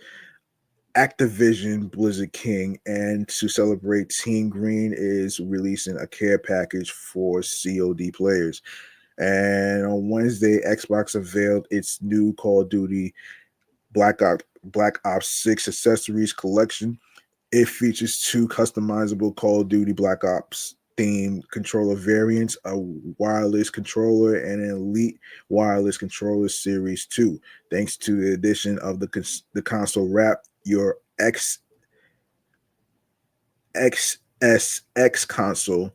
Activision Blizzard King, and to celebrate, Team Green is releasing a care package for COD players. And on Wednesday, Xbox unveiled its new Call of Duty Black Ops 6 accessories collection. It features 2 customizable Call of Duty Black Ops themed controller variants, a wireless controller, and an elite wireless controller series 2. Thanks to the addition of the console wrap, your XSX console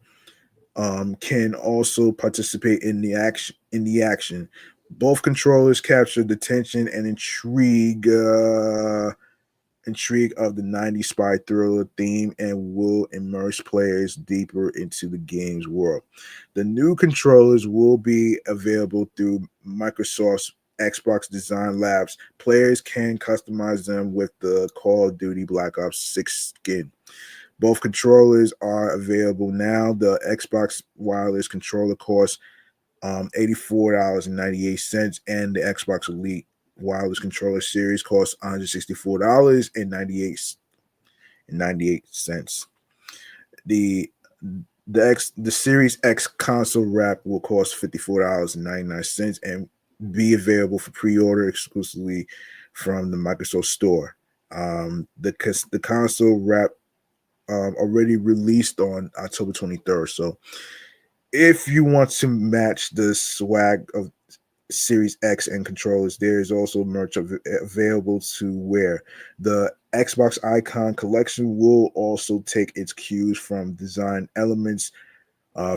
can also participate in the action. Both controllers capture the tension and intrigue of the 90s spy thriller theme and will immerse players deeper into the game's world. The new controllers will be available through Microsoft's Xbox Design Labs. Players can customize them with the Call of Duty Black Ops 6 skin. Both controllers are available now. The Xbox wireless controller costs $84.98, and the Xbox Elite wireless controller series costs $164.98. The Series X console wrap will cost $54.99 and be available for pre-order exclusively from the Microsoft Store. The console wrap already released on October 23rd. So if you want to match the swag of Series X and controllers, there is also merch available to wear. The Xbox Icon collection will also take its cues from design elements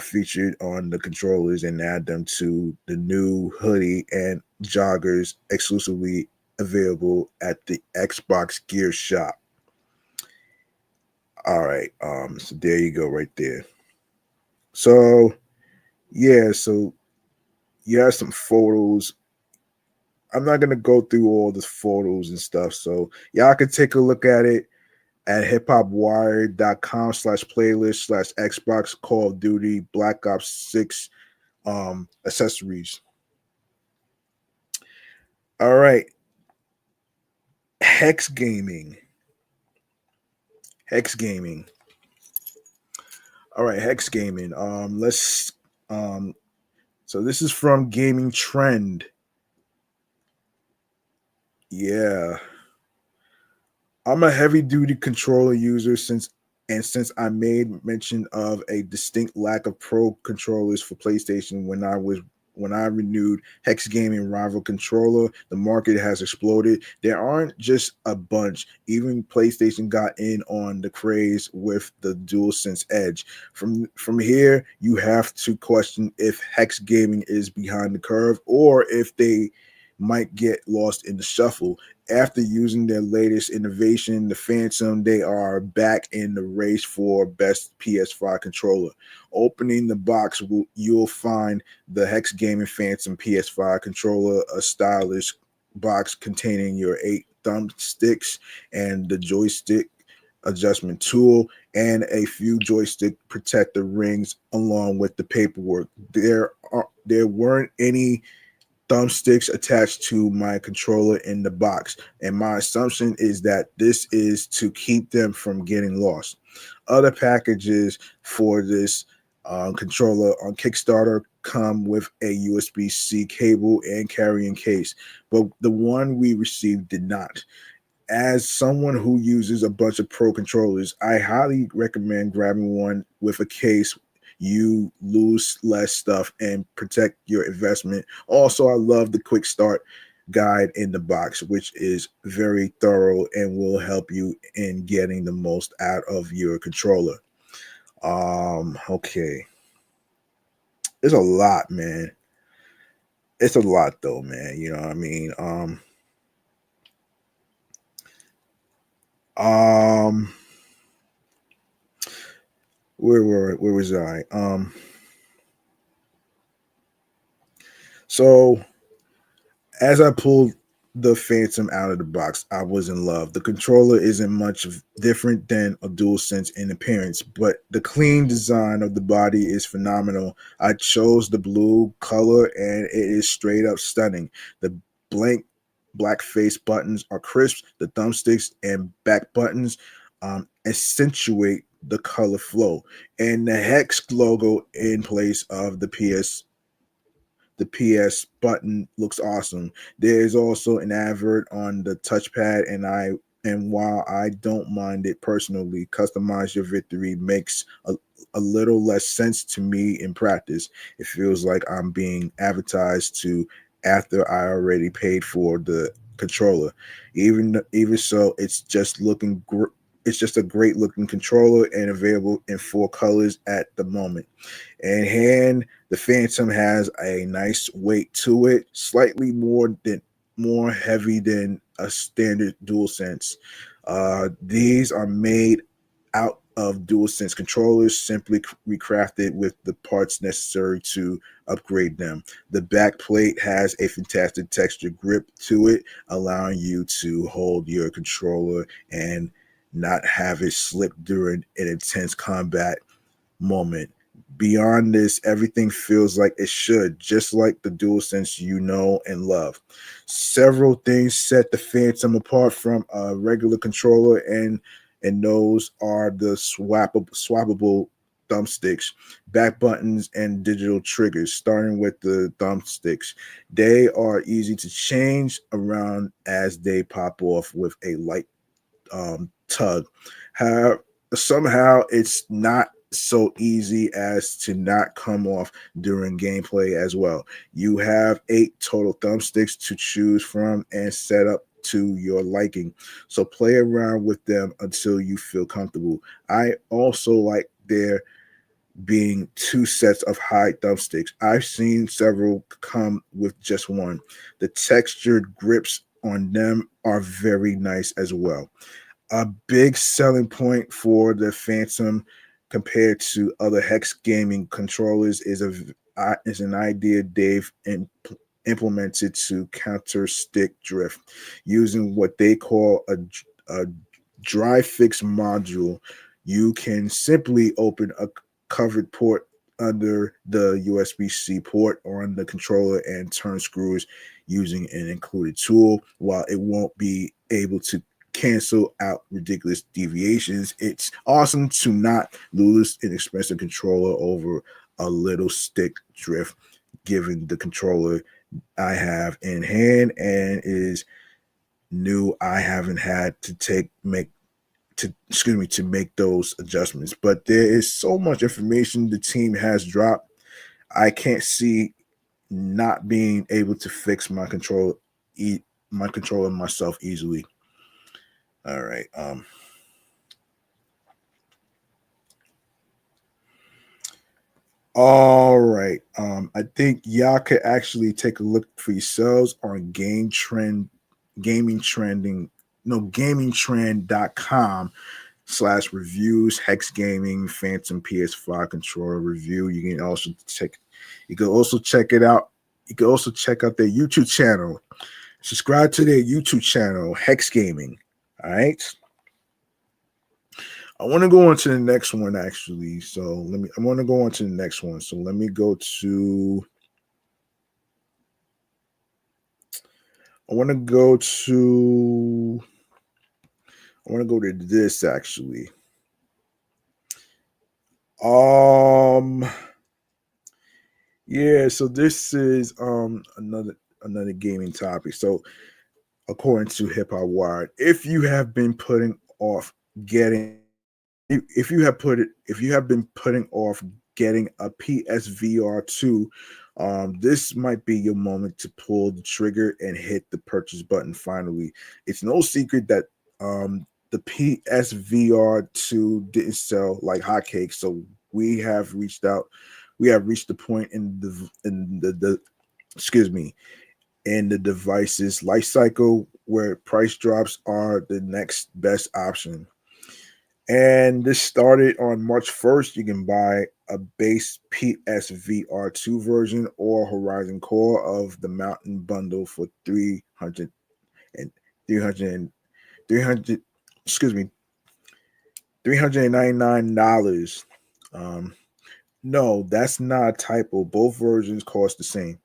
featured on the controllers and add them to the new hoodie and joggers exclusively available at the Xbox Gear Shop. All right, so there you go, right there. So yeah, so you have some photos. I'm not gonna go through all the photos and stuff, so y'all can take a look at it at hiphopwired.com/playlist/Xbox Call of Duty Black Ops 6 accessories. All right, Hexgaming. All right, Hexgaming. Let's so this is from Gaming Trend. Yeah. I'm a heavy duty controller user since I made mention of a distinct lack of pro controllers for PlayStation when I renewed Hexgaming Rival Controller, the market has exploded. There aren't just a bunch. Even PlayStation got in on the craze with the DualSense Edge. From here, you have to question if Hexgaming is behind the curve or if they might get lost in the shuffle. After using their latest innovation, the Phantom, they are back in the race for best PS5 controller. Opening the box, you'll find the Hexgaming Phantom PS5 controller, a stylish box containing your 8 thumbsticks and the joystick adjustment tool and a few joystick protector rings along with the paperwork. There weren't any thumbsticks attached to my controller in the box, and my assumption is that this is to keep them from getting lost. Other packages for this controller on Kickstarter come with a USB-C cable and carrying case, but the one we received did not. As someone who uses a bunch of pro controllers, I highly recommend grabbing one with a case. You lose less stuff and protect your investment. Also, I love the quick start guide in the box, which is very thorough and will help you in getting the most out of your controller. Okay. It's a lot, man. It's a lot though, man. You know what I mean? Where was I? So as I pulled the Phantom out of the box, I was in love. The controller isn't much different than a DualSense in appearance, but the clean design of the body is phenomenal. I chose the blue color and it is straight up stunning. The blank black face buttons are crisp. The thumbsticks and back buttons accentuate the color flow, and the Hex logo in place of the PS button looks awesome. There is also an advert on the touchpad, and I And while I don't mind it personally, customize your victory makes a little less sense to me in practice. It feels like I'm being advertised to after I already paid for the controller. Even so, it's just a great looking controller and available in 4 colors at the moment. And hand, the Phantom has a nice weight to it, slightly more heavy than a standard DualSense. These are made out of DualSense controllers, simply recrafted with the parts necessary to upgrade them. The back plate has a fantastic texture grip to it, allowing you to hold your controller and not have it slip during an intense combat moment. Beyond this, everything feels like it should, just like the DualSense you know and love. Several things set the Phantom apart from a regular controller, and those are the swappable thumbsticks, back buttons, and digital triggers. Starting with the thumbsticks, they are easy to change around as they pop off with a light tug. How somehow it's not so easy as to not come off during gameplay as well. You have 8 total thumbsticks to choose from and set up to your liking. So play around with them until you feel comfortable. I also like there being 2 sets of high thumbsticks. I've seen several come with just one. The textured grips on them are very nice as well. A big selling point for the Phantom compared to other Hexgaming controllers is an idea they've implemented to counter stick drift using what they call a dry fix module. You can simply open a covered port under the USB-C port on the controller and turn screws using an included tool. While it won't be able to cancel out ridiculous deviations, it's awesome to not lose an expensive controller over a little stick drift, given the controller I have in hand and is new. I haven't had to make those adjustments. But there is so much information the team has dropped. I can't see not being able to fix my controller myself easily. All right. All right. I think y'all could actually take a look for yourselves on gaming trending, no, gamingtrend.com/reviews, Hexgaming Phantom PS5 controller review. You can also check it out. You can also check out their YouTube channel. Subscribe to their YouTube channel, Hexgaming. All right. I want to go on to the next one actually. So I want to go on to the next one. So let me go to I want to go to I want to go to this actually. Yeah, so this is another gaming topic. So according to Hip Hop Wired, getting if you have been putting off getting a PSVR 2, this might be your moment to pull the trigger and hit the purchase button finally. It's no secret that the PSVR 2 didn't sell like hotcakes, so we have reached the point in the excuse me in the device's life cycle where price drops are the next best option. And this started on March 1st. You can buy a base PSVR2 version or Horizon Core of the Mountain Bundle for 300 and 300 300 excuse me $399. No, that's not a typo. Both versions cost the same.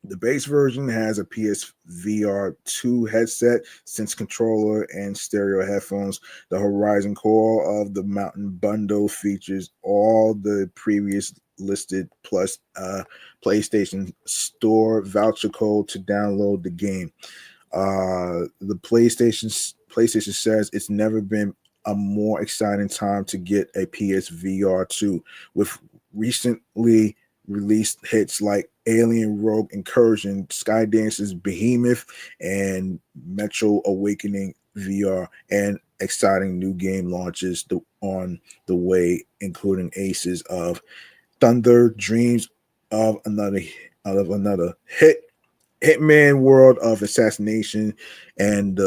The base version has a PSVR 2 headset, Sense controller, and stereo headphones. The Horizon Core of the Mountain Bundle features all the previous listed plus PlayStation Store voucher code to download the game. The PlayStation says it's never been a more exciting time to get a PSVR 2 with recently released hits like Alien Rogue Incursion, Skydance's Behemoth, and Metro Awakening VR, and exciting new game launches on the way, including Aces of Thunder, Dreams of another Hitman World of Assassination, and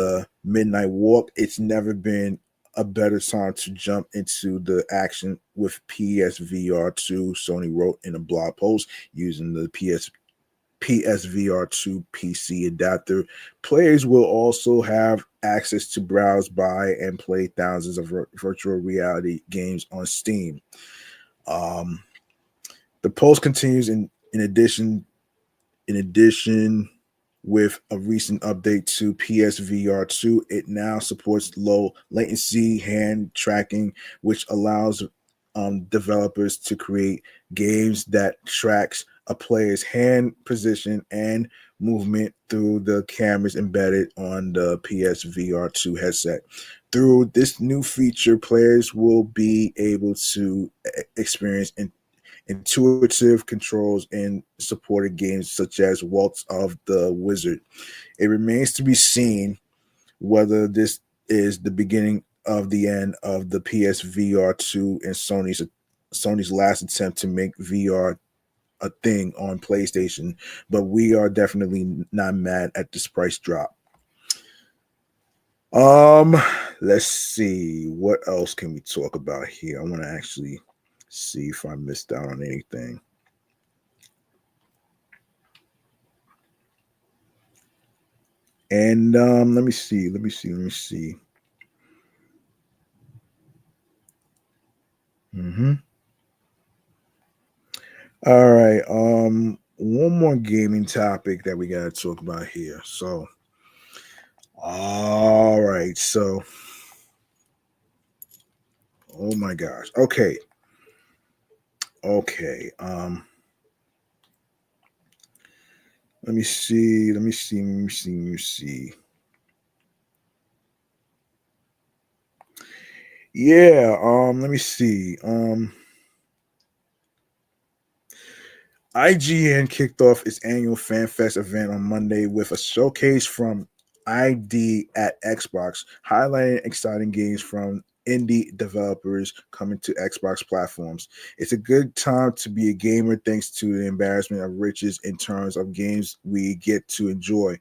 Midnight Walk. It's never been a better time to jump into the action with PSVR 2, Sony wrote in a blog post using the PSVR 2 PC adapter. Players will also have access to browse, buy, and play thousands of virtual reality games on Steam. The post continues in addition, with a recent update to PSVR 2, it now supports low latency hand tracking, which allows developers to create games that tracks a player's hand position and movement through the cameras embedded on the PSVR 2 headset. Through this new feature, players will be able to experience intuitive controls in supported games such as Waltz of the Wizard. It remains to be seen whether this is the beginning of the end of the PSVR 2 and Sony's last attempt to make VR a thing on PlayStation, but we are definitely not mad at this price drop. Let's see what else can we talk about here. I want to actually see if I missed out on anything. And let me see. Mm-hmm. All right. One more gaming topic that we gotta talk about here. So, all right. So, oh my gosh. Okay. Okay. Let me see. Yeah. Let me see. IGN kicked off its annual FanFest event on Monday with a showcase from ID at Xbox, highlighting exciting games from indie developers coming to Xbox platforms. It's a good time to be a gamer thanks to the embarrassment of riches in terms of games we get to enjoy.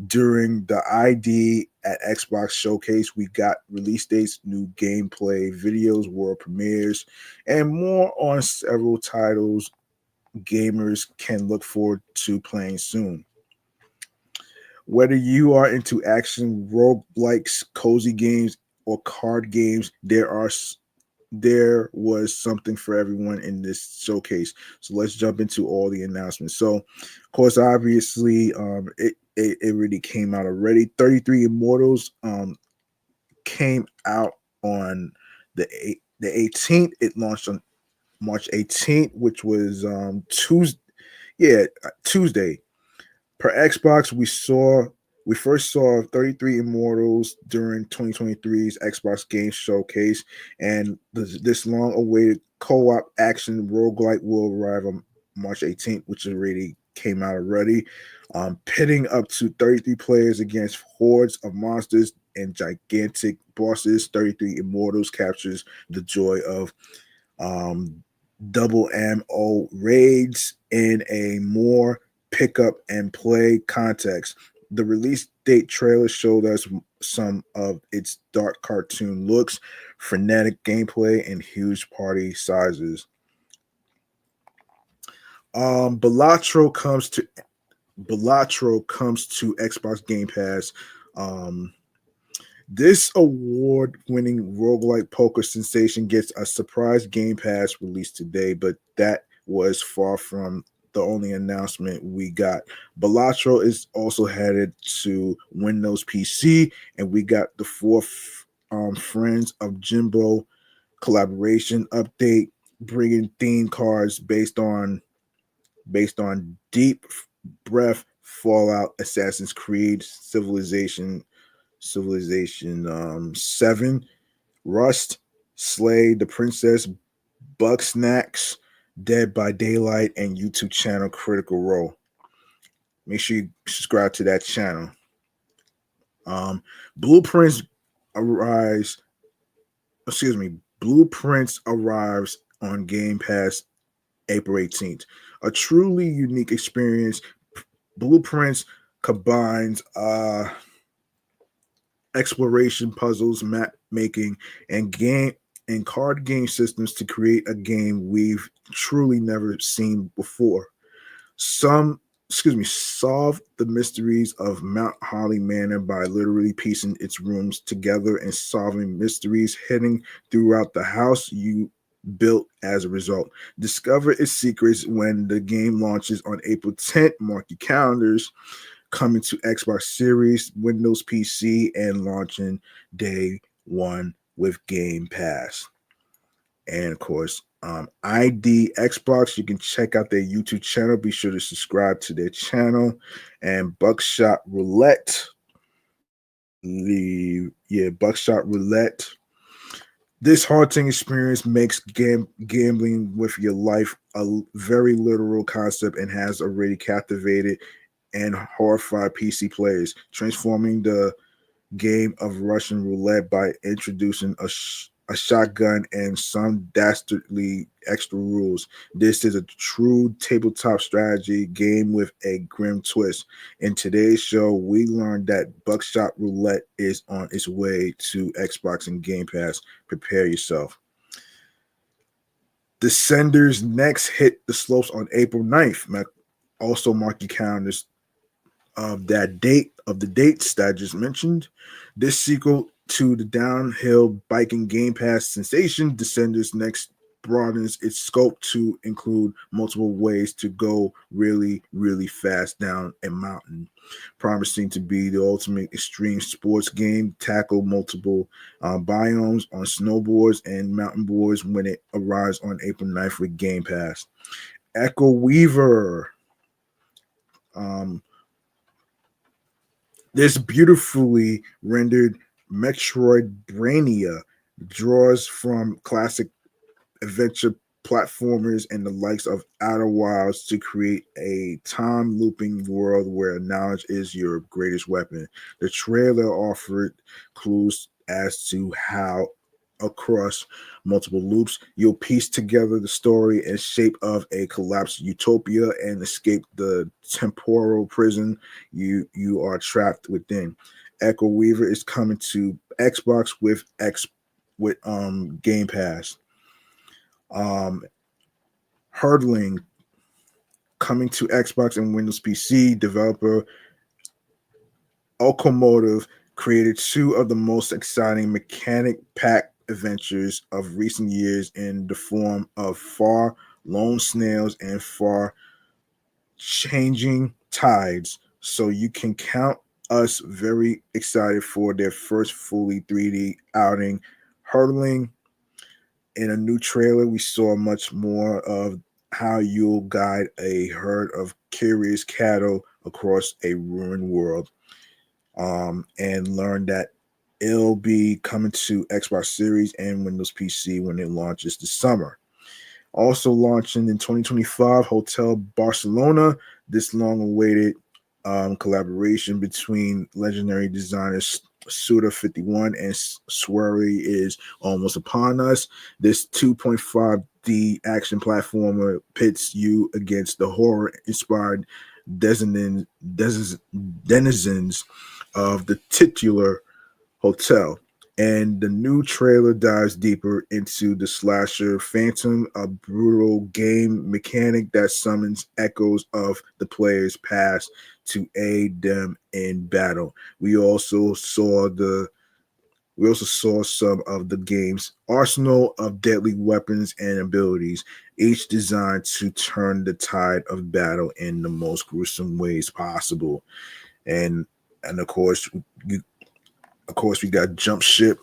During the ID at Xbox showcase, we got release dates, new gameplay, videos, world premieres, and more on several titles gamers can look forward to playing soon. Whether you are into action, roguelikes, cozy games, or card games, there was something for everyone in this showcase. So let's jump into all the announcements. So, of course, obviously, it really came out already. 33 Immortals came out on the 18th. It launched on March 18th, which was Tuesday. Yeah, Tuesday. Per Xbox, we first saw 33 Immortals during 2023's Xbox Games Showcase, and this long-awaited co-op action roguelike will arrive on March 18th, which already came out already, pitting up to 33 players against hordes of monsters and gigantic bosses. 33 Immortals captures the joy of double MO raids in a more pick up and play context. The release date trailer showed us some of its dark cartoon looks, frenetic gameplay, and huge party sizes. Balatro comes to Xbox Game Pass. This award-winning roguelike poker sensation gets a surprise Game Pass release today, but that was far from the only announcement we got. Balatro is also headed to Windows PC, and we got the fourth Friends of Jimbo collaboration update, bringing theme cards based on Deep Breath Fallout, Assassin's Creed, Civilization 7, Rust, Slay the Princess, Bug Snacks, Dead by Daylight, and YouTube channel Critical Role. Make sure you subscribe to that channel. Blueprints arrives. Excuse me. Blueprints arrives on Game Pass April 18th. A truly unique experience. Blueprints combines exploration, puzzles, map making, and card game systems to create a game we've truly never seen before. Solve the mysteries of Mount Holly Manor by literally piecing its rooms together and solving mysteries hidden throughout the house you built as a result. Discover its secrets when the game launches on April 10th. Mark your calendars. Coming to Xbox Series, Windows PC, and launching day one with Game Pass. And of course, ID Xbox, you can check out their YouTube channel. Be sure to subscribe to their channel. And Buckshot Roulette. Buckshot Roulette. This haunting experience makes gambling with your life a very literal concept and has already captivated and horrified PC players, transforming the game of Russian roulette by introducing a shotgun and some dastardly extra rules. This is a true tabletop strategy game with a grim twist. In today's show, we learned that Buckshot Roulette is on its way to Xbox and Game Pass. Prepare yourself. Descenders next hit the slopes on April 9th. Also mark your calendars of the dates that I just mentioned. This sequel to the downhill biking Game Pass sensation, Descenders next broadens its scope to include multiple ways to go really, really fast down a mountain, promising to be the ultimate extreme sports game. Tackle multiple biomes on snowboards and mountain boards when it arrives on April 9th with Game Pass. Echo Weaver. This beautifully rendered Metroidvania draws from classic adventure platformers and the likes of Outer Wilds to create a time-looping world where knowledge is your greatest weapon. The trailer offered clues as to how across multiple loops you'll piece together the story and shape of a collapsed utopia and escape the temporal prison you are trapped within. Echo Weaver is coming to Xbox with Game Pass. Hurdling coming to Xbox and Windows PC. Developer Locomotive created two of the most exciting mechanic-packed adventures of recent years in the form of Far Lone Snails and Far Changing Tides. So you can count us very excited for their first fully 3D outing. Hurdling. In a new trailer, we saw much more of how you'll guide a herd of curious cattle across a ruined world, and learn that it'll be coming to Xbox Series and Windows PC when it launches this summer. Also launching in 2025, Hotel Barcelona, this long-awaited collaboration between legendary designers Suda51 and Swery is almost upon us. This 2.5D action platformer pits you against the horror-inspired denizens of the titular hotel. And the new trailer dives deeper into the slasher Phantom, a brutal game mechanic that summons echoes of the player's past to aid them in battle. We also saw some of the game's arsenal of deadly weapons and abilities, each designed to turn the tide of battle in the most gruesome ways possible. And of course, we got Jump Ship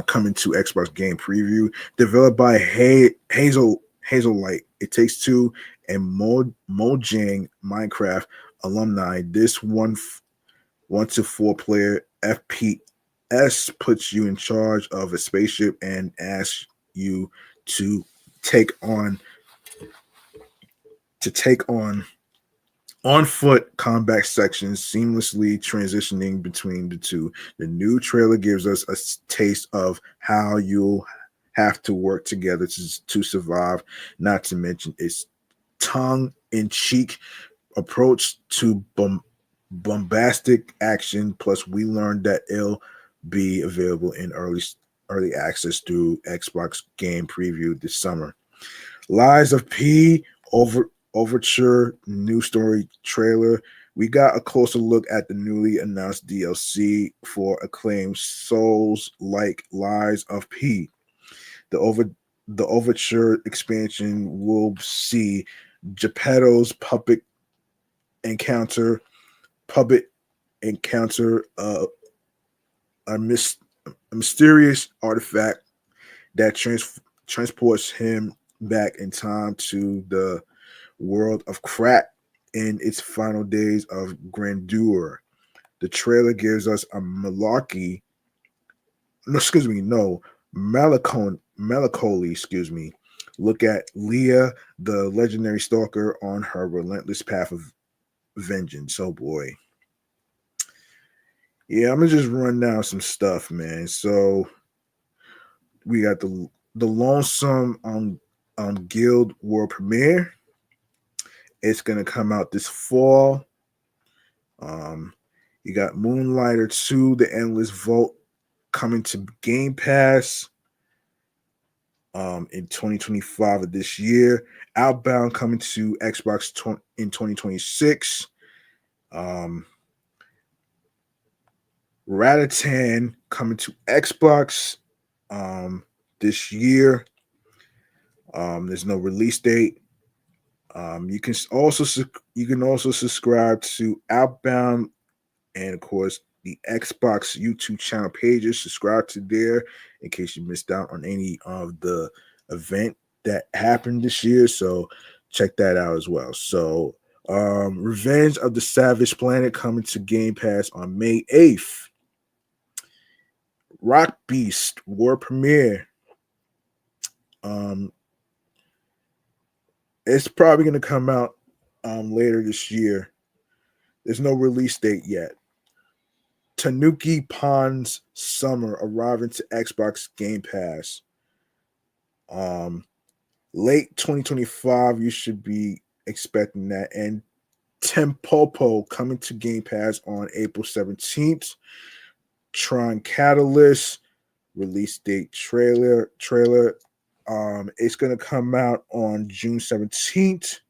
coming to Xbox Game Preview, developed by Hazelight. It Takes Two and Mojang Minecraft alumni. This 1 to 4 player FPS puts you in charge of a spaceship and asks you to take on on foot combat sections, seamlessly transitioning between the two. The new trailer gives us a taste of how you'll have to work together to survive, not to mention its tongue-in-cheek approach to bombastic action. Plus, we learned that it'll be available in early access through Xbox Game Preview this summer. Lies of P Overture new story trailer. We got a closer look at the newly announced DLC for acclaimed Souls like Lies of P. The Overture expansion will see Geppetto's encounter puppet encounter a mysterious artifact that transports him back in time to the world of crack in its final days of grandeur. The trailer gives us a melancholy, look at Leah, the legendary stalker, on her relentless path of vengeance. Oh boy. Yeah, I'm gonna just run down some stuff, man. So we got the Lonesome Guild world premiere. It's gonna come out this fall. You got Moonlighter 2, The Endless Vault, coming to Game Pass in 2025 of this year. Outbound coming to Xbox in 2026. Ratatan coming to Xbox this year. There's no release date. You can also subscribe to Outbound and of course the Xbox YouTube channel pages. Subscribe to there in case you missed out on any of the event that happened this year. So check that out as well. So Revenge of the Savage Planet coming to Game Pass on May 8th. Rock Beast world premiere. It's probably going to come out later this year. There's no release date yet. Tanuki Pond's Summer arriving to Xbox Game Pass. Late 2025, you should be expecting that. And Tempopo coming to Game Pass on April 17th. Tron Catalyst release date trailer. It's gonna come out on June 17th.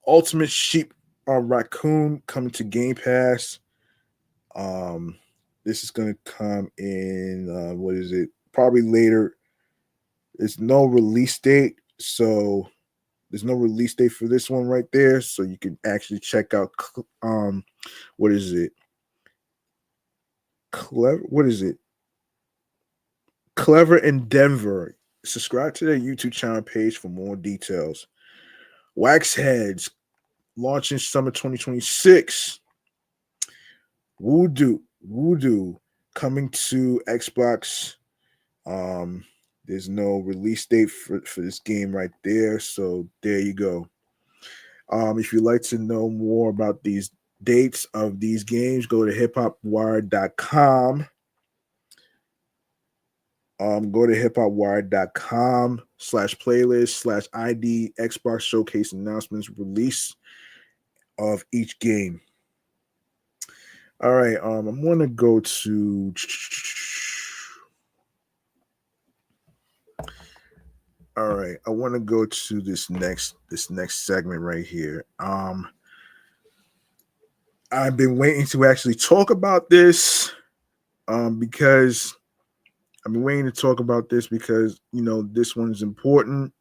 Ultimate Sheep Raccoon coming to Game Pass. This is gonna come in what is it? Probably later. There's no release date, so there's no release date for this one right there. So you can actually check out what is it? Clever in Denver. Subscribe to their YouTube channel page for more details. Waxheads launching summer 2026. Voodoo coming to Xbox. There's no release date for this game right there. So there you go. If you'd like to know more about these dates of these games, go to hiphopwire.com. Go to hiphopwire.com/playlist/ID Xbox Showcase announcements release of each game. All right, I'm gonna go to all right, I want to go to this next segment right here. I've been waiting to actually talk about this because I've been waiting to talk about this because this one's important.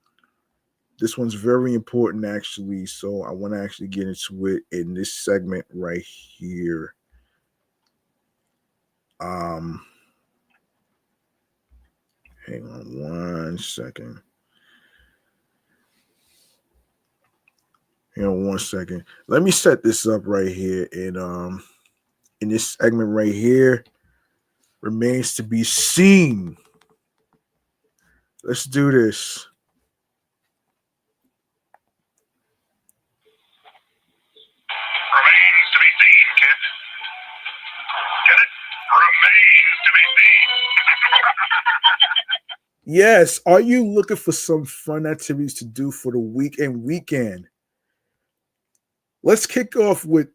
This one's very important actually, so I want to actually get into it in this segment right here. Hang on one second. Hang on one second. Let me set this up right here. In this segment right here, remains to be seen. Let's do this. Remains to be seen, kid. Get it? Remains to be seen. Yes. Are you looking for some fun activities to do for the week and weekend? Let's kick off with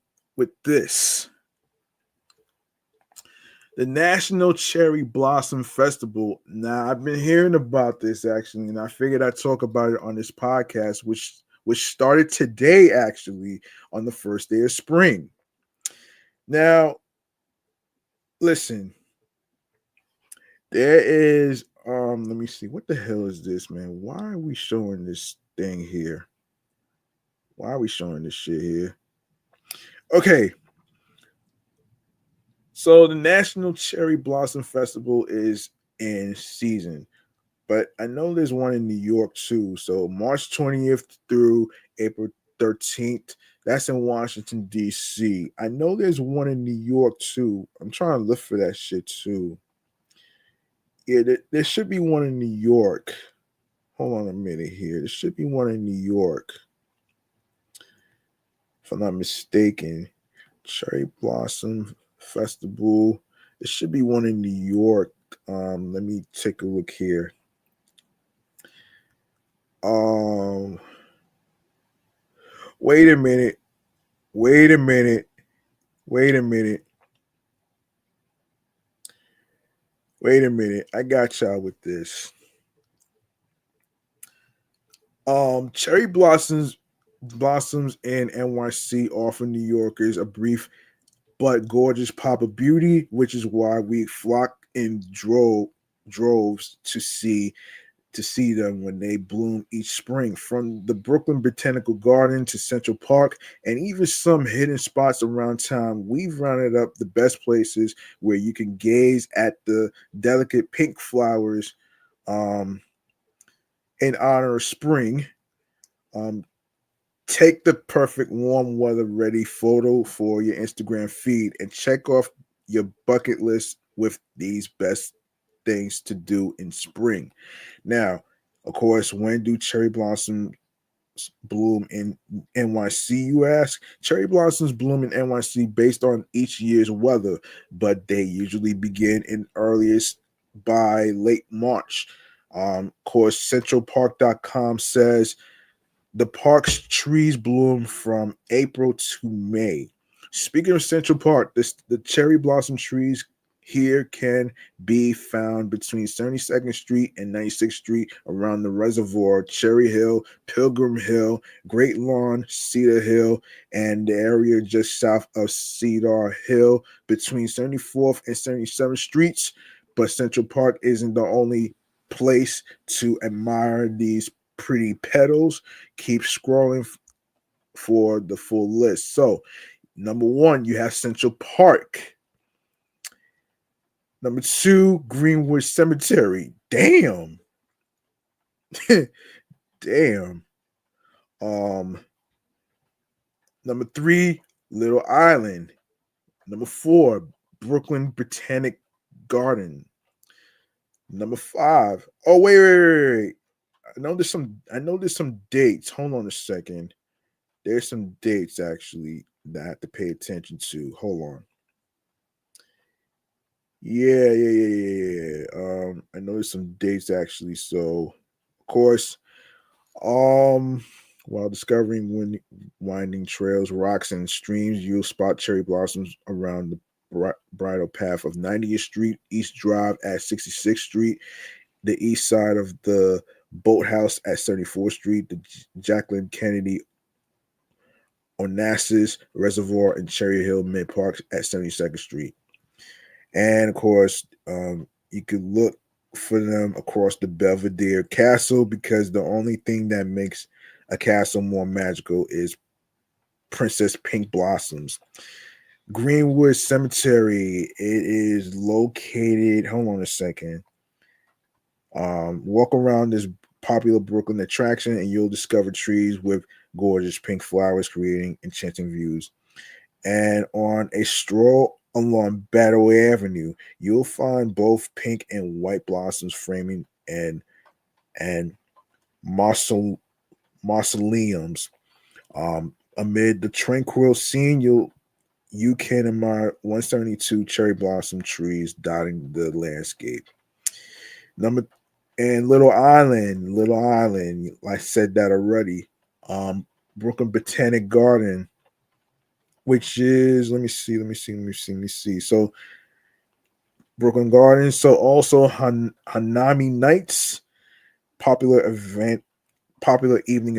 this. The National Cherry Blossom Festival. Now, I've been hearing about this actually, and I figured I'd talk about it on this podcast, which started today actually on the first day of spring. Now, listen, there is let me see, what the hell is this, man? Why are we showing this thing here? Why are we showing this shit here? Okay. So the National Cherry Blossom Festival is in season, but I know there's one in New York too. So March 20th through April 13th. That's in Washington, D.C. I know there's one in New York too. I'm trying to look for that shit too. Yeah, there should be one in New York. Hold on a minute here. There should be one in New York. If I'm not mistaken. Cherry Blossom Festival. There should be one in New York. Let me take a look here. Wait a minute. Wait a minute. Wait a minute. Wait a minute. I got y'all with this. Cherry blossoms in NYC offer New Yorkers a brief but gorgeous pop of beauty, which is why we flock in droves to see them when they bloom each spring. From the Brooklyn Botanical Garden to Central Park and even some hidden spots around town, we've rounded up the best places where you can gaze at the delicate pink flowers in honor of spring. Take the perfect warm weather ready photo for your Instagram feed and check off your bucket list with these best things to do in spring. Now, of course, when do cherry blossoms bloom in NYC, you ask? Cherry blossoms bloom in NYC based on each year's weather, but they usually begin in earliest by late March. Of course, centralpark.com says the park's trees bloom from April to May. Speaking of Central Park, the cherry blossom trees here can be found between 72nd Street and 96th Street around the reservoir, Cherry Hill, Pilgrim Hill, Great Lawn, Cedar Hill, and the area just south of Cedar Hill between 74th and 77th Streets. But Central Park isn't the only place to admire these pretty petals. Keep scrolling for the full list. So, number one, you have Central Park. Number two, Greenwood Cemetery. Damn. Damn. Number three, Little Island. Number four, Brooklyn Botanic Garden. Number five. Oh, wait. I know there's some dates. Hold on a second. There's some dates actually that I have to pay attention to. Hold on. Yeah. I know there's some dates actually. So, of course, while discovering winding trails, rocks, and streams, you'll spot cherry blossoms around the bridle path of 90th Street, East Drive at 66th Street, the east side of the Boathouse at 74th Street, the Jacqueline Kennedy Onassis Reservoir and Cherry Hill Mid Park at 72nd Street. And of course, you could look for them across the Belvedere Castle because the only thing that makes a castle more magical is Princess Pink Blossoms. Greenwood Cemetery, it is located, hold on a second. Walk around this popular Brooklyn attraction and you'll discover trees with gorgeous pink flowers creating enchanting views. And on a stroll along Battle Avenue, you'll find both pink and white blossoms framing and mausoleums. Amid the tranquil scene, you can admire 172 cherry blossom trees dotting the landscape. Number and Little Island, I said that already. Brooklyn Botanic Garden, which is let me see. So Brooklyn Gardens. So also Hanami Nights, popular event, popular evening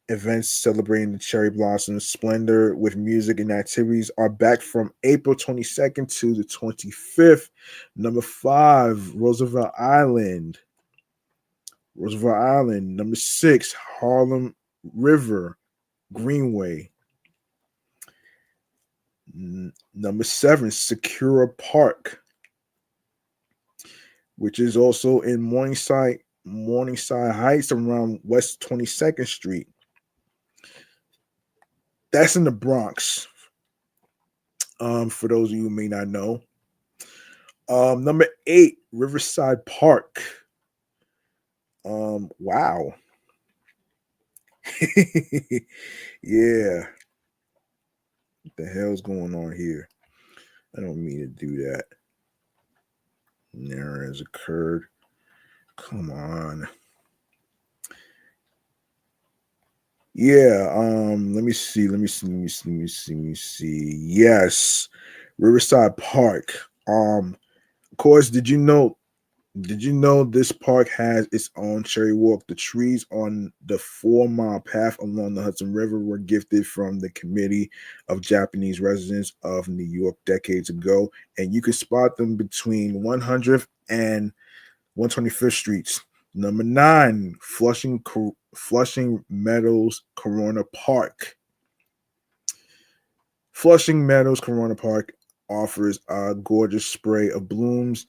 events celebrating the cherry blossom splendor with music and activities are back from April 22nd to the 25th. Number 5, Roosevelt Island. Number 6, Harlem River Greenway. Number 7, Secura Park, which is also in Morningside Heights around West 22nd Street. That's in the Bronx. For those of you who may not know. Number 8, Riverside Park. Wow. Yeah. What the hell's going on here? I don't mean to do that. An error has occurred. Come on. Yeah, let me see. Yes. Riverside Park. Of course, did you know this park has its own cherry walk? The trees on the 4-mile path along the Hudson River were gifted from the Committee of Japanese Residents of New York decades ago, and you can spot them between 100th and 125th Streets. Number 9, Flushing Meadows Corona Park. Flushing Meadows Corona Park offers a gorgeous spray of blooms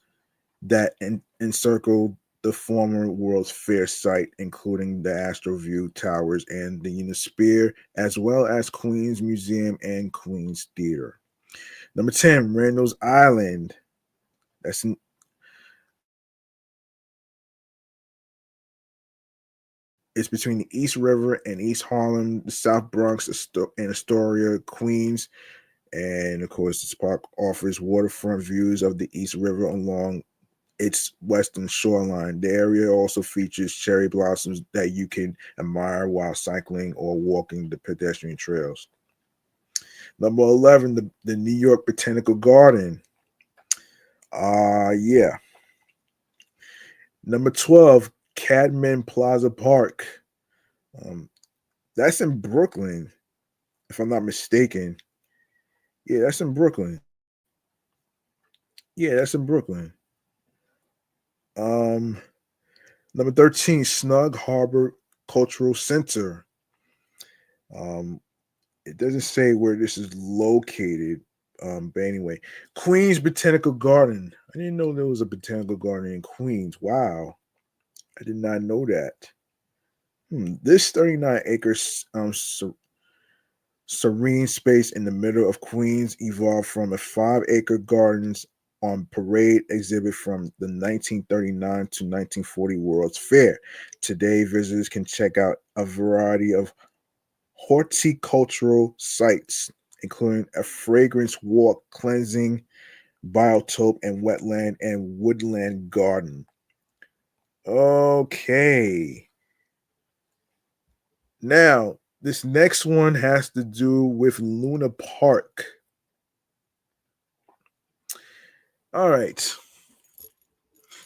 that encircle the former World's Fair site, including the Astroview Towers and the Unisphere, as well as Queens Museum and Queens Theater. Number 10, Randall's Island. That's in, it's between the East River and East Harlem, the South Bronx, and Astoria, Queens. And of course, this park offers waterfront views of the East River along its western shoreline. The area also features cherry blossoms that you can admire while cycling or walking the pedestrian trails. Number 11, the New York Botanical Garden. Yeah. Number 12, Cadman Plaza Park. That's in Brooklyn, if I'm not mistaken. Yeah, that's in Brooklyn. Yeah, that's in Brooklyn. Number 13, Snug Harbor Cultural Center. It doesn't say where this is located, but anyway, Queens Botanical Garden. I didn't know there was a botanical garden in Queens. Wow, I did not know that. This 39 acres serene space in the middle of Queens evolved from a 5-acre gardens on parade exhibit from the 1939 to 1940 World's Fair. Today, visitors can check out a variety of horticultural sites, including a fragrance walk, cleansing biotope, and wetland and woodland garden. Okay. Now, this next one has to do with Luna Park. All right.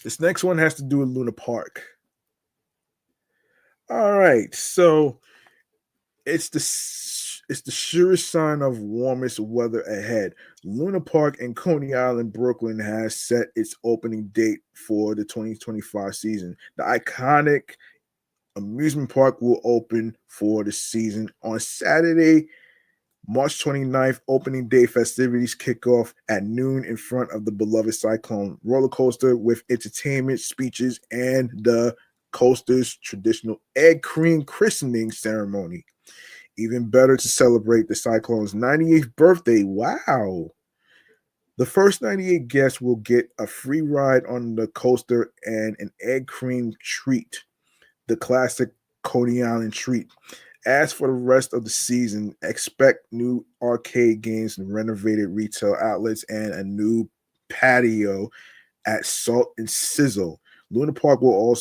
This next one has to do with Luna Park. All right. So it's the surest sign of warmest weather ahead. Luna Park in Coney Island, Brooklyn has set its opening date for the 2025 season. The iconic amusement park will open for the season on Saturday, March 29th. Opening day festivities kick off at noon in front of the beloved Cyclone roller coaster with entertainment, speeches, and the coaster's traditional egg cream christening ceremony. Even better, to celebrate the Cyclone's 98th birthday. Wow. The first 98 guests will get a free ride on the coaster and an egg cream treat, the classic Coney Island treat. As for the rest of the season, expect new arcade games and renovated retail outlets and a new patio at Salt and Sizzle. Luna Park will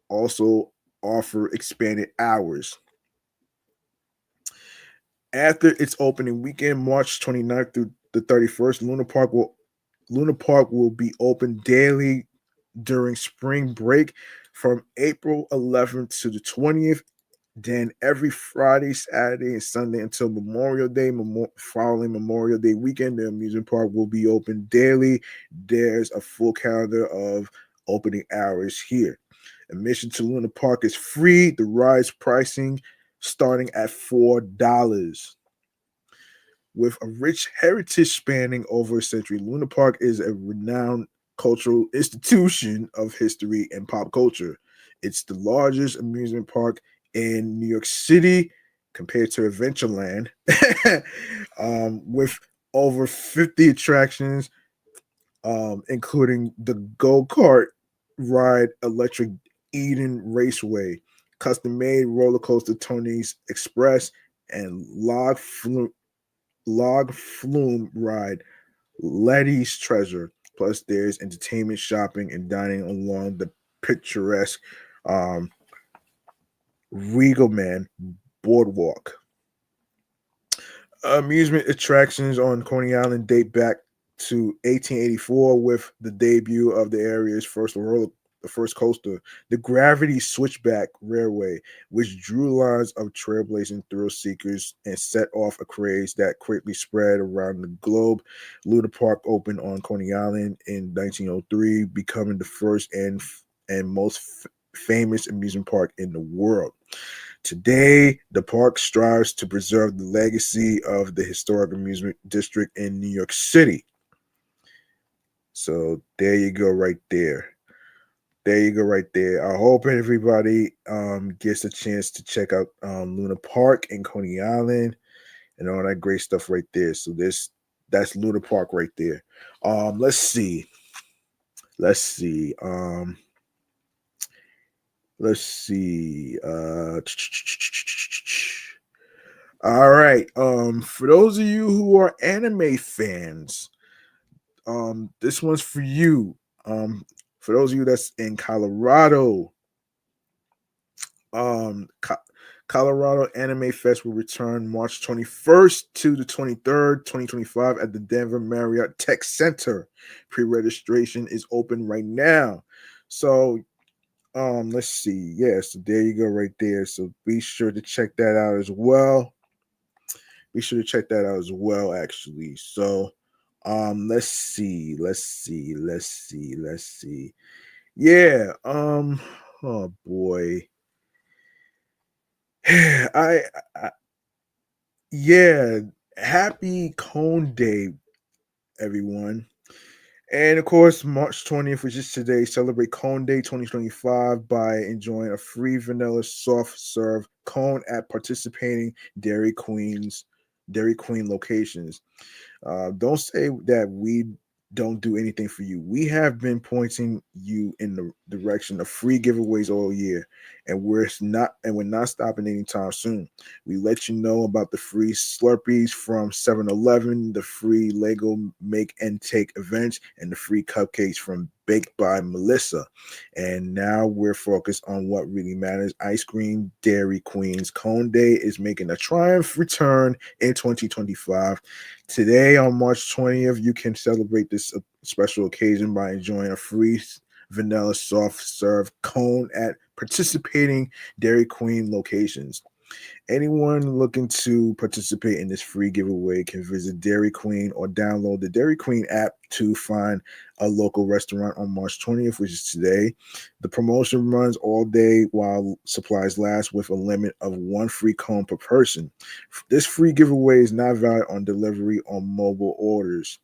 also offer expanded hours. After its opening weekend, March 29th through the 31st, Luna Park will be open daily during spring break from April 11th to the 20th. Then every Friday, Saturday, and Sunday until Memorial Day, following Memorial Day weekend, the amusement park will be open daily. There's a full calendar of opening hours here. Admission to Luna Park is free. The ride's pricing starting at $4. With a rich heritage spanning over a century, Luna Park is a renowned cultural institution of history and pop culture. It's the largest amusement park in New York City compared to Adventureland, with over 50 attractions, including the go-kart ride, Electric Eden Raceway, custom-made roller coaster Tony's Express, and log flume ride, Letty's Treasure. Plus, there's entertainment, shopping, and dining along the picturesque Regalman Boardwalk. Amusement attractions on Coney Island date back to 1884 with the debut of the area's first coaster, the Gravity Switchback Railway, which drew lines of trailblazing thrill seekers and set off a craze that quickly spread around the globe. Luna Park opened on Coney Island in 1903, becoming the first and most famous amusement park in the world. Today, the park strives to preserve the legacy of the historic amusement district in New York City. So there you go, right there. There you go, right there. I hope everybody gets a chance to check out Luna Park in Coney Island and all that great stuff right there. So that's Luna Park right there. Let's see. Let's see. Let's see. All right. For those of you who are anime fans, this one's for you. For those of you that's in Colorado, Colorado Anime Fest will return March 21st to the 23rd, 2025 at the Denver Marriott Tech Center. Pre-registration is open right now. So let's see. Yeah, so there you go right there. So be sure to check that out as well. Be sure to check that out as well, actually. So let's see. Yeah, oh boy. I yeah, happy Cone Day, everyone. And of course, March 20th, which is today, celebrate Cone Day 2025 by enjoying a free vanilla soft serve cone at participating Dairy Queen locations. Don't say that we don't do anything for you. We have been pointing you in the direction of free giveaways all year, and we're not stopping anytime soon. We let you know about the free Slurpees from 7-Eleven, the free Lego Make and Take events, and the free cupcakes from Baked by Melissa. And now we're focused on what really matters: ice cream. Dairy Queen's Cone Day is making a triumph return in 2025. Today, on March 20th, you can celebrate this special occasion by enjoying a free vanilla soft serve cone at participating Dairy Queen locations. Anyone looking to participate in this free giveaway can visit Dairy Queen or download the Dairy Queen app to find a local restaurant on March 20th, which is today. The promotion runs all day while supplies last, with a limit of one free cone per person. This free giveaway is not valid on delivery or mobile orders.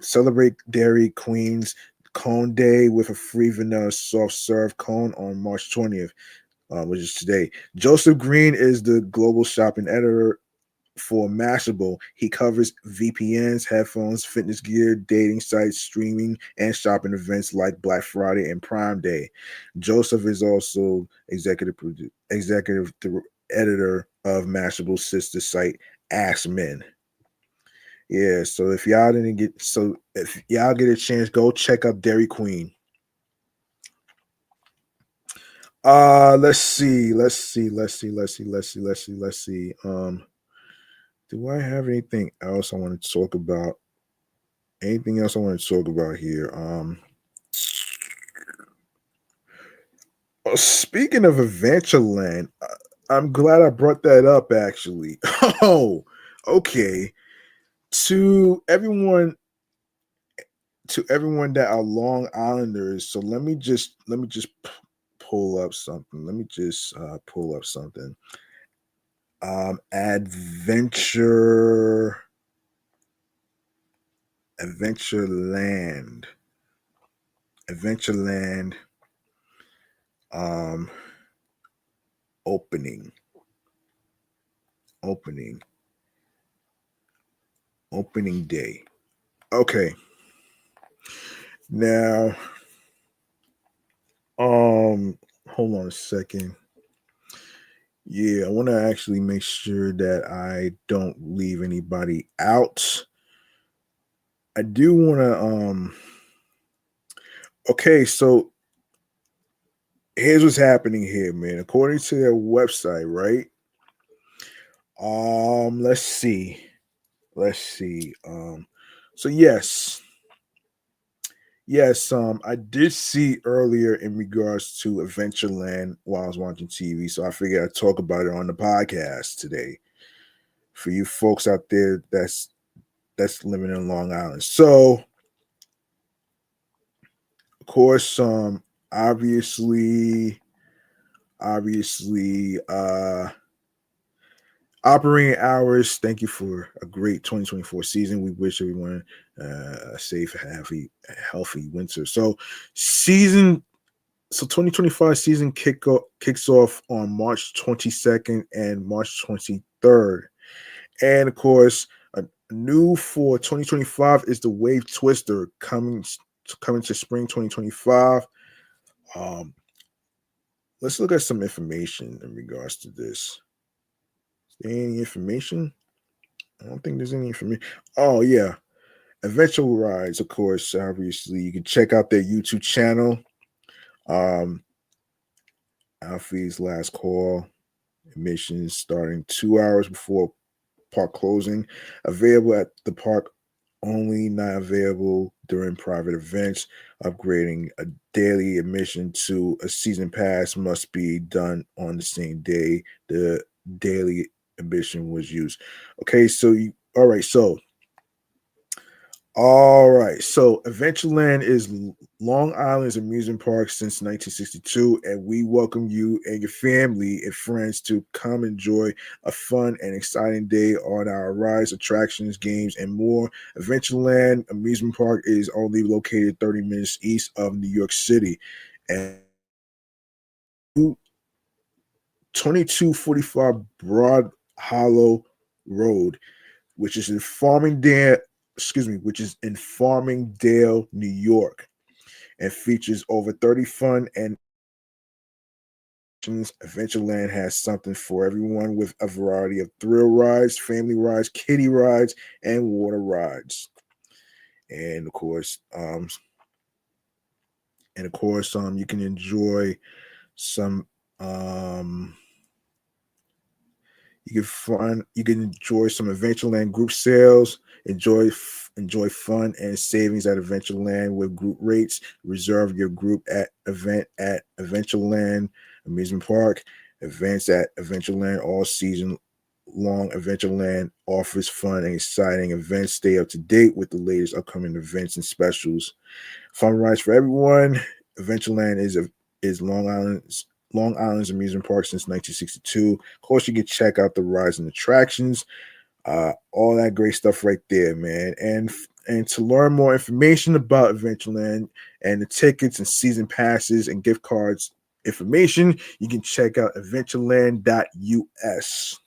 Celebrate Dairy Queen's Cone Day with a free vanilla soft serve cone on March 20th. which is today. Joseph Green is the global shopping editor for Mashable. He covers VPNs, headphones, fitness gear, dating sites, streaming, and shopping events like Black Friday and Prime Day. Joseph is also executive editor of Mashable's sister site, Ask Men. Yeah, so if y'all get a chance, go check out Dairy Queen. Let's see. Do I have anything else I want to talk about? Anything else I want to talk about here? Speaking of Adventureland, I'm glad I brought that up actually. Oh, okay. To everyone that are Long Islanders, so let me just pull up something. Let me just pull up something. Adventureland. Adventureland opening day. Okay. Now hold on a second. Yeah, I want to actually make sure that I don't leave anybody out. I do want to okay, so here's what's happening here, man. According to their website, right? Let's see. So yes, I did see earlier in regards to Adventureland while I was watching TV, so I figured I'd talk about it on the podcast today for you folks out there that's living in Long Island. So, of course, obviously, operating hours. Thank you for a great 2024 season. We wish everyone a safe, healthy winter. So 2025 season kicks off on March 22nd and March 23rd. And of course, new for 2025 is the Wave Twister coming to spring 2025. Let's look at some information in regards to this. Is there any information? I don't think there's any information. Oh yeah, Adventure Rides, of course. Obviously, you can check out their YouTube channel. Alfie's Last Call. Admissions starting 2 hours before park closing. Available at the park only, not available during private events. Upgrading a daily admission to a season pass must be done on the same day the daily admission was used. Okay, so all right, so Adventureland is Long Island's amusement park since 1962, and we welcome you and your family and friends to come enjoy a fun and exciting day on our rides, attractions, games, and more. Adventureland Amusement Park is only located 30 minutes east of New York City, and 2245 Broad Hollow Road, which is in Farmingdale, New York, and features over 30 fun and Adventureland has something for everyone with a variety of thrill rides, family rides, kiddie rides, and water rides. And of course, you can enjoy some you can enjoy some Adventureland group sales, enjoy fun and savings at Adventureland with group rates. Reserve your group event at Adventureland Amusement Park. Events at Adventureland all season long. Adventureland offers fun and exciting events. Stay up to date with the latest upcoming events and specials. Fun rides for everyone. Adventureland is Long Island's amusement park since 1962. Of course, you can check out the rides and attractions, all that great stuff right there, man. And to learn more information about Adventureland and the tickets and season passes and gift cards information, you can check out adventureland.us.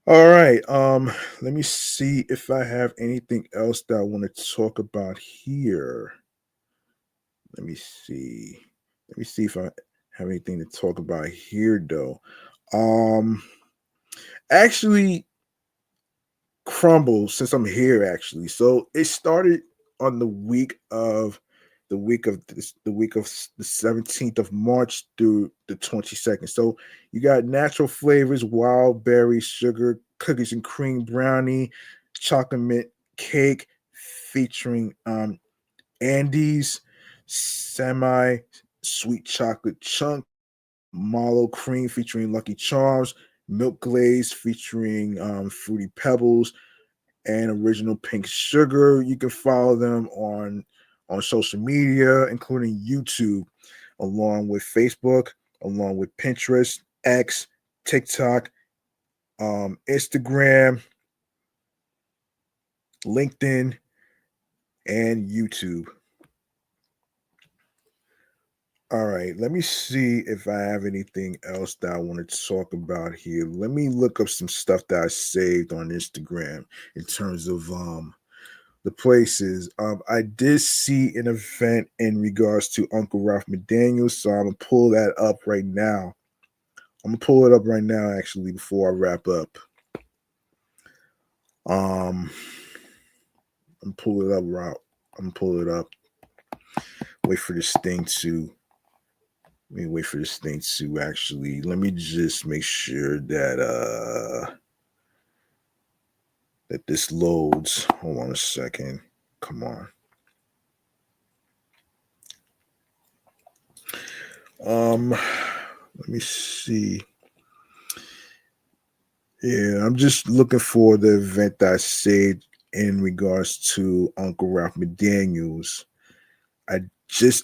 All right. Let me see if I have anything else that I want to talk about here. Let me see. Let me see if I have anything to talk about here though. Um actually Crumble, since I'm here actually. So it started on the week of the 17th of March through the 22nd. So you got natural flavors, wild berry, sugar, cookies and cream brownie, chocolate mint cake featuring Andes, semi sweet chocolate chunk, mallow cream featuring Lucky Charms, milk glaze featuring Fruity Pebbles, and original pink sugar. You can follow them on social media, including YouTube, along with Facebook, along with Pinterest, X, TikTok, Instagram, LinkedIn, and YouTube. All right, let me see if I have anything else that I want to talk about here. Let me look up some stuff that I saved on Instagram in terms of the places. I did see an event in regards to Uncle Ralph McDaniels, so I'm gonna pull that up right now. I'm gonna pull it up right now, actually, before I wrap up. Um, I'm pull it up, Route. I'm gonna pull it up. Wait for this thing to. Let me wait for this thing to actually. Let me just make sure that this loads. Hold on a second. Come on. Let me see. Yeah, I'm just looking for the event that I saved in regards to Uncle Ralph McDaniels.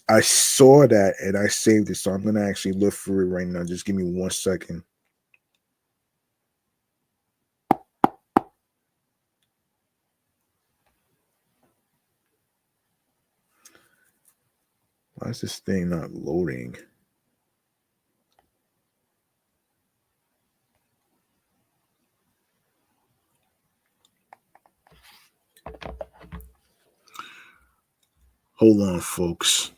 I saw that and I saved it, so I'm gonna actually look for it right now. Just give me 1 second. Why is this thing not loading? Hold on, folks.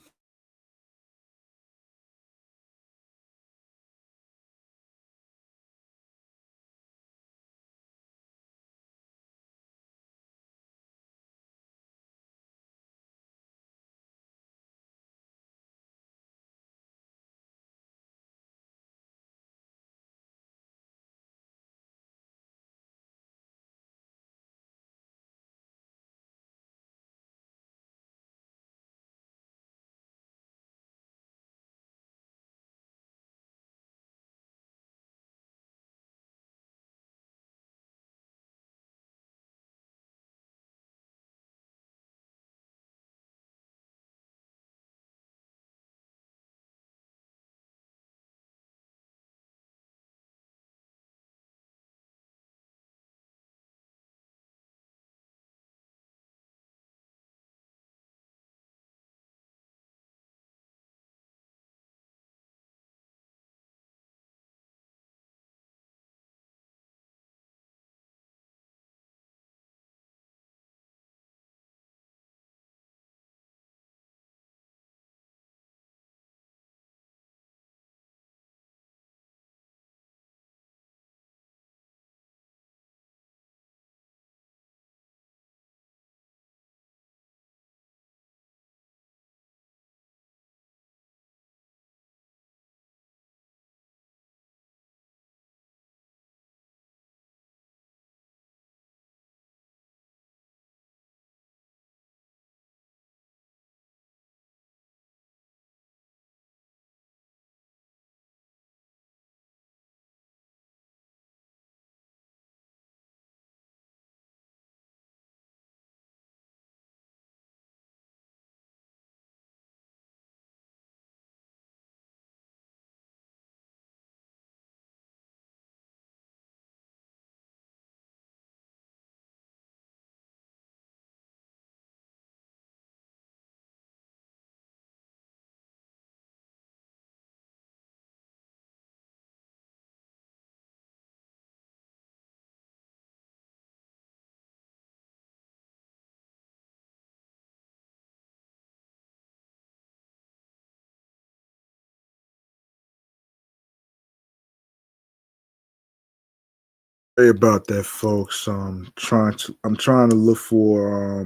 Sorry about that, folks. I'm trying to look for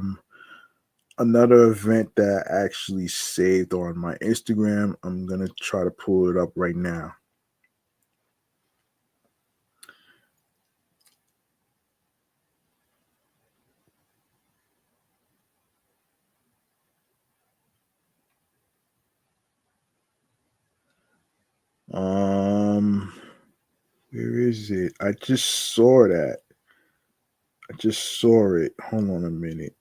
another event that I actually saved on my Instagram. I'm gonna try to pull it up right now. Um, where is it? I just saw that. I just saw it. Hold on a minute.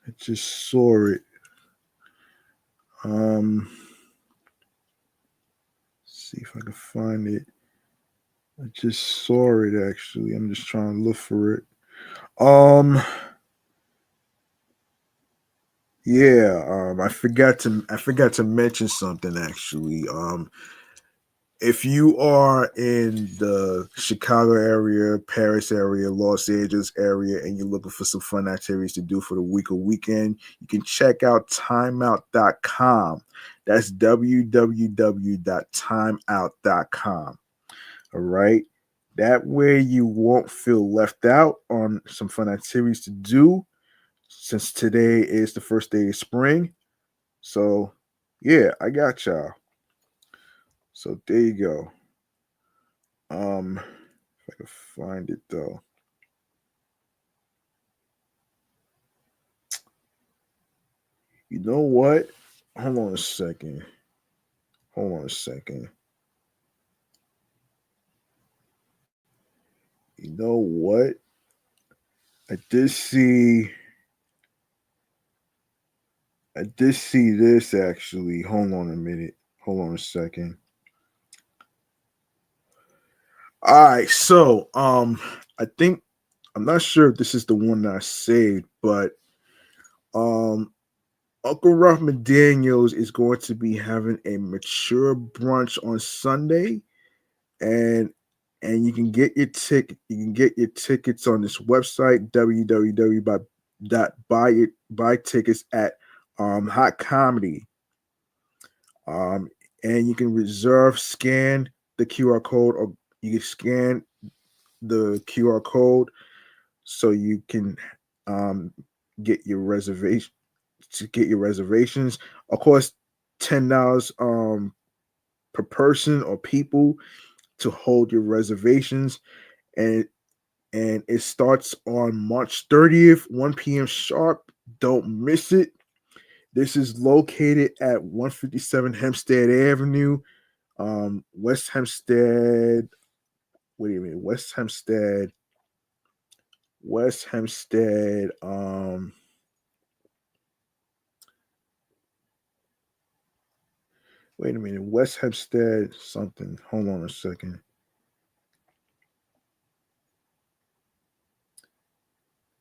I just saw it. See if I can find it. I just saw it actually. I'm just trying to look for it. Um, yeah. I forgot to mention something actually. If you are in the Chicago area, Paris area, Los Angeles area, and you're looking for some fun activities to do for the week or weekend, you can check out timeout.com. That's www.timeout.com. All right. That way you won't feel left out on some fun activities to do since today is the first day of spring. So, yeah, I got y'all. So, there you go. If I can find it though. You know what? Hold on a second. Hold on a second. You know what? I did see I did see this actually. Hold on a minute. Hold on a second. All right, so I think I'm not sure if this is the one that I saved, but um Uncle Ralph McDaniels is going to be having a mature brunch on Sunday, and you can get your tickets on this website www.buy tickets at Hot Comedy, um and you can reserve, scan the QR code, or you can scan the QR code so you can um get your reservation of course. $10 per person or people to hold your reservations, and it starts on March 30th, 1 p.m. sharp. Don't miss it. This is located at 157 Hempstead Avenue, West Hempstead. Wait a minute, West Hempstead. Wait a minute, West Hempstead something. Hold on a second.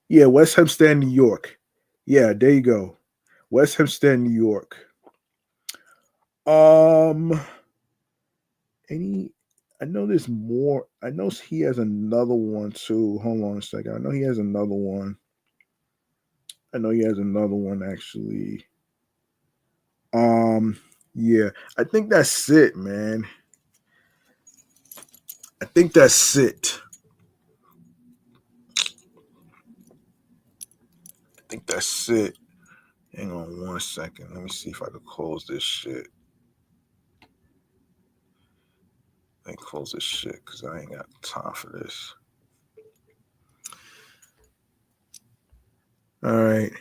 Yeah, West Hempstead, New York. Yeah, there you go. West Hempstead, New York. Um, any I know there's more. I know he has another one too. Hold on a second. I know he has another one. I know he has another one actually. Um, yeah, I think that's it, man. I think that's it. I think that's it. Hang on one second. Let me see if I can close this shit. Let me close this shit because I ain't got time for this. All right.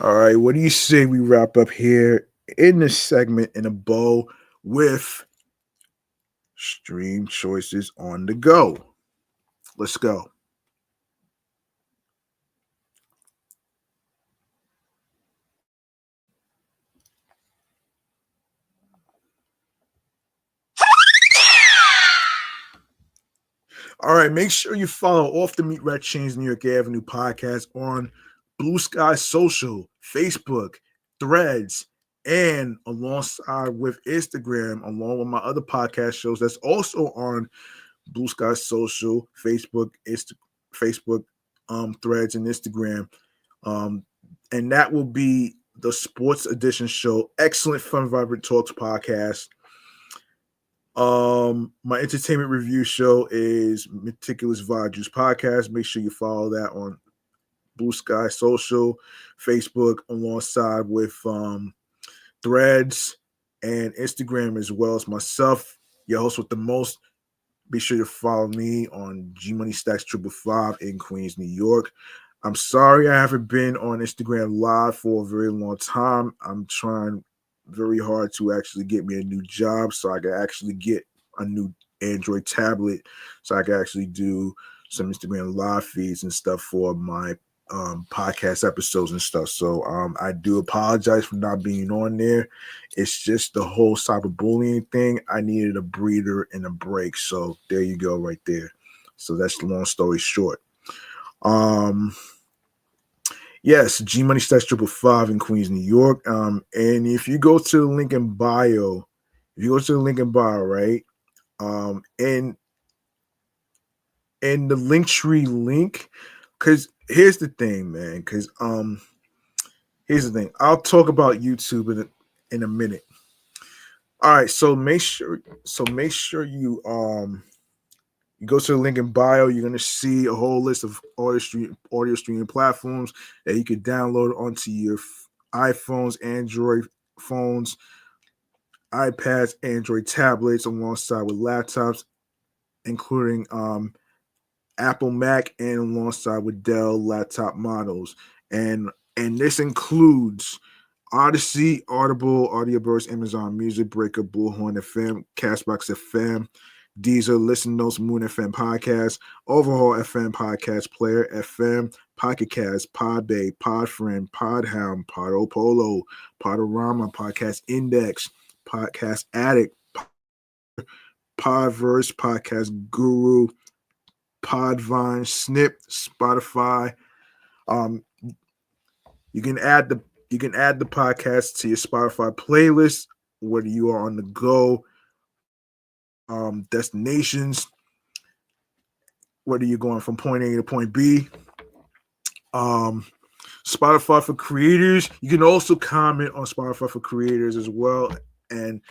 All right. What do you say we wrap up here in this segment in a bow with stream choices on the go? Let's go. All right, make sure you follow Off the Meat Rat Chainz New York Avenue podcast on Blue Sky Social, Facebook, Threads, and alongside with Instagram, along with my other podcast shows that's also on Blue Sky Social, Facebook, Threads, and Instagram. Um, and that will be the Sports Edition show, Excellent Fun Vibrant Talks podcast. My entertainment review show is Meticulous Vibe Juice Podcast. Make sure you follow that on Blue Sky Social, Facebook, alongside with Threads and Instagram, as well as myself, your host with the most. Be sure to follow me on G Money Stacks 555 in Queens, New York. I'm sorry I haven't been on Instagram Live for a very long time. I'm trying very hard to actually get me a new job so I can actually get a new Android tablet so I can actually do some Instagram Live feeds and stuff for my podcast episodes and stuff. So I do apologize for not being on there. It's just the whole cyberbullying thing. I needed a breather and a break. So there you go right there. So that's the long story short. Yes, G Money Stacks 555 in Queens, New York. And if you go to the link in bio, right? And the Linktree link, because here's the thing, man. Because here's the thing. I'll talk about YouTube in a minute. All right, so make sure you you go to the link in bio. You're gonna see a whole list of audio streaming platforms that you can download onto your iPhones, Android phones, iPads, Android tablets, alongside with laptops, including Apple Mac and alongside with Dell laptop models. And this includes Odyssey, Audible, Audioverse, Amazon Music, Breaker, Bullhorn FM, Castbox FM, Deezer, Listen Notes, Moon FM Podcast, Overhaul FM Podcast Player FM, Pocket Cast, Podbay, Podfriend, Podhound, Podopolo, Podorama, Podcast Index, Podcast Addict, Podverse, Podcast Guru, Podvine, Snip, Spotify. You can add the podcast to your Spotify playlist, whether you are on the go, destinations, whether you're going from point A to point B. Spotify for creators. You can also comment on Spotify for creators as well, and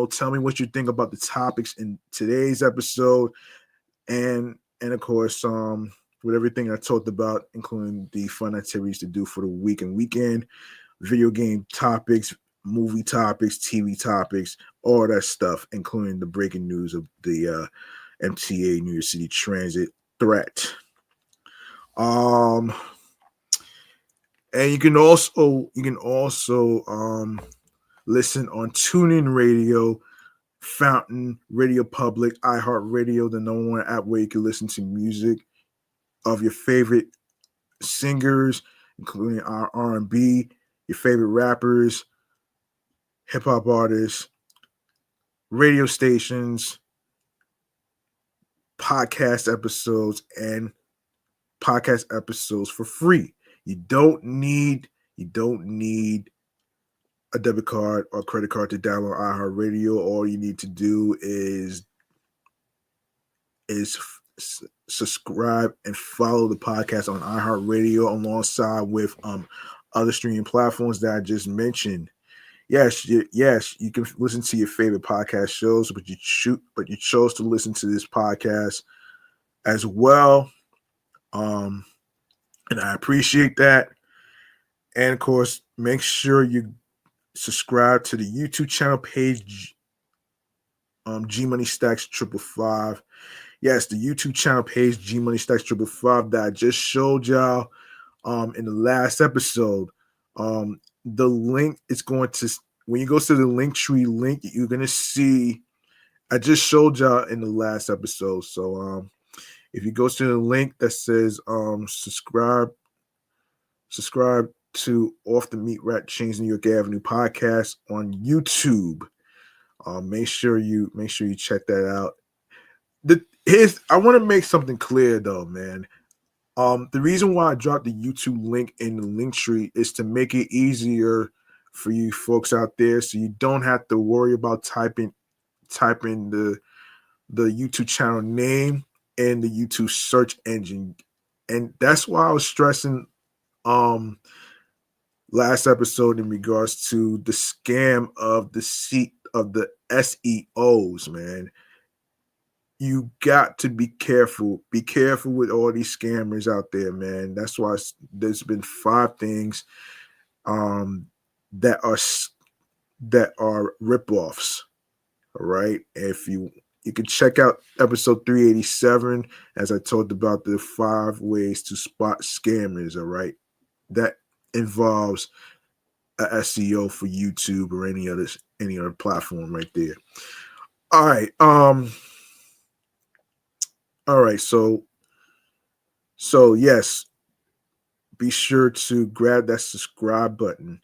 tell me what you think about the topics in today's episode, and of course, with everything I talked about, including the fun activities to do for the week and weekend, video game topics, movie topics, TV topics, all that stuff, including the breaking news of the MTA New York City Transit threat. And you can also listen on TuneIn Radio, Fountain, Radio Public, iHeartRadio, the number one app where you can listen to music of your favorite singers, including our R&B, your favorite rappers, hip hop artists, radio stations, podcast episodes for free. You don't need a debit card or credit card to download iHeartRadio. All you need to do is subscribe and follow the podcast on iHeartRadio alongside with other streaming platforms that I just mentioned. Yes, you can listen to your favorite podcast shows, but you chose to listen to this podcast as well. And I appreciate that. And of course, make sure you subscribe to the YouTube channel page, G Money Stacks 555. Yes, the YouTube channel page, G Money Stacks 555, that I just showed y'all in the last episode. The link is going to, when you go to the Linktree link, you're going to see, I just showed y'all in the last episode. So if you go to the link that says subscribe to Off the Meat Rat Chainz New York Avenue podcast on YouTube, make sure you check that out. I want to make something clear though, man. The reason why I dropped the YouTube link in the link tree is to make it easier for you folks out there, so you don't have to worry about typing the YouTube channel name and the YouTube search engine. And that's why I was stressing last episode in regards to the scam of the SEOs, man. You got to be careful. Be careful with all these scammers out there, man. That's why there's been 5 things that are ripoffs. All right. If you can check out episode 387 as I talked about the 5 ways to spot scammers. All right. That involves a SEO for YouTube or any other platform right there. All right. All right, so yes, be sure to grab that subscribe button,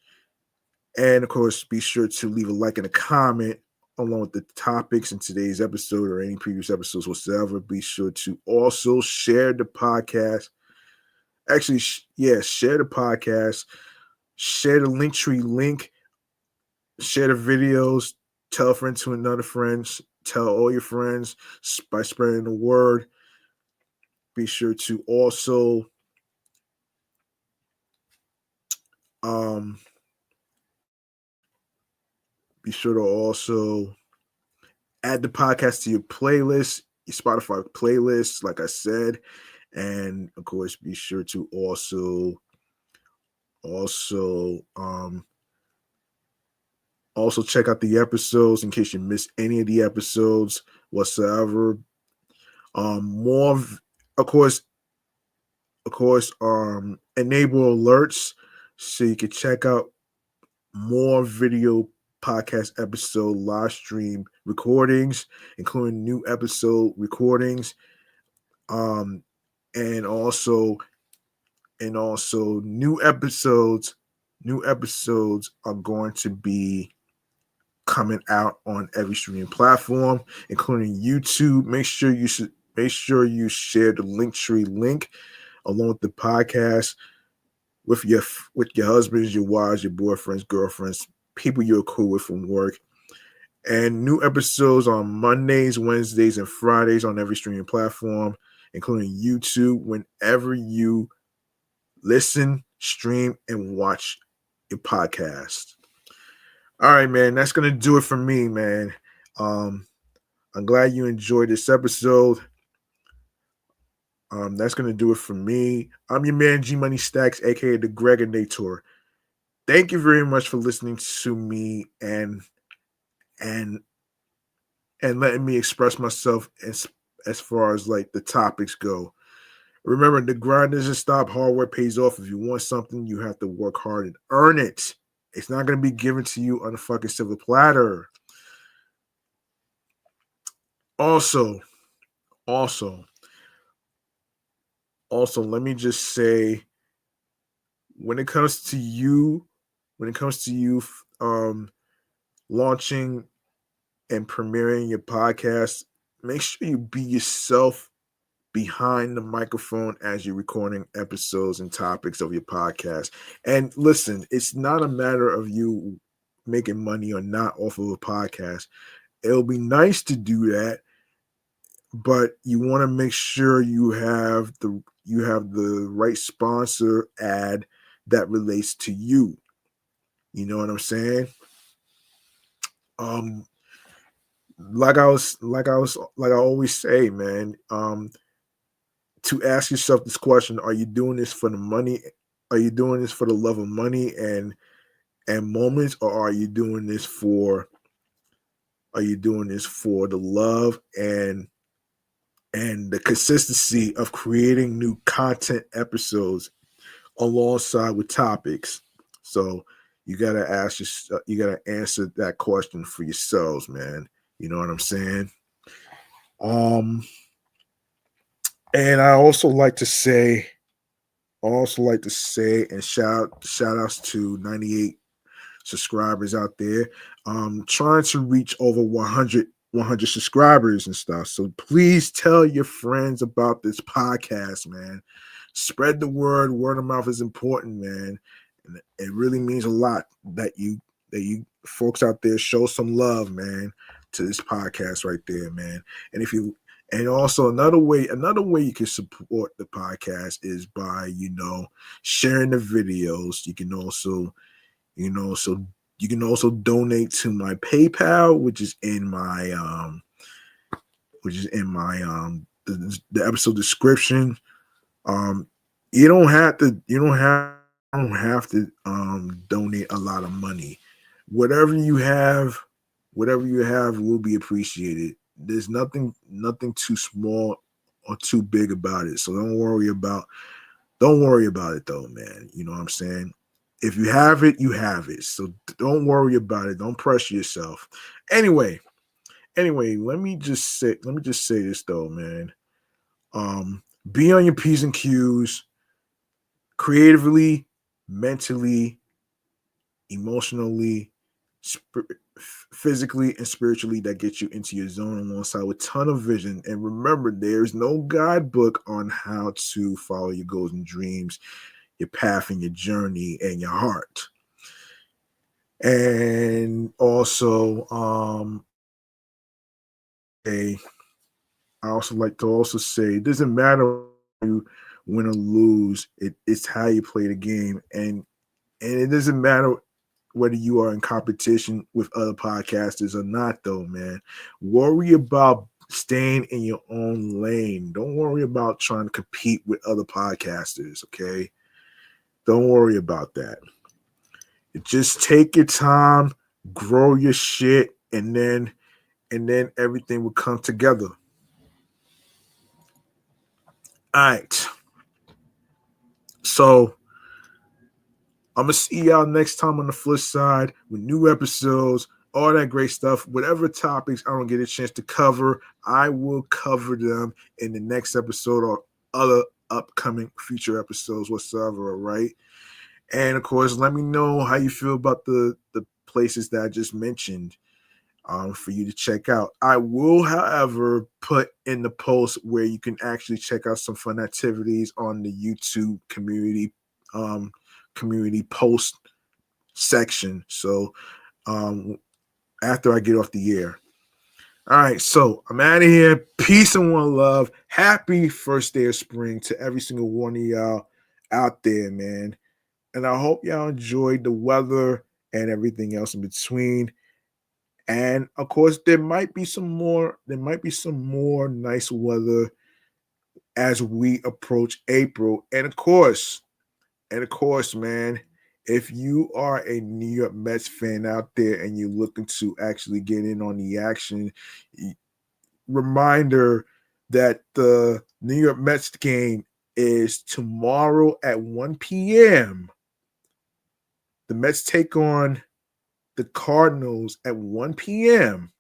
and of course, be sure to leave a like and a comment along with the topics in today's episode or any previous episodes whatsoever. Be sure to also share the podcast. Actually, share the podcast, share the Linktree link, share the videos, tell a friend to another friend, tell all your friends by spreading the word. Be sure to also be sure to also add the podcast to your playlist, your Spotify playlist, like I said. And of course, be sure to also check out the episodes in case you miss any of the episodes whatsoever. More, of course, enable alerts so you can check out more video podcast episode live stream recordings, including new episode recordings, and also new episodes are going to be coming out on every streaming platform, including YouTube. Make sure you share the Linktree link along with the podcast with your husbands, your wives, your boyfriends, girlfriends, people you're cool with from work. And new episodes on Mondays, Wednesdays, and Fridays on every streaming platform, including YouTube, whenever you listen, stream, and watch your podcast. All right, man, that's going to do it for me, man. I'm glad you enjoyed this episode. That's going to do it for me. I'm your man, G Money Stacks, aka the Gregonator. Thank you very much for listening to me and letting me express myself as far as like the topics go. Remember, the grind doesn't stop. Hard work pays off. If you want something, you have to work hard and earn it. It's not going to be given to you on a fucking silver platter. Also, let me just say, when it comes to you launching and premiering your podcast, make sure you be yourself behind the microphone as you're recording episodes and topics of your podcast. And listen, it's not a matter of you making money or not off of a podcast. It'll be nice to do that, but you want to make sure you have the right sponsor ad that relates to you. You know what I'm saying? Like I always say, man, to ask yourself this question: are you doing this for the money? Are you doing this for the love of money and moments, or are you doing this for the love and the consistency of creating new content episodes alongside with topics? So you gotta answer that question for yourselves, man. You know what I'm saying? And I also like to say and shout outs to 98 subscribers out there. Trying to reach over 100 100 subscribers and stuff. So please tell your friends about this podcast, man. Spread the word. Word of mouth is important, man. And it really means a lot that you folks out there show some love, man, to this podcast right there, man. And if you and also another way you can support the podcast is by, sharing the videos. You can also donate to my PayPal, which is in my the episode description. You don't have to donate a lot of money. Whatever you have, will be appreciated. There's nothing too small or too big about it. So don't worry about it though, man. You know what I'm saying? If you have it, you have it. So don't worry about it. Don't pressure yourself. Anyway, let me just say this though, man. Be on your P's and Q's creatively, mentally, emotionally, physically, and spiritually. That gets you into your zone alongside with ton of vision. And remember, there's no guidebook on how to follow your goals and dreams, your path and your journey and your heart. And also, I also like to also say it doesn't matter you win or lose. It's how you play the game, and it doesn't matter whether you are in competition with other podcasters or not, though, man. Worry about staying in your own lane. Don't worry about trying to compete with other podcasters, okay? Don't worry about that. Just take your time, grow your shit, and then everything will come together. All right. So I'm gonna see y'all next time on the flip side with new episodes, all that great stuff. Whatever topics I don't get a chance to cover, I will cover them in the next episode or other upcoming future episodes whatsoever. All right. And of course, let me know how you feel about the places that I just mentioned. For you to check out. I will, however, put in the post where you can actually check out some fun activities on the YouTube community post section. So after I get off the air. All right, so I'm out of here. Peace and one love. Happy first day of spring to every single one of y'all out there, man. And I hope y'all enjoyed the weather and everything else in between. And of course, there might be some more nice weather as we approach April. And of course, man, if you are a New York Mets fan out there and you're looking to actually get in on the action, reminder that the New York Mets game is tomorrow at 1 p.m. The Mets take on the Cardinals at 1 p.m.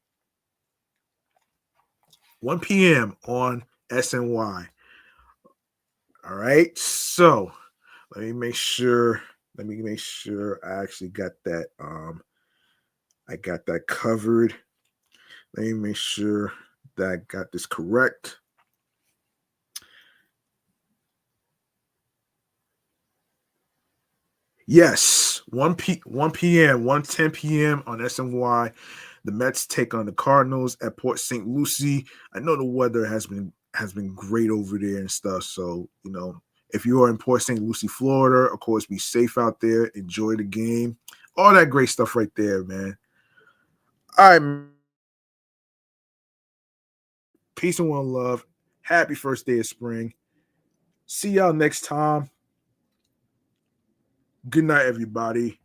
1 p.m. on SNY. All right. So let me make sure I actually got that. I got that covered. Let me make sure that I got this correct. Yes, 1 p.m., 1:10 p.m. on SNY. The Mets take on the Cardinals at Port St. Lucie. I know the weather has been great over there and stuff. So, if you are in Port St. Lucie, Florida, of course, be safe out there. Enjoy the game. All that great stuff right there, man. All right, man. Peace and one love. Happy first day of spring. See y'all next time. Good night, everybody.